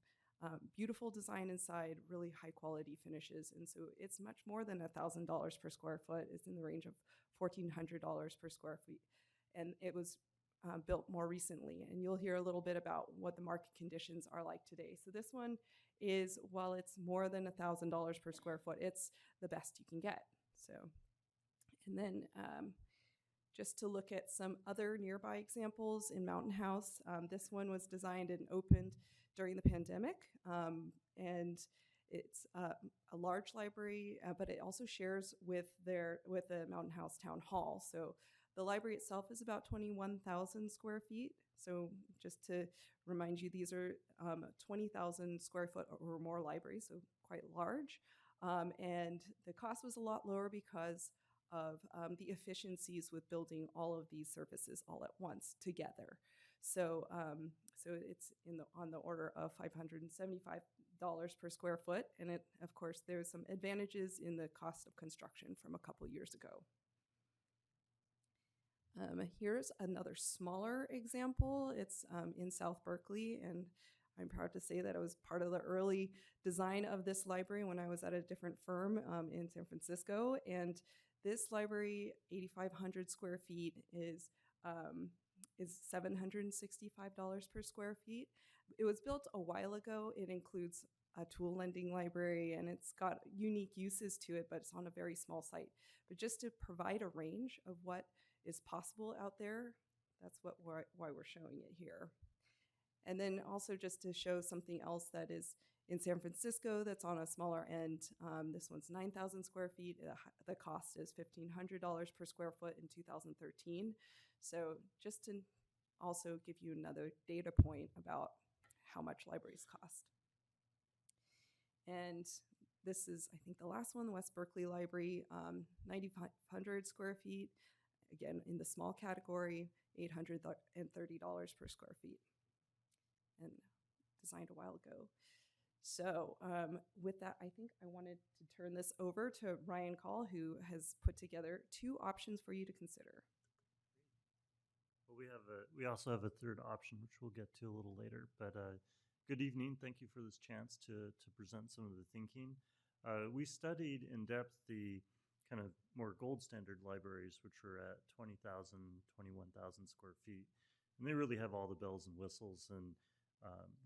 beautiful design inside, really high quality finishes, and so it's much more than $1,000 per square foot. It's in the range of $1,400 per square feet, and it was built more recently. And you'll hear a little bit about what the market conditions are like today. So this one is, while it's more than $1,000 per square foot, it's the best you can get. So, and then just to look at some other nearby examples in Mountain House, this one was designed and opened during the pandemic, and it's a large library, but it also shares with the Mountain House Town Hall. So the library itself is about 21,000 square feet. So just to remind you, these are 20,000 square foot or more libraries, so quite large. And the cost was a lot lower because of the efficiencies with building all of these services all at once together. So so it's on the order of $575 per square foot. And it, of course, there's some advantages in the cost of construction from a couple years ago. Here's another smaller example. It's in South Berkeley, and I'm proud to say that I was part of the early design of this library when I was at a different firm in San Francisco. And this library, 8,500 square feet, is $765 per square feet. It was built a while ago. It includes a tool lending library, and it's got unique uses to it, but it's on a very small site. But just to provide a range of what is possible out there, that's why we're showing it here. And then also just to show something else that is in San Francisco that's on a smaller end. This one's 9,000 square feet. The cost is $1,500 per square foot in 2013. So just to also give you another data point about how much libraries cost. And this is, I think, the last one, the West Berkeley Library, 9,500 square feet. Again, in the small category, $830 per square feet, and designed a while ago. So with that, I think I wanted to turn this over to Ryan Call, who has put together 2 options for you to consider. Well, we also have a third option, which we'll get to a little later. But good evening. Thank you for this chance to present some of the thinking. We studied in depth the kind of more gold standard libraries, which are at 20,000, 21,000 square feet. And they really have all the bells and whistles, and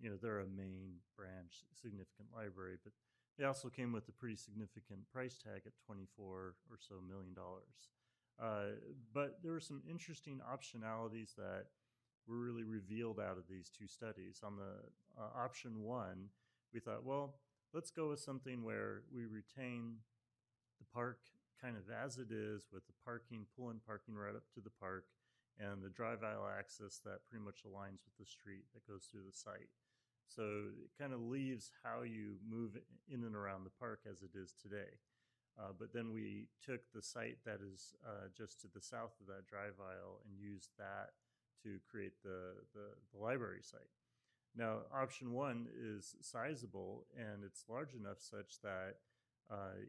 you know, they're a main branch significant library, but they also came with a pretty significant price tag at $24 or so million. But there were some interesting optionalities that were really revealed out of these 2 studies. On the option 1, we thought, well, let's go with something where we retain the park kind of as it is, with the parking, pull-in parking right up to the park, and the drive aisle access that pretty much aligns with the street that goes through the site. So it kind of leaves how you move in and around the park as it is today. But then we took the site that is just to the south of that drive aisle and used that to create the library site. Now, option 1 is sizable, and it's large enough such that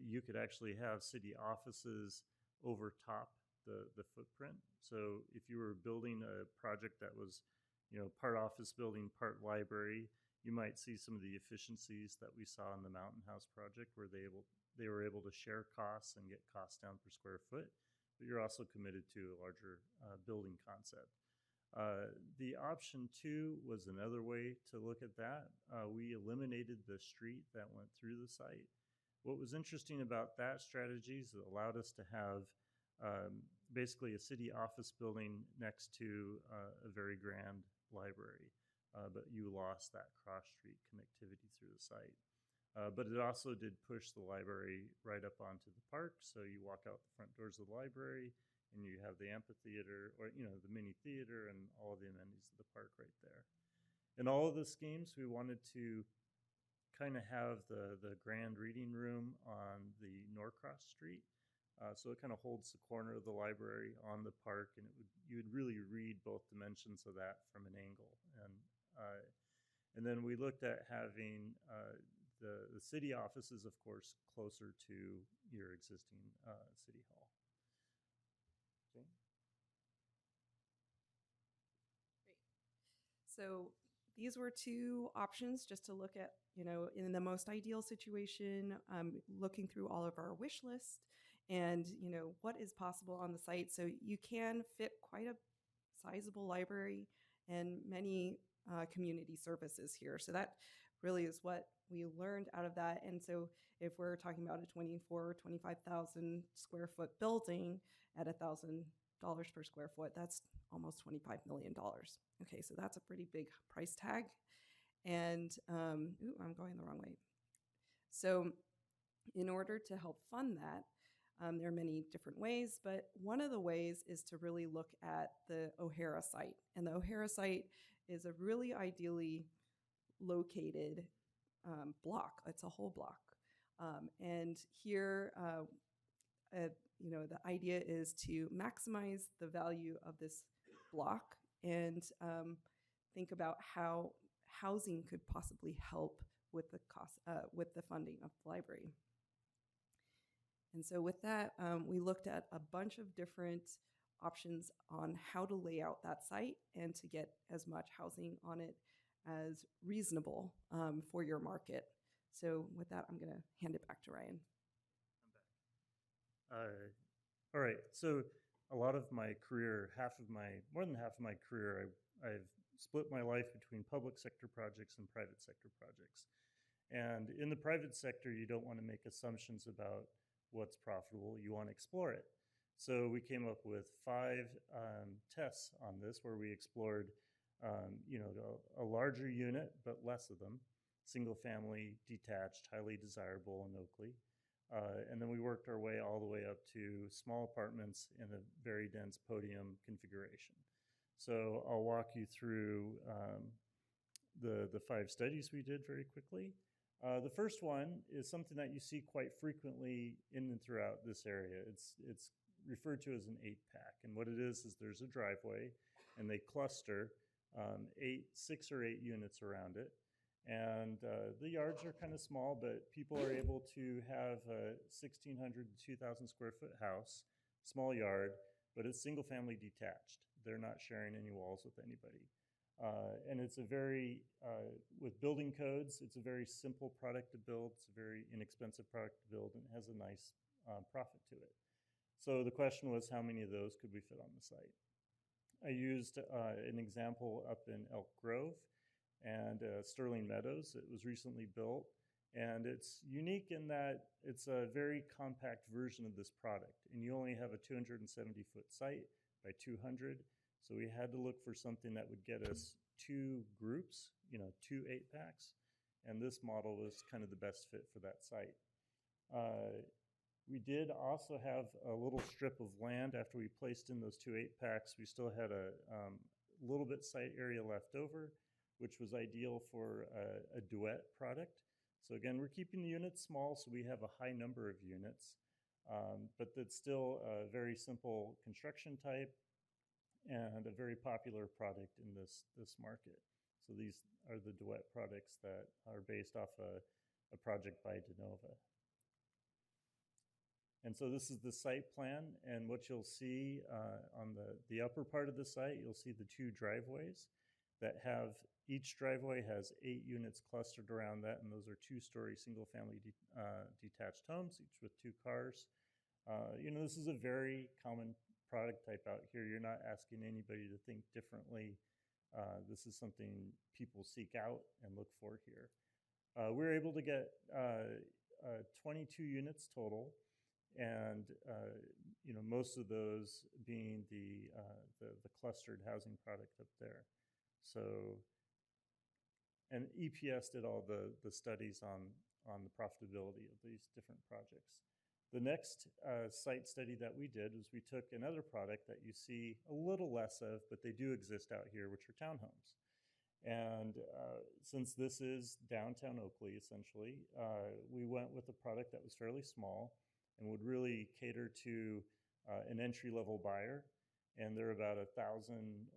you could actually have city offices over top the footprint. So if you were building a project that was, you know, part office building, part library, you might see some of the efficiencies that we saw in the Mountain House project, where they were able to share costs and get costs down per square foot. but you're also committed to a larger building concept. The option 2 was another way to look at that. We eliminated the street that went through the site. What was interesting about that strategy is it allowed us to have basically a city office building next to a very grand library, but you lost that cross-street connectivity through the site. But it also did push the library right up onto the park, so you walk out the front doors of the library, and you have the amphitheater, or the mini theater, and all of the amenities of the park right there. In all of the schemes, we wanted to kind of have the grand reading room on the Norcross Street. So it kind of holds the corner of the library on the park, and you would really read both dimensions of that from an angle. And then we looked at having the city offices, of course, closer to your existing city hall. Okay. Great. So these were 2 options just to look at, in the most ideal situation, looking through all of our wish list and, what is possible on the site. So you can fit quite a sizable library and many community services here. So that really is what we learned out of that. And so if we're talking about a 25,000 square foot building at $1,000 per square foot, that's almost $25 million. Okay, so that's a pretty big price tag. And, I'm going the wrong way. So in order to help fund that, there are many different ways, but one of the ways is to really look at the O'Hara site. And the O'Hara site is a really ideally located block. It's a whole block. And here, the idea is to maximize the value of this block and think about how housing could possibly help with the cost, with the funding of the library. And so with that, we looked at a bunch of different options on how to lay out that site and to get as much housing on it as reasonable for your market. So with that, I'm going to hand it back to Ryan. All right, so a lot of my career, more than half of my career, I've split my life between public sector projects and private sector projects. And in the private sector, you don't want to make assumptions about what's profitable. You want to explore it. So we came up with 5 tests on this where we explored a larger unit, but less of them, single family, detached, highly desirable in Oakley. And then we worked our way all the way up to small apartments in a very dense podium configuration. So I'll walk you through the 5 studies we did very quickly. The first one is something that you see quite frequently in and throughout this area. It's referred to as an 8-pack. And what it is there's a driveway, and they cluster 6 or 8 units around it. And the yards are kind of small, but people are able to have a 1,600 to 2,000 square foot house, small yard, but it's single family detached. They're not sharing any walls with anybody. And it's a very, with building codes, it's a very simple product to build. It's a very inexpensive product to build, and it has a nice profit to it. So the question was, how many of those could we fit on the site? I used an example up in Elk Grove and Sterling Meadows. It was recently built, and it's unique in that it's a very compact version of this product, and you only have a 270-foot site by 200. So we had to look for something that would get us 2 groups, 2 8-packs, and this model was kind of the best fit for that site. We did also have a little strip of land after we placed in those 2 8-packs. We still had a little bit site area left over, which was ideal for a duet product. So again, we're keeping the units small, so we have a high number of units, but it's still a very simple construction type and a very popular product in this market. So these are the duet products that are based off a project by DeNova. And so this is the site plan, and what you'll see on the upper part of the site, you'll see the 2 driveways that have, each driveway has 8 units clustered around that, and those are 2-story single-family detached homes, each with 2 cars. This is a very common product type out here. You're not asking anybody to think differently. This is something people seek out and look for here. We were able to get 22 units total, and most of those being the clustered housing product up there. So, and EPS did all the studies on the profitability of these different projects. The next site study that we did was we took another product that you see a little less of, but they do exist out here, which are townhomes. And since this is downtown Oakley, essentially, we went with a product that was fairly small and would really cater to an entry-level buyer. And they're about a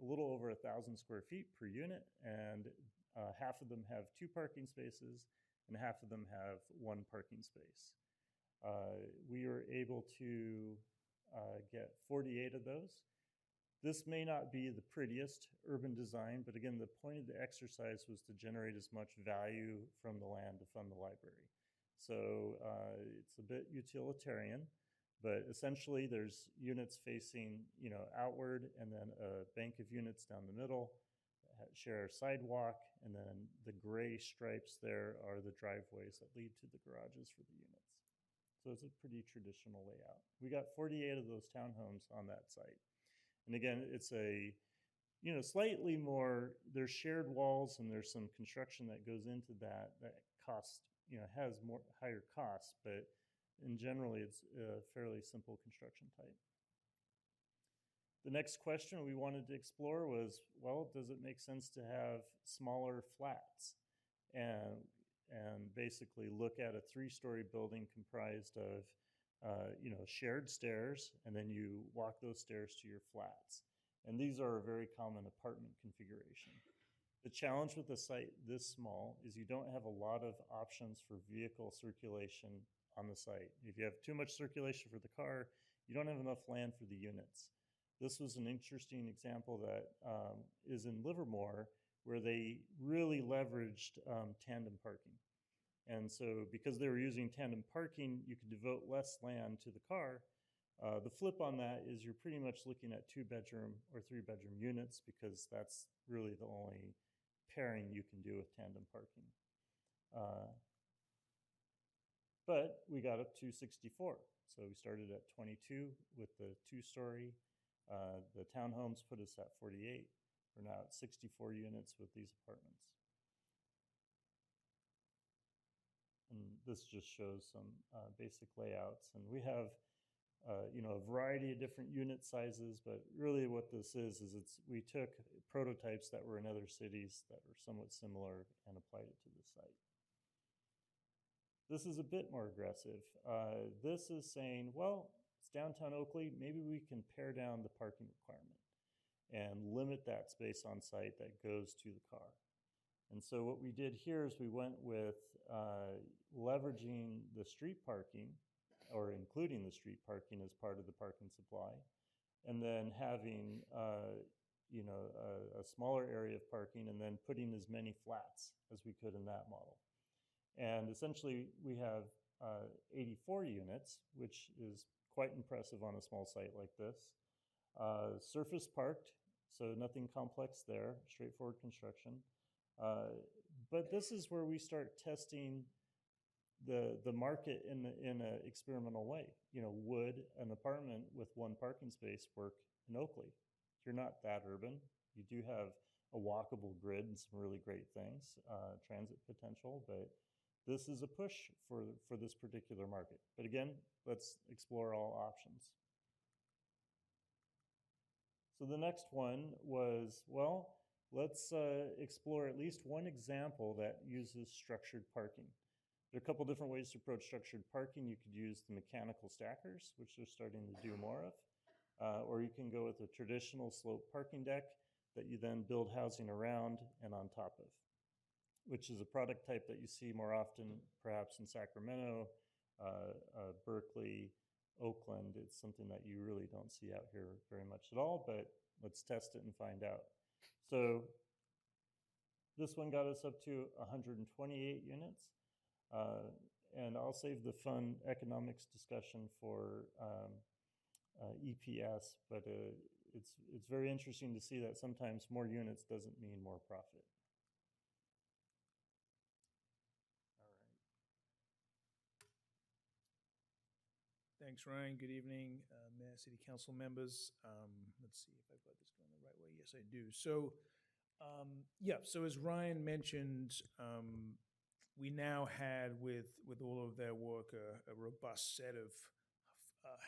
little over 1,000 square feet per unit, and half of them have 2 parking spaces, and half of them have 1 parking space. We were able to get 48 of those. This may not be the prettiest urban design, but again, the point of the exercise was to generate as much value from the land to fund the library. So it's a bit utilitarian, but essentially there's units facing outward, and then a bank of units down the middle that share a sidewalk, and then the gray stripes there are the driveways that lead to the garages for the units. So it's a pretty traditional layout. We got 48 of those townhomes on that site. And again, it's a, slightly more, there's shared walls and there's some construction that goes into that costs, has more higher costs, but in generally it's a fairly simple construction type. The next question we wanted to explore was, well, does it make sense to have smaller flats and basically look at a 3-story building comprised of shared stairs, and then you walk those stairs to your flats. And these are a very common apartment configuration. The challenge with a site this small is you don't have a lot of options for vehicle circulation on the site. If you have too much circulation for the car, you don't have enough land for the units. This was an interesting example that is in Livermore, where they really leveraged tandem parking. And so because they were using tandem parking, you could devote less land to the car. The flip on that is you're pretty much looking at 2-bedroom or 3-bedroom units, because that's really the only pairing you can do with tandem parking. But we got up to 64. So we started at 22 with the 2-story. The townhomes put us at 48. We're now at 64 units with these apartments. And this just shows some basic layouts. And we have a variety of different unit sizes, but really what this is we took prototypes that were in other cities that were somewhat similar and applied it to the site. This is a bit more aggressive. This is saying, well, it's downtown Oakley, maybe we can pare down the parking requirement and limit that space on site that goes to the car. And so what we did here is we went with leveraging the street parking, or including the street parking as part of the parking supply, and then having a smaller area of parking, and then putting as many flats as we could in that model. And essentially we have 84 units, which is quite impressive on a small site like this. Surface parked, so nothing complex there, straightforward construction. But this is where we start testing the market in an experimental way. Would an apartment with 1 parking space work in Oakley? You're not that urban. You do have a walkable grid and some really great things, transit potential, but this is a push for this particular market. But again, let's explore all options. So the next one was, well, let's explore at least one example that uses structured parking. There are a couple different ways to approach structured parking. You could use the mechanical stackers, which they're starting to do more of, or you can go with a traditional slope parking deck that you then build housing around and on top of, which is a product type that you see more often perhaps in Sacramento, Berkeley, Oakland. It's something that you really don't see out here very much at all, but let's test it and find out. So this one got us up to 128 units. and I'll save the fun economics discussion for EPS, but it's very interesting to see that sometimes more units doesn't mean more profit. Thanks, Ryan. Good evening, Mayor, City Council members. Let's see if I've got this going the right way. Yes, I do. So, so as Ryan mentioned, we now had, with all of their work, a robust set of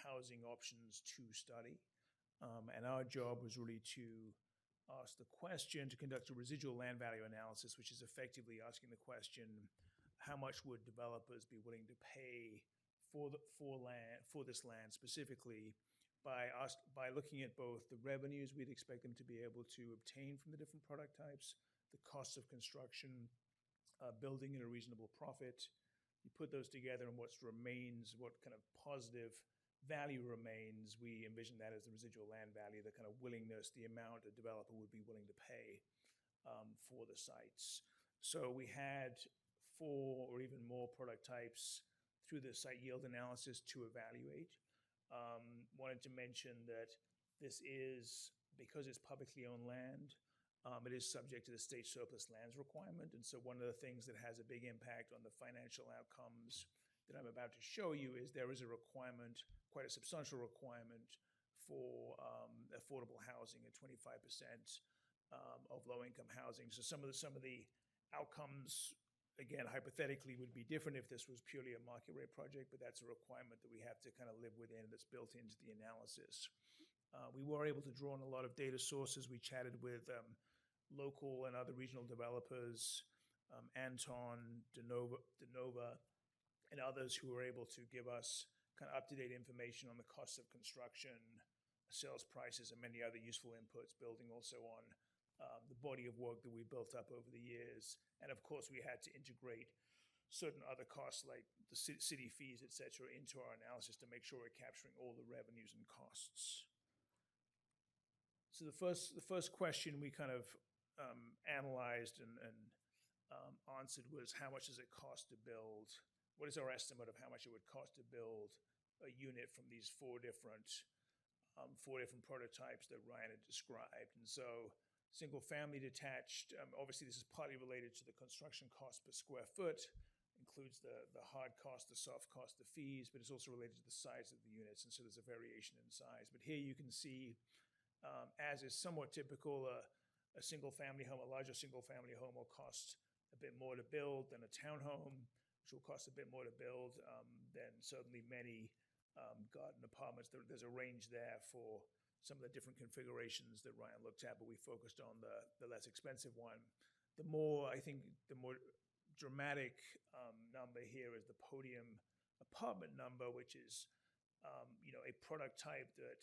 housing options to study. And our job was really to ask the question, to conduct a residual land value analysis, which is effectively asking the question, how much would developers be willing to pay for this land specifically, by looking at both the revenues we'd expect them to be able to obtain from the different product types, the costs of construction, building at a reasonable profit. You put those together, and what remains, what kind of positive value remains, we envision that as the residual land value, the kind of willingness, the amount a developer would be willing to pay for the sites. So we had 4 or even more product types through the site yield analysis to evaluate. Wanted to mention that this is, because it's publicly owned land, it is subject to the state surplus lands requirement. And so one of the things that has a big impact on the financial outcomes that I'm about to show you is there is a requirement, quite a substantial requirement, for affordable housing at 25% of low-income housing. So some of the outcomes, again, hypothetically, would be different if this was purely a market rate project, but that's a requirement that we have to kind of live within, that's built into the analysis. We were able to draw on a lot of data sources. We chatted with local and other regional developers, Anton, Denova, and others who were able to give us kind of up-to-date information on the cost of construction, sales prices, and many other useful inputs, building also on the body of work that we built up over the years. And of course, we had to integrate certain other costs like the city fees, et cetera, into our analysis to make sure we're capturing all the revenues and costs. So the first question we kind of analyzed and answered was, how much does it cost to build? What is our estimate of how much it would cost to build a unit from these 4 different prototypes that Ryan had described? And so single-family detached, obviously this is partly related to the construction cost per square foot, includes the hard cost, the soft cost, the fees, but it's also related to the size of the units, and so there's a variation in size. But here you can see, as is somewhat typical, a single-family home, a larger single-family home will cost a bit more to build than a townhome, which will cost a bit more to build than certainly many garden apartments. There's a range there for some of the different configurations that Ryan looked at, but we focused on the less expensive one. The more dramatic number here is the podium apartment number, which is a product type that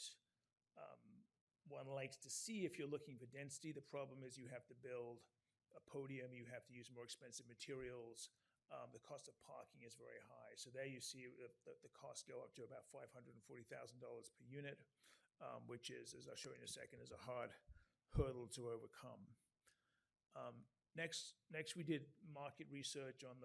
one likes to see if you're looking for density. The problem is you have to build a podium, you have to use more expensive materials. The cost of parking is very high. So there you see the costs go up to about $540,000 per unit, which is, as I'll show you in a second, is a hard hurdle to overcome. Next we did market research on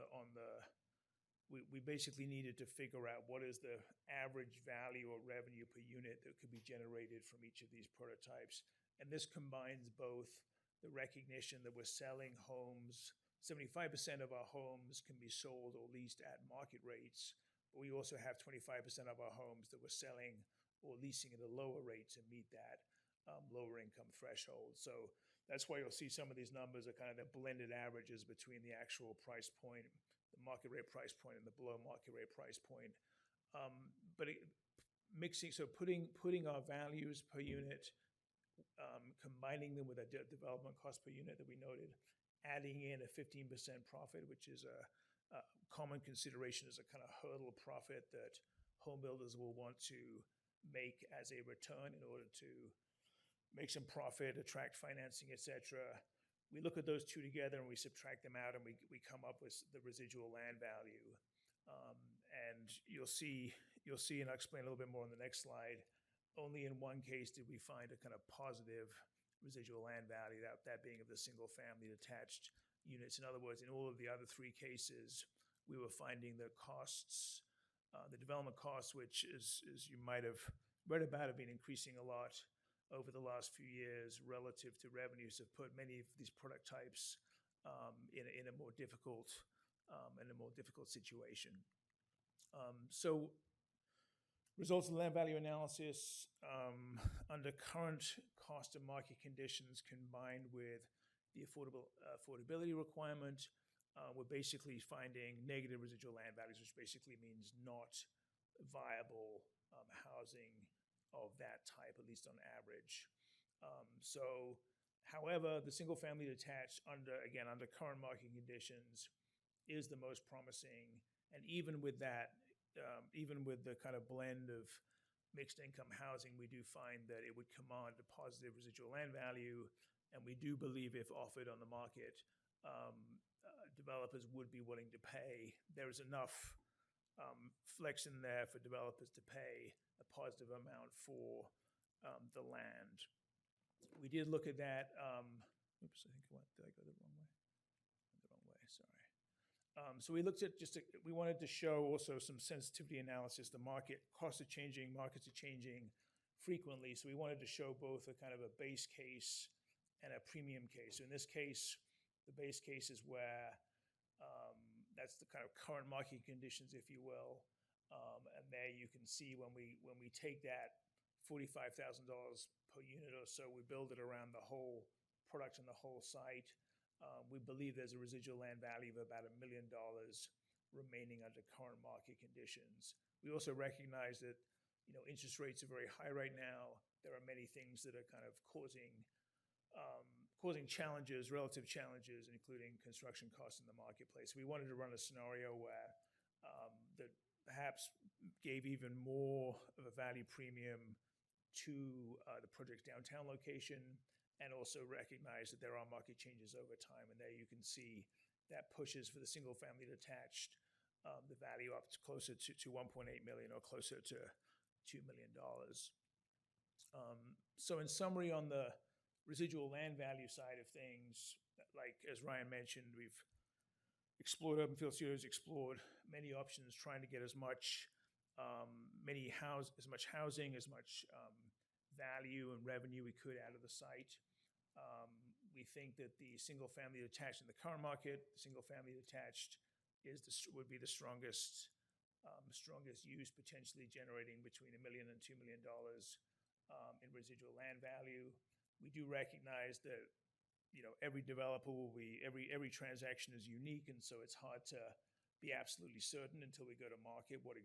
we basically needed to figure out what is the average value or revenue per unit that could be generated from each of these prototypes. And this combines both the recognition that we're selling homes, 75% of our homes can be sold or leased at market rates, but we also have 25% of our homes that we're selling or leasing at a lower rate to meet that lower income threshold. So that's why you'll see some of these numbers are kind of the blended averages between the actual price point, the market rate price point, and the below market rate price point. Putting our values per unit, combining them with a development cost per unit that we noted, adding in a 15% profit, which is a common consideration as a kind of hurdle profit that home builders will want to make as a return in order to make some profit, attract financing, et cetera. We look at those two together and we subtract them out, and we come up with the residual land value. And you'll see, and I'll explain a little bit more on the next slide, only in one case did we find a kind of positive residual land value, that being of the single family detached units. In other words, in all of the other 3 cases, we were finding the costs, the development costs, which is you might have read about, have been increasing a lot over the last few years relative to revenues, have put many of these product types in a more difficult situation. So results of the land value analysis under current cost and market conditions combined with the affordability requirement, we're basically finding negative residual land values, which basically means not viable housing of that type, at least on average. However, the single-family detached under current market conditions is the most promising. And even with that, even with the kind of blend of mixed income housing, we do find that it would command a positive residual land value. And we do believe if offered on the market, developers would be willing to pay. There is enough flex in there for developers to pay a positive amount for the land. We did look at that. Oops, I think did I go the wrong way? The wrong way, sorry. So we looked at we wanted to show also some sensitivity analysis. The market costs are changing, markets are changing frequently. So we wanted to show both a kind of a base case and a premium case. So in this case, the base case is where that's the kind of current market conditions, if you will. And there you can see when we take that $45,000 per unit or so, we build it around the whole product and the whole site. We believe there's a residual land value of about $1 million remaining under current market conditions. We also recognize that interest rates are very high right now. There are many things that are kind of causing challenges, relative challenges, including construction costs in the marketplace. We wanted to run a scenario where that perhaps gave even more of a value premium to the project's downtown location, and also recognize that there are market changes over time. And there you can see that pushes for the single family detached the value up to closer to 1.8 million or closer to $2 million. So in summary, on the residual land value side of things, like as Ryan mentioned, we've explored, Urban Field Studios explored many options, trying to get as much housing, as much value and revenue we could out of the site. We think that the single family detached in the current market, the single family detached would be the strongest use, potentially generating between $1 million and $2 million in residual land value. We do recognize that every developer will be every transaction is unique, and so it's hard to be absolutely certain until we go to market what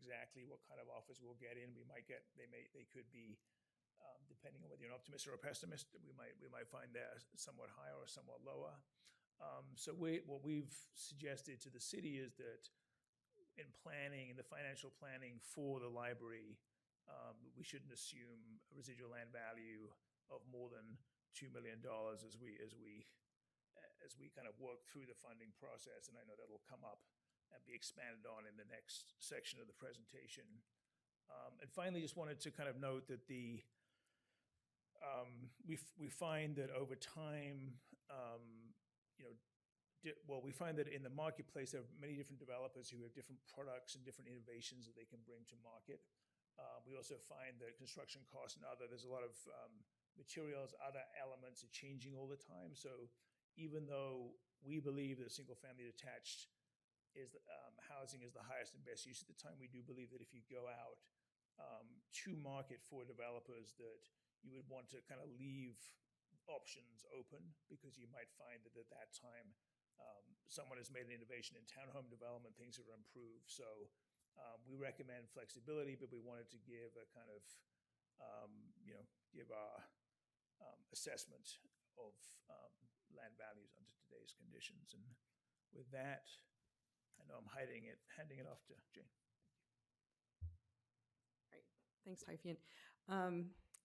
kind of offers we'll get in. They could be depending on whether you're an optimist or a pessimist. We might find they're somewhat higher or somewhat lower. So what we've suggested to the city is that in planning, in the financial planning for the library, we shouldn't assume a residual land value of more than $2 million as we kind of work through the funding process. And I know that'll come up and be expanded on in the next section of the presentation. And finally, just wanted to kind of note that we find that over time, we find that in the marketplace, there are many different developers who have different products and different innovations that they can bring to market. We also find that construction costs and there's a lot of materials, other elements are changing all the time. So even though we believe that single-family detached housing is the highest and best use at the time, we do believe that if you go out to market for developers, that you would want to kind of leave options open, because you might find that at that time someone has made an innovation in townhome development, things are improved. So we recommend flexibility, but we wanted to give a kind of give our assessment of land values under today's conditions. And with that, I know I'm handing it off to Jane. Great, thanks, Typhian.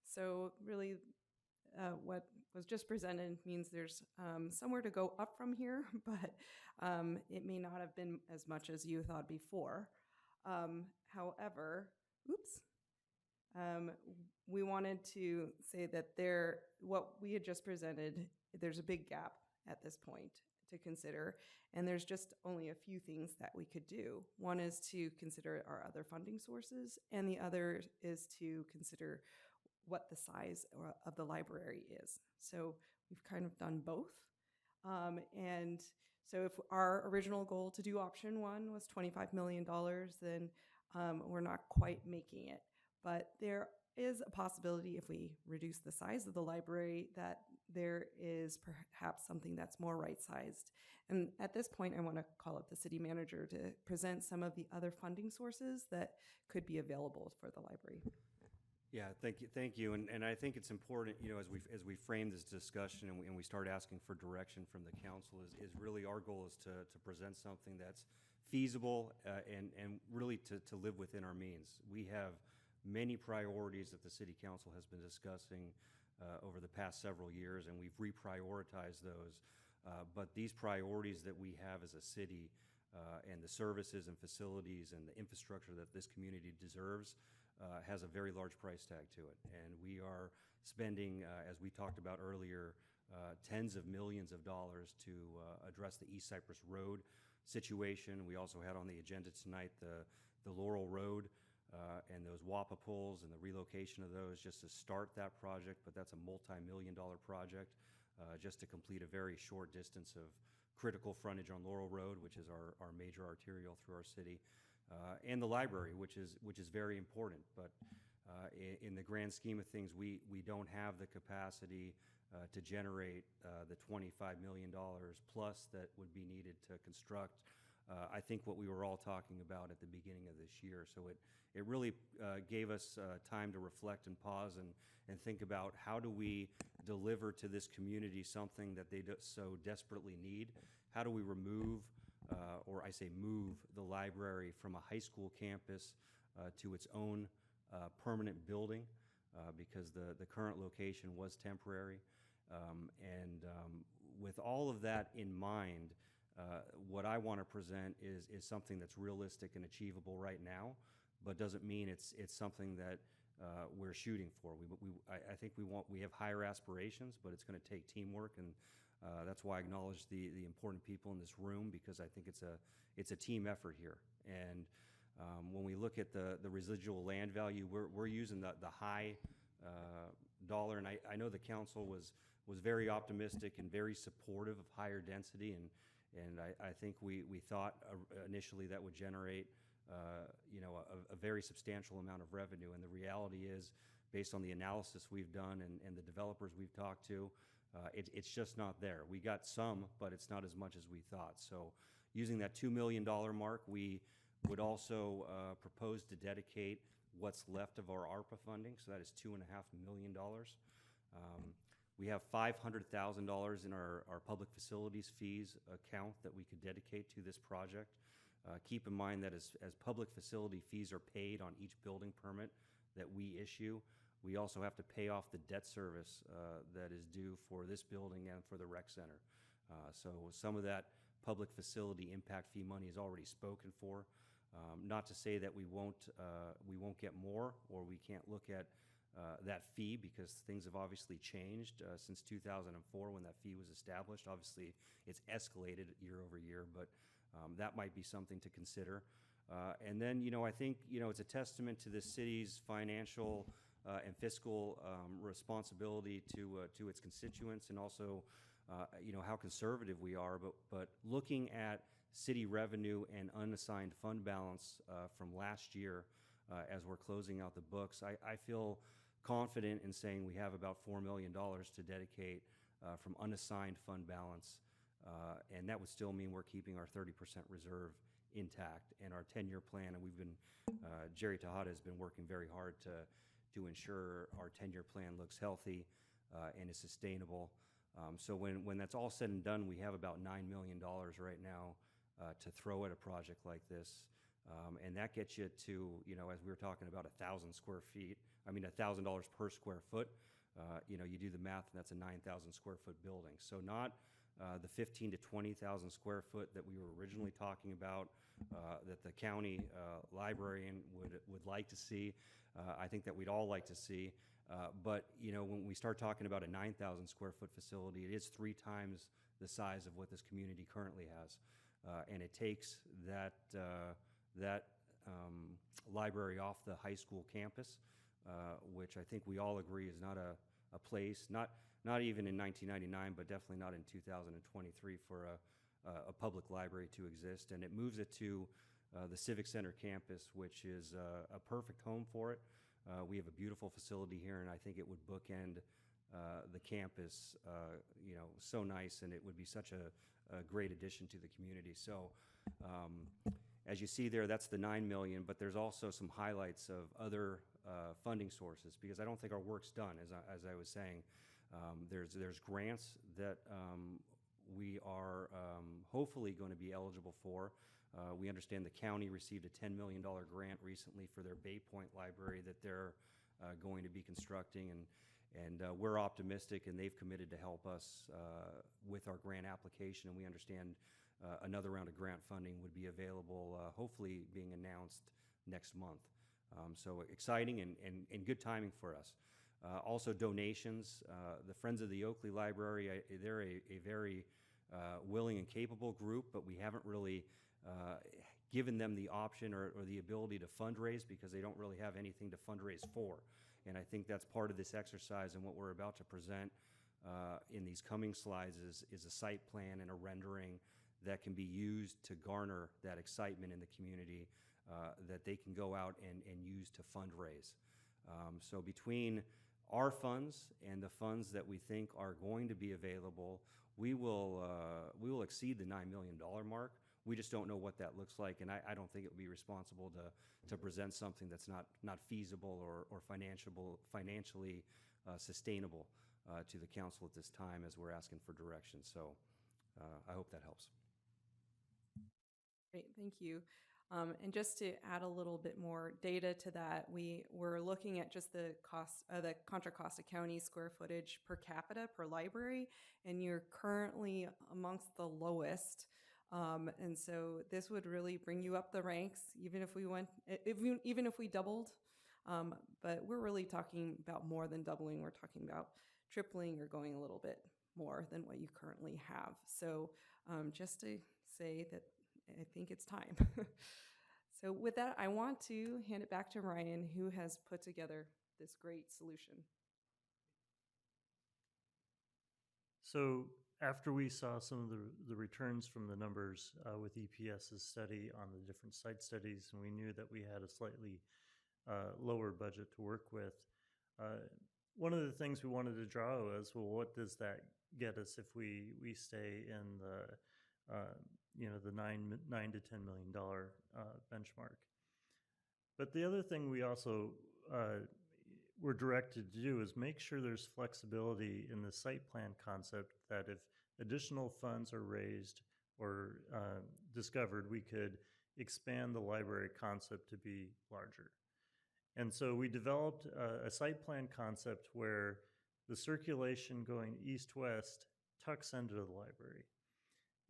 So really, what was just presented means there's somewhere to go up from here, but it may not have been as much as you thought before. However, we wanted to say that what we had just presented, there's a big gap at this point to consider. And there's just only a few things that we could do. One is to consider our other funding sources, and the other is to consider what the size of the library is. So we've kind of done both. And so if our original goal to do option one was $25 million, then we're not quite making it. But there is a possibility if we reduce the size of the library that there is perhaps something that's more right-sized. And at this point, I want to call up the city manager to present some of the other funding sources that could be available for the library. Yeah, thank you. And I think it's important, as we frame this discussion and we start asking for direction from the council, is really our goal is to present something that's feasible and really to live within our means. We have many priorities that the city council has been discussing over the past several years, and we've reprioritized those. But these priorities that we have as a city and the services and facilities and the infrastructure that this community deserves has a very large price tag to it. And we are spending, as we talked about earlier, tens of millions of dollars to address the East Cypress Road situation. We also had on the agenda tonight the Laurel Road and those WAPA poles and the relocation of those just to start that project, but that's a multi-million-dollar project just to complete a very short distance of critical frontage on Laurel Road, which is our major arterial through our city. And the library, which is very important, but in the grand scheme of things, we don't have the capacity to generate the $25 million plus that would be needed to construct. I think what we were all talking about at the beginning of this year. So it really gave us time to reflect and pause and think about how do we deliver to this community something that they so desperately need. How do we remove or I say move the library from a high school campus to its own permanent building because the current location was temporary. With all of that in mind, what I want to present is something that's realistic and achievable right now, but doesn't mean it's something that we're shooting for. I think we have higher aspirations, but it's going to take teamwork, and that's why I acknowledge the important people in this room, because I think it's a team effort here. And when we look at the residual land value, we're using the high dollar, and I know the council was very optimistic and very supportive of higher density, and I think we thought initially that would generate a very substantial amount of revenue. And the reality is, based on the analysis we've done and the developers we've talked to, it's just not there. We got some, but it's not as much as we thought. So using that $2 million mark, we would also propose to dedicate what's left of our ARPA funding, so that is $2.5 million. We have $500,000 in our public facilities fees account that we could dedicate to this project. Keep in mind that as public facility fees are paid on each building permit that we issue, we also have to pay off the debt service that is due for this building and for the rec center. So some of that public facility impact fee money is already spoken for. Not to say that we won't get more, or we can't look at that fee, because things have obviously changed since 2004 when that fee was established. Obviously, it's escalated year over year, but that might be something to consider. And then, I think, it's a testament to the city's financial and fiscal responsibility to its constituents, and also, how conservative we are. But looking at city revenue and unassigned fund balance from last year as we're closing out the books, I feel confident in saying we have about $4 million to dedicate from unassigned fund balance, and that would still mean we're keeping our 30% reserve intact. And our 10-year plan, and we've been, Jerry Tejada has been working very hard to ensure our 10-year plan looks healthy and is sustainable. So when that's all said and done, we have about $9 million right now to throw at a project like this. And that gets you to, as we were talking about, 1,000 square feet, $1,000 per square foot. You do the math, and that's a 9,000 square foot building. So not the 15 to 20,000 square foot that we were originally talking about, that the county librarian would like to see. I think that we'd all like to see. But you know, when we start talking about a 9,000 square foot facility, it is 3 times the size of what this community currently has, and it takes that library off the high school campus, which I think we all agree is not a place, not even in 1999, but definitely not in 2023 for a public library to exist. And it moves it to the Civic Center campus, which is a perfect home for it. We have a beautiful facility here, and I think it would bookend the campus, you know, so nice, and it would be such a great addition to the community. So as you see there, that's the $9 million, but there's also some highlights of other funding sources, because I don't think our work's done, as I was saying. There's grants that we are hopefully going to be eligible for. We understand the county received a $10 million grant recently for their Bay Point library that they're going to be constructing, and we're optimistic, and they've committed to help us with our grant application, and we understand another round of grant funding would be available, hopefully being announced next month. So exciting and good timing for us. Also donations. The Friends of the Oakley Library, they're a very willing and capable group, but we haven't really given them the option or the ability to fundraise, because they don't really have anything to fundraise for. And I think that's part of this exercise, and what we're about to present in these coming slides is a site plan and a rendering that can be used to garner that excitement in the community that they can go out and use to fundraise. So between our funds and the funds that we think are going to be available, we will exceed the $9 million mark. We just don't know what that looks like, and I don't think it would be responsible to present something that's not feasible or financially sustainable to the council at this time, as we're asking for direction. So I hope that helps. Great, thank you. And just to add a little bit more data to that, we were looking at just the cost, the Contra Costa County square footage per capita per library, and you're currently amongst the lowest. And so this would really bring you up the ranks, even if we went, even if we doubled. But we're really talking about more than doubling. We're talking about tripling or going a little bit more than what you currently have. So just to say that I think it's time. So with that, I want to hand it back to Ryan, who has put together this great solution. So after we saw some of the returns from the numbers with EPS's study on the different site studies, and we knew that we had a slightly lower budget to work with, one of the things we wanted to draw was, well, what does that get us if we stay in the the $9 to $10 million benchmark? But the other thing we also were directed to do is make sure there's flexibility in the site plan concept, that if additional funds are raised or discovered, we could expand the library concept to be larger. And so we developed a site plan concept where the circulation going east-west tucks into the library.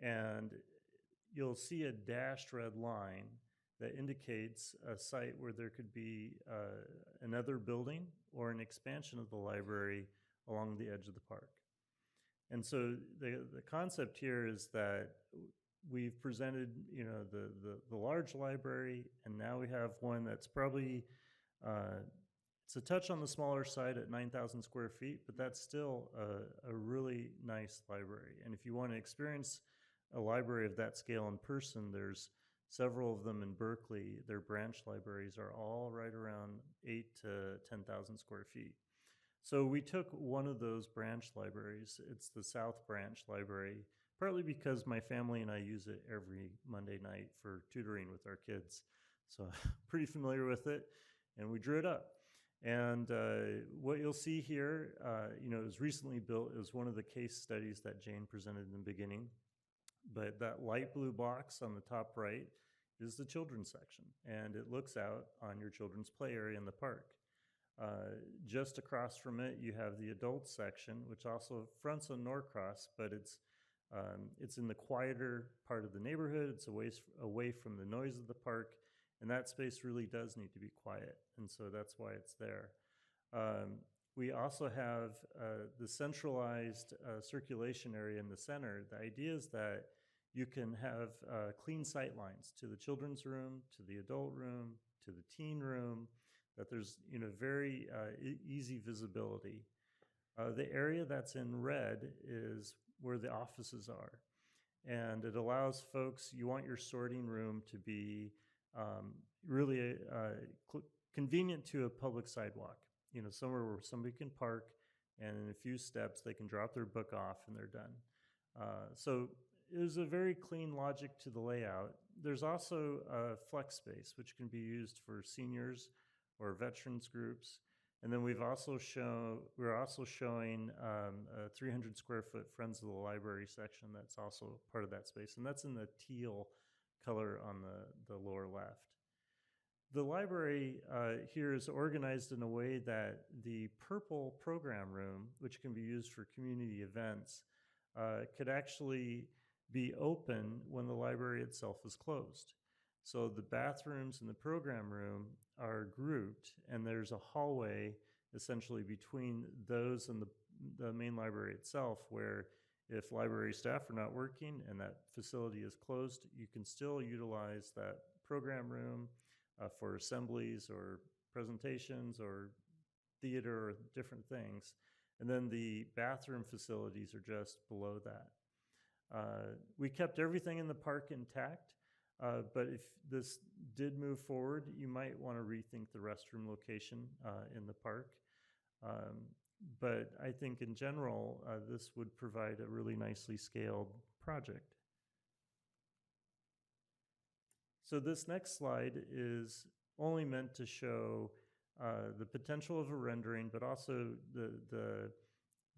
And you'll see a dashed red line that indicates a site where there could be another building or an expansion of the library along the edge of the park. And so the concept here is that we've presented, the large library, and now we have one that's probably, it's a touch on the smaller side at 9,000 square feet, but that's still a really nice library. And if you want to experience a library of that scale in person, there's several of them in Berkeley. Their branch libraries are all right around 8 to 10,000 square feet. So we took one of those branch libraries. It's the South Branch Library, partly because my family and I use it every Monday night for tutoring with our kids. So pretty familiar with it, and we drew it up. And what you'll see here, it was recently built. It was one of the case studies that Jane presented in the beginning. But that light blue box on the top right is the children's section, and it looks out on your children's play area in the park. Just across from it, you have the adult section, which also fronts on Norcross, but it's It's in the quieter part of the neighborhood. It's away from the noise of the park, and that space really does need to be quiet, and so that's why it's there. We also have the centralized circulation area in the center. The idea is that you can have clean sight lines to the children's room, to the adult room, to the teen room, that there's very easy visibility. The area that's in red is where the offices are. And it allows folks, you want your sorting room to be really convenient to a public sidewalk. Somewhere where somebody can park, and in a few steps they can drop their book off and they're done. So there's a very clean logic to the layout. There's also flex space, which can be used for seniors or veterans groups. And then we're also showing a 300 square foot Friends of the Library section that's also part of that space. And that's in the teal color on the lower left. The library here is organized in a way that the purple program room, which can be used for community events, could actually be open when the library itself is closed. So the bathrooms in the program room are grouped, and there's a hallway essentially between those and the main library itself, where if library staff are not working and that facility is closed, you can still utilize that program room for assemblies or presentations or theater or different things. And then the bathroom facilities are just below that. We kept everything in the park intact, but if this did move forward, you might want to rethink the restroom location in the park. But I think in general, this would provide a really nicely scaled project. So this next slide is only meant to show the potential of a rendering, but also the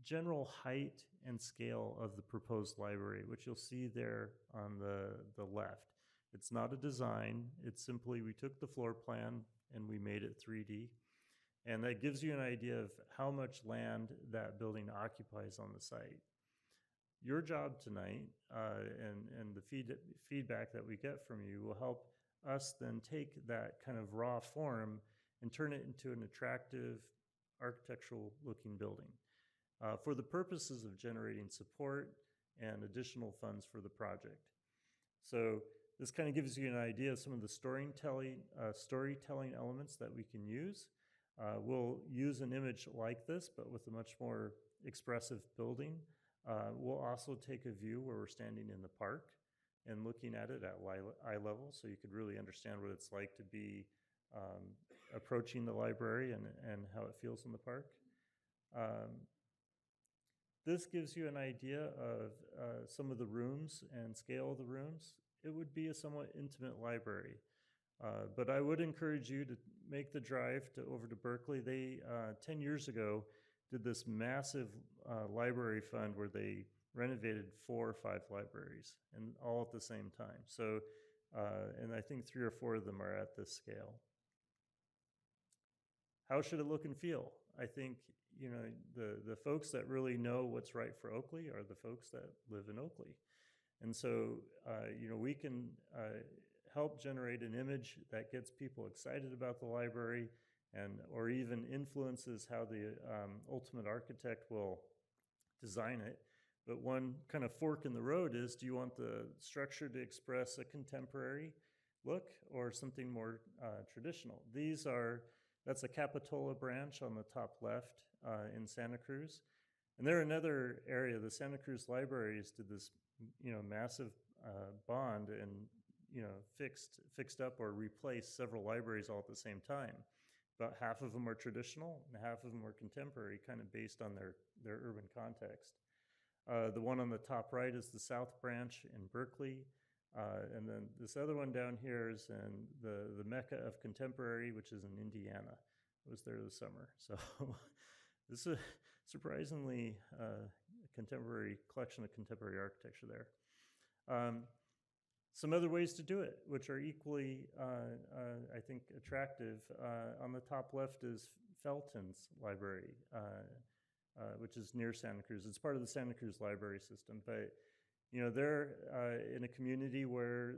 general height and scale of the proposed library, which you'll see there on the left. It's not a design. It's simply we took the floor plan and we made it 3D. And that gives you an idea of how much land that building occupies on the site. Your job tonight and the feedback that we get from you will help us then take that kind of raw form and turn it into an attractive architectural looking building for the purposes of generating support and additional funds for the project. So this kind of gives you an idea of some of the storytelling elements that we can use. We'll use an image like this, but with a much more expressive building. We'll also take a view where we're standing in the park and looking at it at eye level, so you could really understand what it's like to be approaching the library and how it feels in the park. This gives you an idea of some of the rooms and scale of the rooms. It would be a somewhat intimate library. But I would encourage you to make the drive over to Berkeley. They, 10 years ago, did this massive library fund where they renovated 4 or 5 libraries, and all at the same time. So, and I think 3 or 4 of them are at this scale. How should it look and feel? I think, the folks that really know what's right for Oakley are the folks that live in Oakley. And so, we can help generate an image that gets people excited about the library or even influences how the ultimate architect will design it. But one kind of fork in the road is, do you want the structure to express a contemporary look or something more traditional? That's a Capitola branch on the top left in Santa Cruz. And they're another area. The Santa Cruz libraries did this, massive bond and, fixed up or replaced several libraries all at the same time. About half of them are traditional and half of them are contemporary, kind of based on their urban context. The one on the top right is the South Branch in Berkeley. And then this other one down here is in the Mecca of Contemporary, which is in Indiana. I was there this summer. So this is a surprisingly contemporary collection of contemporary architecture there. Some other ways to do it, which are equally, I think, attractive. On the top left is Felton's Library, which is near Santa Cruz. It's part of the Santa Cruz library system, but they're in a community where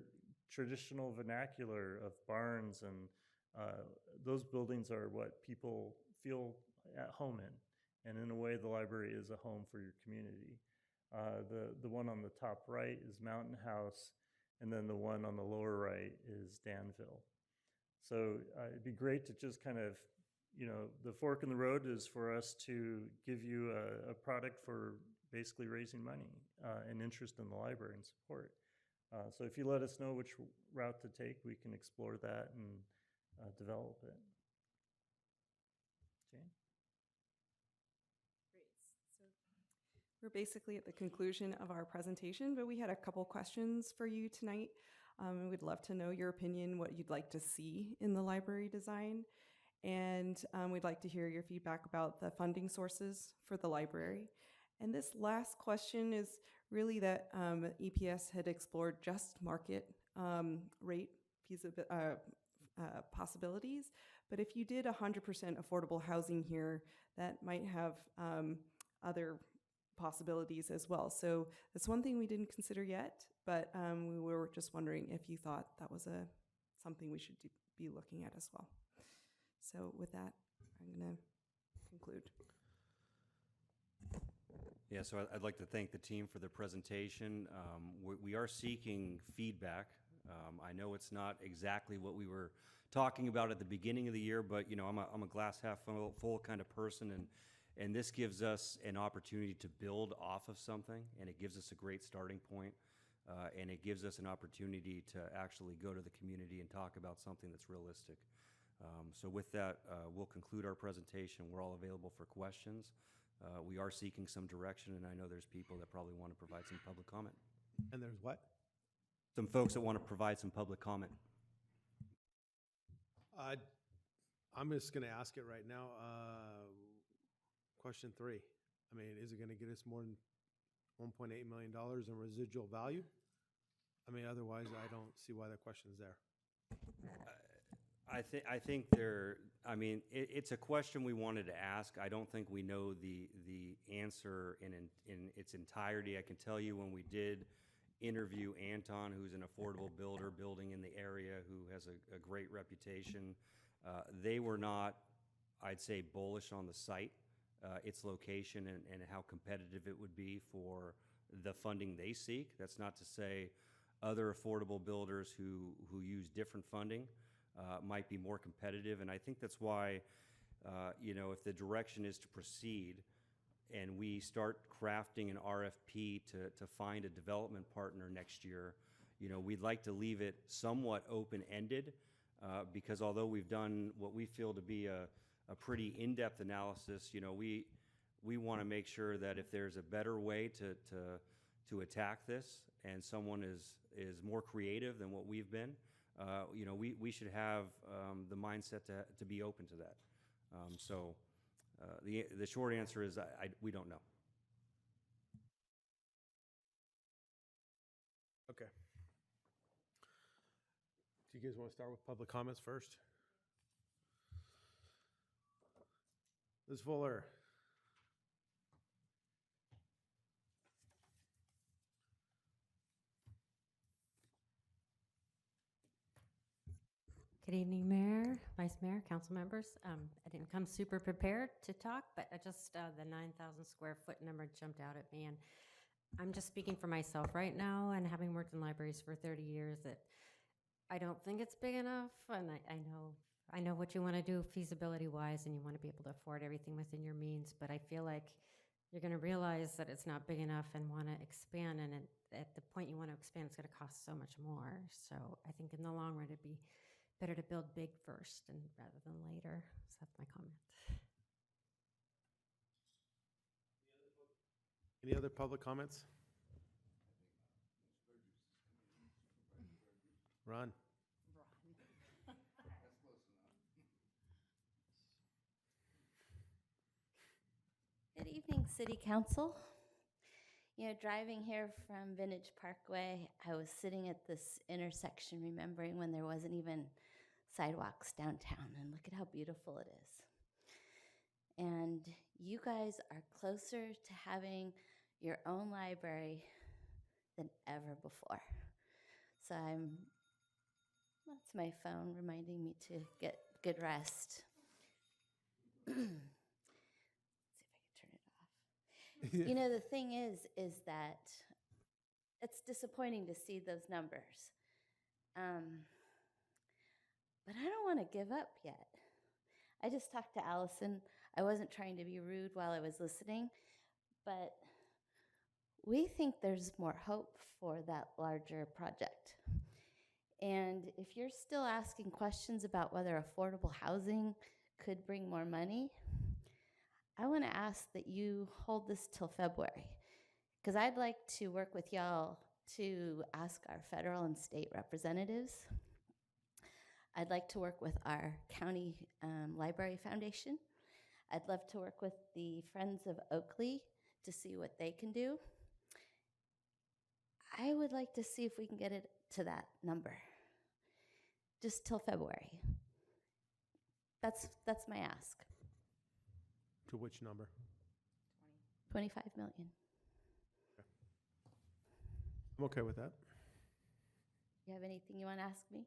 traditional vernacular of barns and those buildings are what people feel at home in. And in a way, the library is a home for your community. The one on the top right is Mountain House, and then the one on the lower right is Danville. So it'd be great to just kind of, the fork in the road is for us to give you a product for basically raising money and interest in the library and support. So if you let us know which route to take, we can explore that and develop it. Jane? Great. So we're basically at the conclusion of our presentation, but we had a couple questions for you tonight. We'd love to know your opinion, what you'd like to see in the library design. And we'd like to hear your feedback about the funding sources for the library. And this last question is really that EPS had explored just market rate possibilities. But if you did 100% affordable housing here, that might have other possibilities as well. So that's one thing we didn't consider yet, but we were just wondering if you thought that was something we should be looking at as well. So with that, I'm going to conclude. Yeah, so I'd like to thank the team for their presentation. We are seeking feedback. I know it's not exactly what we were talking about at the beginning of the year, but I'm a glass half full kind of person, and this gives us an opportunity to build off of something, and it gives us a great starting point, and it gives us an opportunity to actually go to the community and talk about something that's realistic. So with that, we'll conclude our presentation. We're all available for questions. We are seeking some direction, and I know there's people that probably want to provide some public comment. And there's what? Some folks that want to provide some public comment. I'm just going to ask it right now. Question 3. I mean, is it going to get us more than $1.8 million in residual value? I mean, otherwise, I don't see why the question's there. I think it's a question we wanted to ask. I don't think we know the answer in its entirety. I can tell you when we did interview Anton, who's an affordable builder building in the area, who has a great reputation, they were not, I'd say, bullish on the site, its location, and how competitive it would be for the funding they seek. That's not to say other affordable builders who use different funding might be more competitive. And I think that's why, if the direction is to proceed and we start crafting an RFP to find a development partner next year, we'd like to leave it somewhat open-ended because although we've done what we feel to be a pretty in-depth analysis, we want to make sure that if there's a better way to attack this and someone is more creative than what we've been, we should have the mindset to be open to that. So the short answer is we don't know. Okay. Do you guys want to start with public comments first? Ms. Fuller. Good evening, Mayor, Vice Mayor, council members. I didn't come super prepared to talk, but I just the 9,000 square foot number jumped out at me, and I'm just speaking for myself right now, and having worked in libraries for 30 years, that I don't think it's big enough, and I know what you want to do feasibility-wise, and you want to be able to afford everything within your means, but I feel like you're going to realize that it's not big enough and want to expand, and at the point you want to expand, it's going to cost so much more. So I think in the long run, it'd be better to build big first and rather than later. So that's my comment. Any other public comments? Ron. Good evening, City Council. Driving here from Vintage Parkway, I was sitting at this intersection remembering when there wasn't even sidewalks downtown, and look at how beautiful it is. And you guys are closer to having your own library than ever before. So that's my phone reminding me to get good rest. Let's see if I can turn it off. You know, the thing is that it's disappointing to see those numbers. But I don't want to give up yet. I just talked to Allison. I wasn't trying to be rude while I was listening, but we think there's more hope for that larger project. And if you're still asking questions about whether affordable housing could bring more money, I want to ask that you hold this till February, because I'd like to work with y'all to ask our federal and state representatives. I'd like to work with our county library foundation. I'd love to work with the Friends of Oakley to see what they can do. I would like to see if we can get it to that number, just till February. That's my ask. To which number? 25 million. I'm okay with that. You have anything you want to ask me?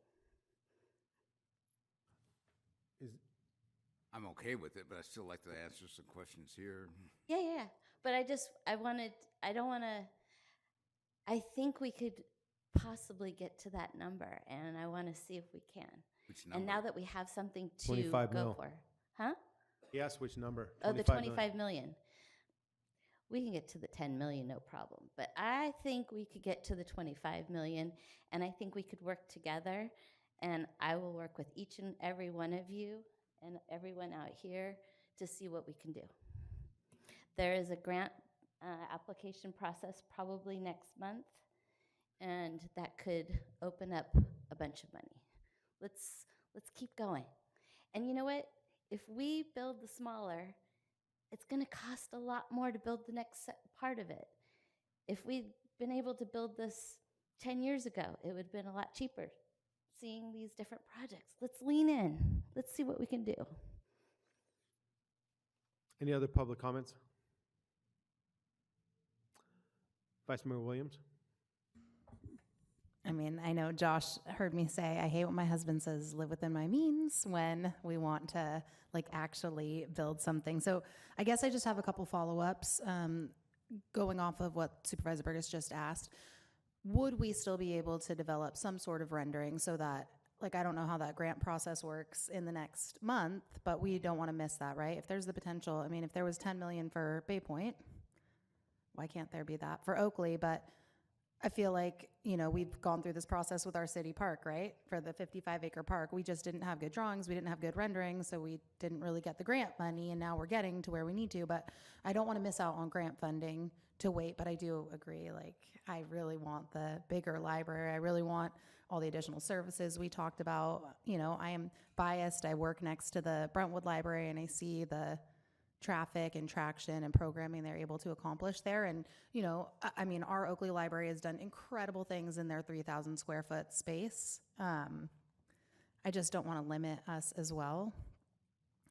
I'm okay with it, but I still like to answer some questions here. Yeah. But I think we could possibly get to that number, and I want to see if we can. Which number? And now that we have something to 25 go mil. for. Huh? He asked which number. Oh, the 25 25 million. We can get to the 10 million, no problem. But I think we could get to the 25 million, and I think we could work together, and I will work with each and every one of you and everyone out here to see what we can do. There is a grant application process probably next month, and that could open up a bunch of money. Let's keep going. And you know what? If we build the smaller, it's going to cost a lot more to build the next part of it. If we'd been able to build this 10 years ago, it would have been a lot cheaper. Seeing these different projects. Let's lean in. Let's see what we can do. Any other public comments? Vice Mayor Williams? I mean, I know Josh heard me say, I hate when my husband says live within my means when we want to actually build something. So I guess I just have a couple follow-ups going off of what Supervisor Burgess just asked. Would we still be able to develop some sort of rendering so that, I don't know how that grant process works in the next month, but we don't want to miss that, right? If there's the potential, I mean, if there was 10 million for Bay Point, why can't there be that for Oakley? But I feel like, we've gone through this process with our city park, right? For the 55-acre park, we just didn't have good drawings, we didn't have good renderings, so we didn't really get the grant money, and now we're getting to where we need to. But I don't want to miss out on grant funding to wait, but I do agree, I really want the bigger library. I really want all the additional services we talked about. I am biased. I work next to the Brentwood Library, and I see the traffic and traction and programming they're able to accomplish there. And, I mean, our Oakley Library has done incredible things in their 3,000 square foot space. I just don't want to limit us as well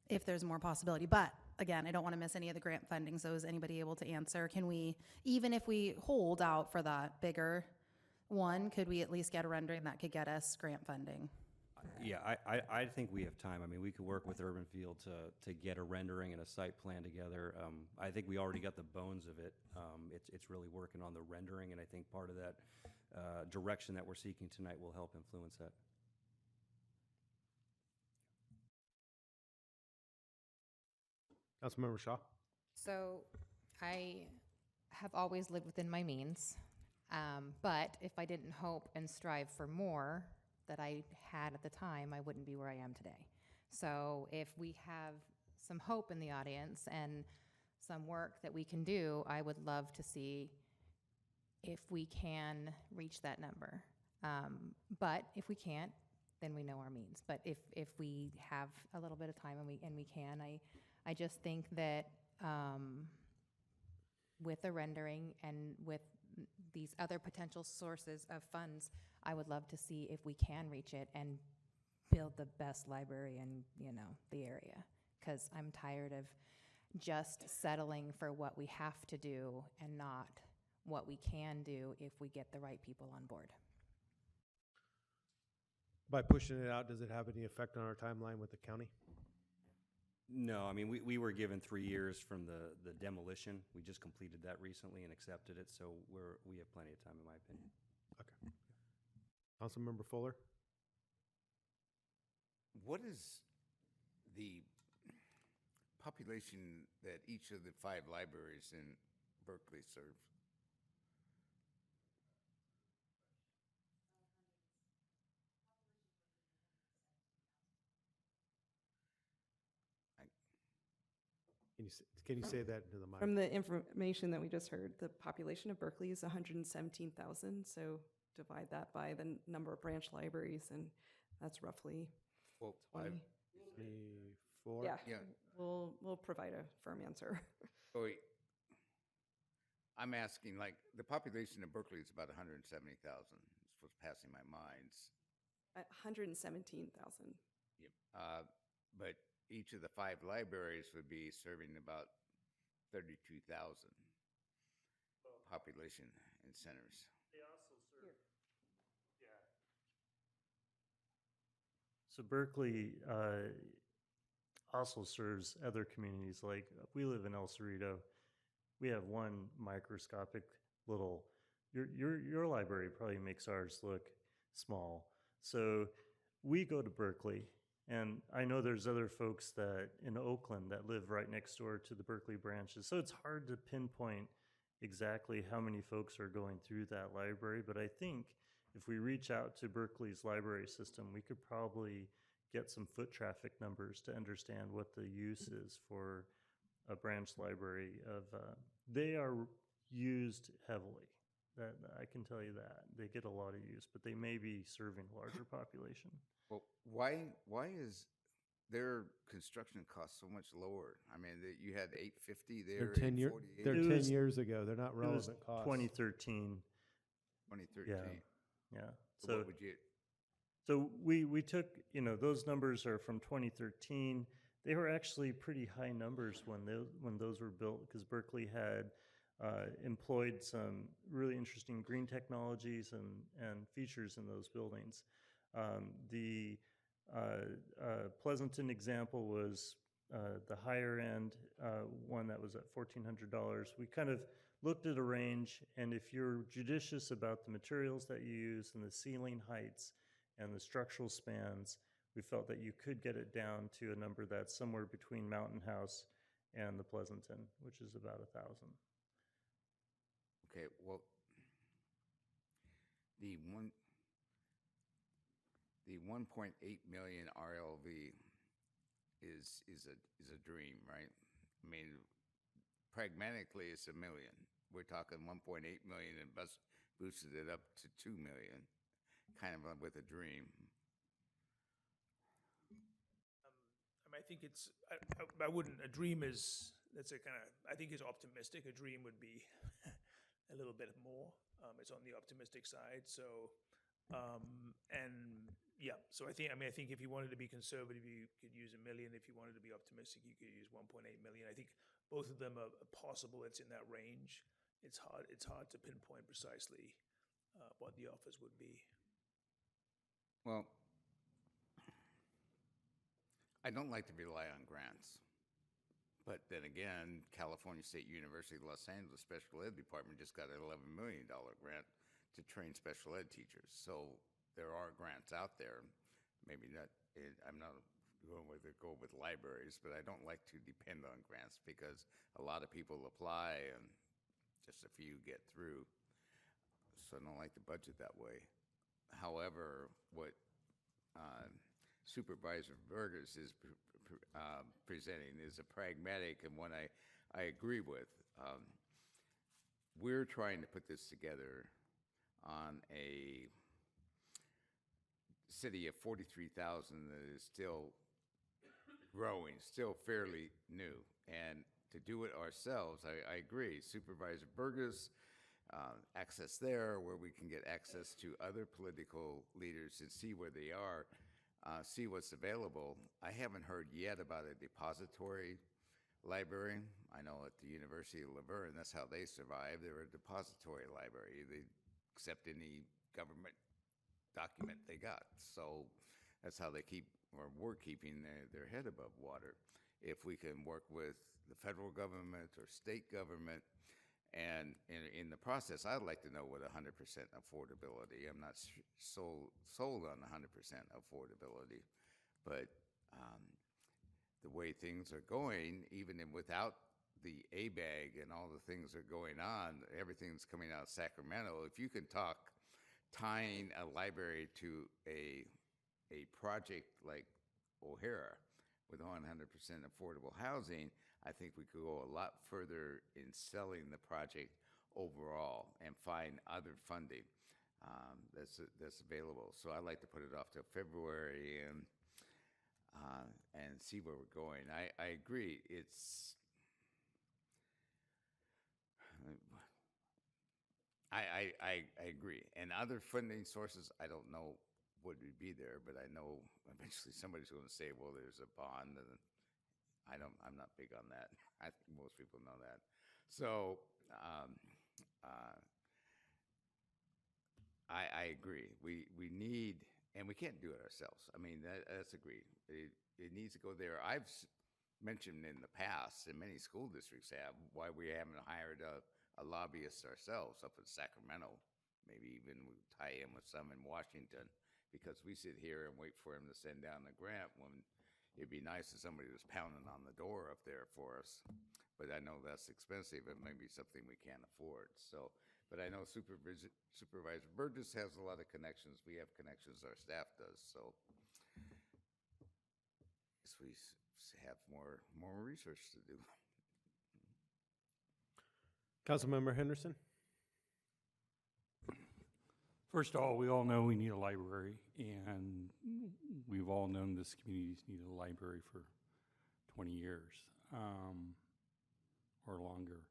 if there's more possibility. But again, I don't want to miss any of the grant funding. So is anybody able to answer? Can we, even if we hold out for that bigger one, could we at least get a rendering that could get us grant funding? Yeah, I think we have time. I mean, we could work with Urban Field to get a rendering and a site plan together. I think we already got the bones of it. It's really working on the rendering, and I think part of that direction that we're seeking tonight will help influence that. Councilmember Shaw? So I have always lived within my means, but if I didn't hope and strive for more that I had at the time, I wouldn't be where I am today. So if we have some hope in the audience and some work that we can do, I would love to see if we can reach that number. But if we can't, then we know our means. But if we have a little bit of time and we can, I just think that with the rendering and with these other potential sources of funds, I would love to see if we can reach it and build the best library in, the area. Because I'm tired of just settling for what we have to do and not what we can do if we get the right people on board. By pushing it out, does it have any effect on our timeline with the county? No, I mean, we were given 3 years from the demolition. We just completed that recently and accepted it, so we have plenty of time, in my opinion. Okay. Councilmember Fuller? What is the population that each of the 5 libraries in Berkeley serve? Can you say that into the mic? From the information that we just heard, the population of Berkeley is 117,000. So divide that by the number of branch libraries, and that's roughly 20. 4? Yeah. We'll provide a firm answer. So I'm asking, like, the population of Berkeley is about 170,000. It's what's passing my mind. 117,000. Yep. But each of the 5 libraries would be serving about 32,000 population in centers. They also serve. Yeah. So Berkeley also serves other communities. Like we live in El Cerrito. We have one microscopic little. Your library probably makes ours look small. So we go to Berkeley. And I know there's other folks that in Oakland that live right next door to the Berkeley branches. So it's hard to pinpoint exactly how many folks are going through that library. But I think if we reach out to Berkeley's library system, we could probably get some foot traffic numbers to understand what the use is for a branch library. They are used heavily. That I can tell you that. They get a lot of use, but they may be serving a larger population. Well, why is their construction cost so much lower? I mean, you had 850 there. They're 10 years ago. They're not relevant costs. 2013. 2013. Yeah. So what would you? So we took, those numbers are from 2013. They were actually pretty high numbers when those were built, because Berkeley had employed some really interesting green technologies and features in those buildings. The Pleasanton example was the higher end one that was at $1,400. We kind of looked at a range, and if you're judicious about the materials that you use and the ceiling heights and the structural spans, we felt that you could get it down to a number that's somewhere between Mountain House and the Pleasanton, which is about 1,000. Okay, well, the 1.8 million RLV is a dream, right? I mean, pragmatically, it's $1 million. We're talking 1.8 million and boosted it up to 2 million, kind of with a dream. I think it's, I wouldn't, a dream is, that's a kind of, I think it's optimistic. A dream would be a little bit more. It's on the optimistic side. So, so I think if you wanted to be conservative, you could use $1 million. If you wanted to be optimistic, you could use 1.8 million. I think both of them are possible. It's in that range. It's hard to pinpoint precisely what the offers would be. Well, I don't like to rely on grants. But then again, California State University, Los Angeles Special Ed Department just got an $11 million grant to train special ed teachers. So there are grants out there. Maybe not, I'm not going with libraries, but I don't like to depend on grants because a lot of people apply and just a few get through. So I don't like to budget that way. However, what Supervisor Burgess is presenting is a pragmatic and one I agree with. We're trying to put this together on a city of 43,000 that is still growing, still fairly new. And to do it ourselves, I agree. Supervisor Burgess, access there where we can get access to other political leaders and see where they are, see what's available. I haven't heard yet about a depository library. I know at the University of Laverne, that's how they survive. They're a depository library. They accept any government document they got. So that's how they keep, or were keeping their head above water. If we can work with the federal government or state government, and in the process, I'd like to know what 100% affordability. I'm not sold on 100% affordability, but the way things are going, even without the ABAG and all the things that are going on, everything's coming out of Sacramento. If you can talk tying a library to a project like O'Hara with 100% affordable housing, I think we could go a lot further in selling the project overall and find other funding that's available. So I'd like to put it off till February and see where we're going. I agree. I agree. And other funding sources, I don't know would be there, but I know eventually somebody's going to say, well, there's a bond, and I'm not big on that. I think most people know that. So I agree. We need, and we can't do it ourselves. I mean, that's agreed. It needs to go there. I've mentioned in the past, and many school districts have, why we haven't hired a lobbyist ourselves up in Sacramento. Maybe even we tie in with some in Washington, because we sit here and wait for him to send down the grant when it'd be nice if somebody was pounding on the door up there for us. But I know that's expensive. It may be something we can't afford. So, but I know Supervisor Burgess has a lot of connections. We have connections, our staff does. So we have more research to do. Councilmember Henderson. First of all, we all know we need a library, and we've all known this community's needed a library for 20 years or longer.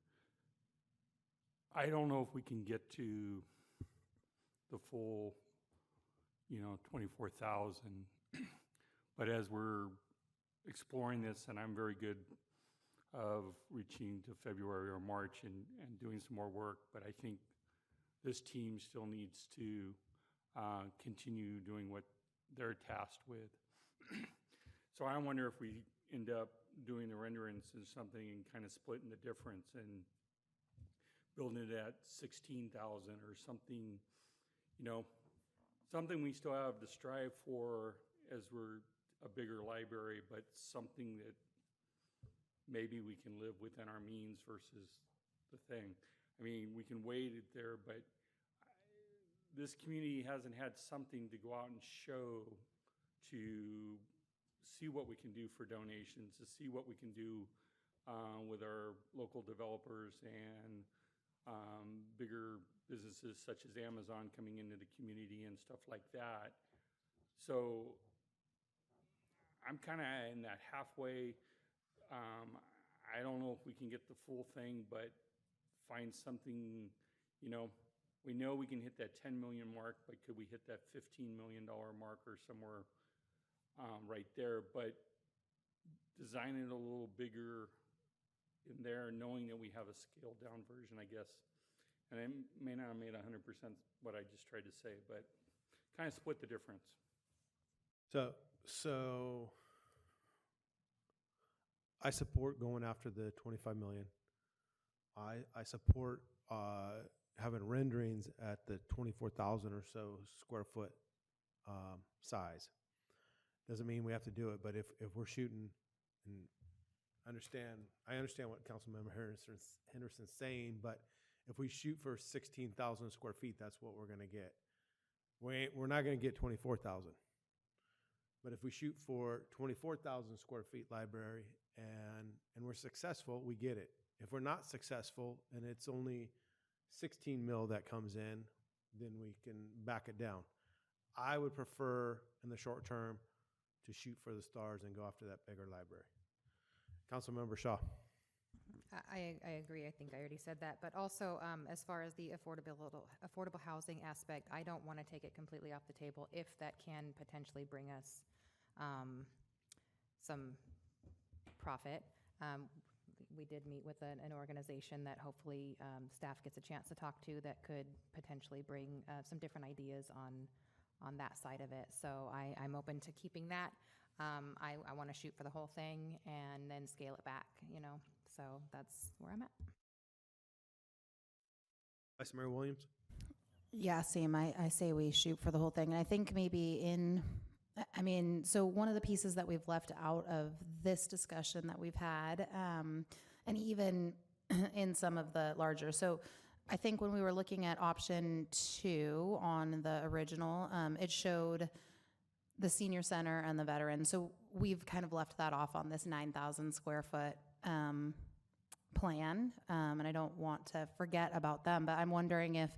I don't know if we can get to the full, 24,000, but as we're exploring this, and I'm very good of reaching to February or March and doing some more work, but I think this team still needs to continue doing what they're tasked with. So I wonder if we end up doing the renderings as something and kind of splitting the difference and building it at 16,000 or something, something we still have to strive for as we're a bigger library, but something that maybe we can live within our means versus the thing. I mean, we can weight it there, but this community hasn't had something to go out and show to see what we can do for donations, to see what we can do with our local developers and bigger businesses such as Amazon coming into the community and stuff like that. So I'm kind of in that halfway. I don't know if we can get the full thing, but find something, we know we can hit that 10 million mark, but could we hit that $15 million mark or somewhere right there? But design it a little bigger in there, knowing that we have a scaled down version, I guess. And I may not have made 100% what I just tried to say, but kind of split the difference. So I support going after the 25 million. I support having renderings at the 24,000 or so square foot size. Doesn't mean we have to do it, but if we're shooting, and I understand what Councilmember Henderson's saying, but if we shoot for 16,000 square feet, that's what we're going to get. We're not going to get 24,000. But if we shoot for 24,000 square feet library and we're successful, we get it. If we're not successful and it's only 16 mil that comes in, then we can back it down. I would prefer in the short term to shoot for the stars and go after that bigger library. Councilmember Shaw. I agree. I think I already said that. But also, as far as the affordable housing aspect, I don't want to take it completely off the table if that can potentially bring us some profit. we did meet with an organization that hopefully staff gets a chance to talk to that could potentially bring some different ideas on that side of it. So I'm open to keeping that. I want to shoot for the whole thing and then scale it back, you know. So that's where I'm at. Vice Mayor Williams? Yeah, same. I say we shoot for the whole thing. And I think maybe so one of the pieces that we've left out of this discussion that we've had, and even in some of the larger, so I think when we were looking at option 2 on the original, it showed the senior center and the veterans. So we've kind of left that off on this 9,000 square foot plan. And I don't want to forget about them, but I'm wondering if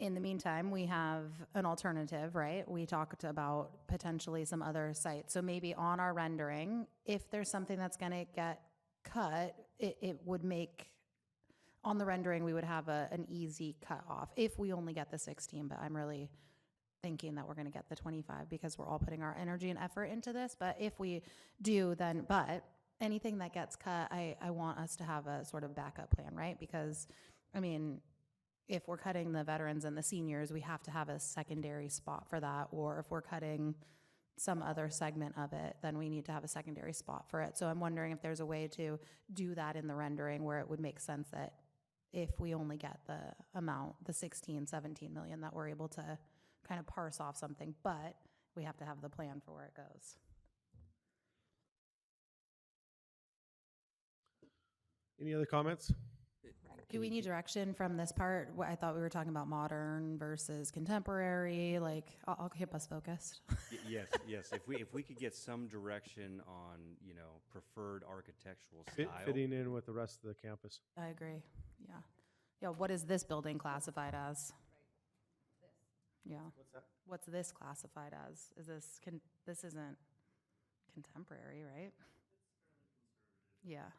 in the meantime, we have an alternative, right? We talked about potentially some other sites. So maybe on our rendering, if there's something that's going to get cut, it would make, on the rendering, we would have an easy cut off if we only get the 16, but I'm really thinking that we're going to get the 25 because we're all putting our energy and effort into this. But if we do, then, but anything that gets cut, I want us to have a sort of backup plan, right? Because, I mean, if we're cutting the veterans and the seniors, we have to have a secondary spot for that. Or if we're cutting some other segment of it, then we need to have a secondary spot for it. So I'm wondering if there's a way to do that in the rendering where it would make sense that if we only get the amount, the 16, 17 million, that we're able to kind of parse off something, but we have to have the plan for where it goes. Any other comments? Do we need direction from this part? I thought we were talking about modern versus contemporary. Like, I'll keep us focused. Yes. If we could get some direction on, you know, preferred architectural style. Fitting in with the rest of the campus. I agree. Yeah. Yeah. What is this building classified as? Yeah. What's that? What's this classified as? Is this this isn't contemporary, right? Yeah.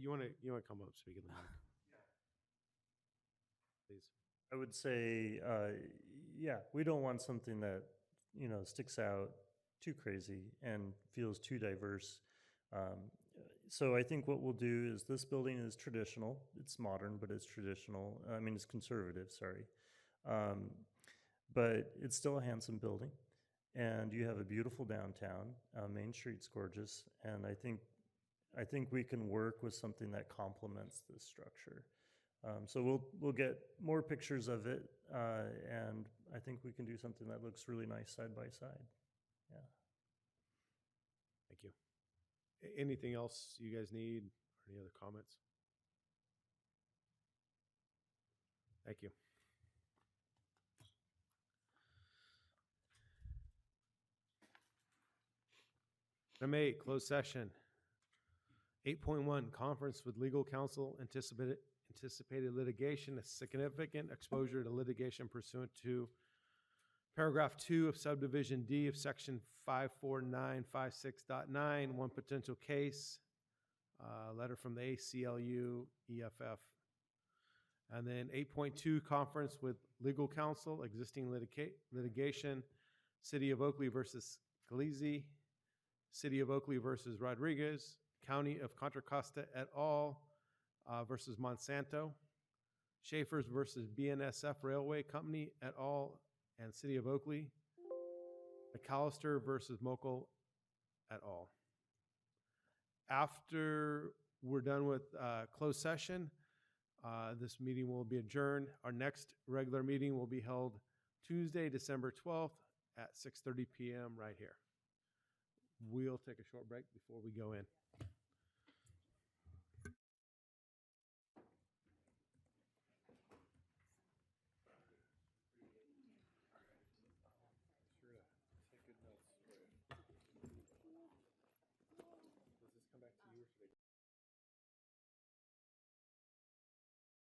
You want to come up, speak in the mic. Please. I would say, we don't want something that, you know, sticks out too crazy and feels too diverse. So I think what we'll do is this building is traditional. It's modern, but it's traditional. I mean, it's conservative, sorry. But it's still a handsome building. And you have a beautiful downtown. Main Street's gorgeous. And I think we can work with something that complements this structure. So we'll get more pictures of it, and I think we can do something that looks really nice side by side. Yeah. Thank you. Anything else you guys need? Or any other comments? Thank you. Item 8, closed session. 8.1, conference with legal counsel, anticipated litigation, a significant exposure to litigation pursuant to paragraph 2 of subdivision D of section 54956.9, one potential case, letter from the ACLU EFF. And then 8.2, conference with legal counsel, existing litigation, City of Oakley versus Scalise, City of Oakley versus Rodriguez, County of Contra Costa et al. Versus Monsanto, Schaefer's versus BNSF Railway Company et al. And City of Oakley, McAllister versus Mokel et al. After we're done with closed session, this meeting will be adjourned. Our next regular meeting will be held Tuesday, December 12th at 6:30 p.m. right here. We'll take a short break before we go in.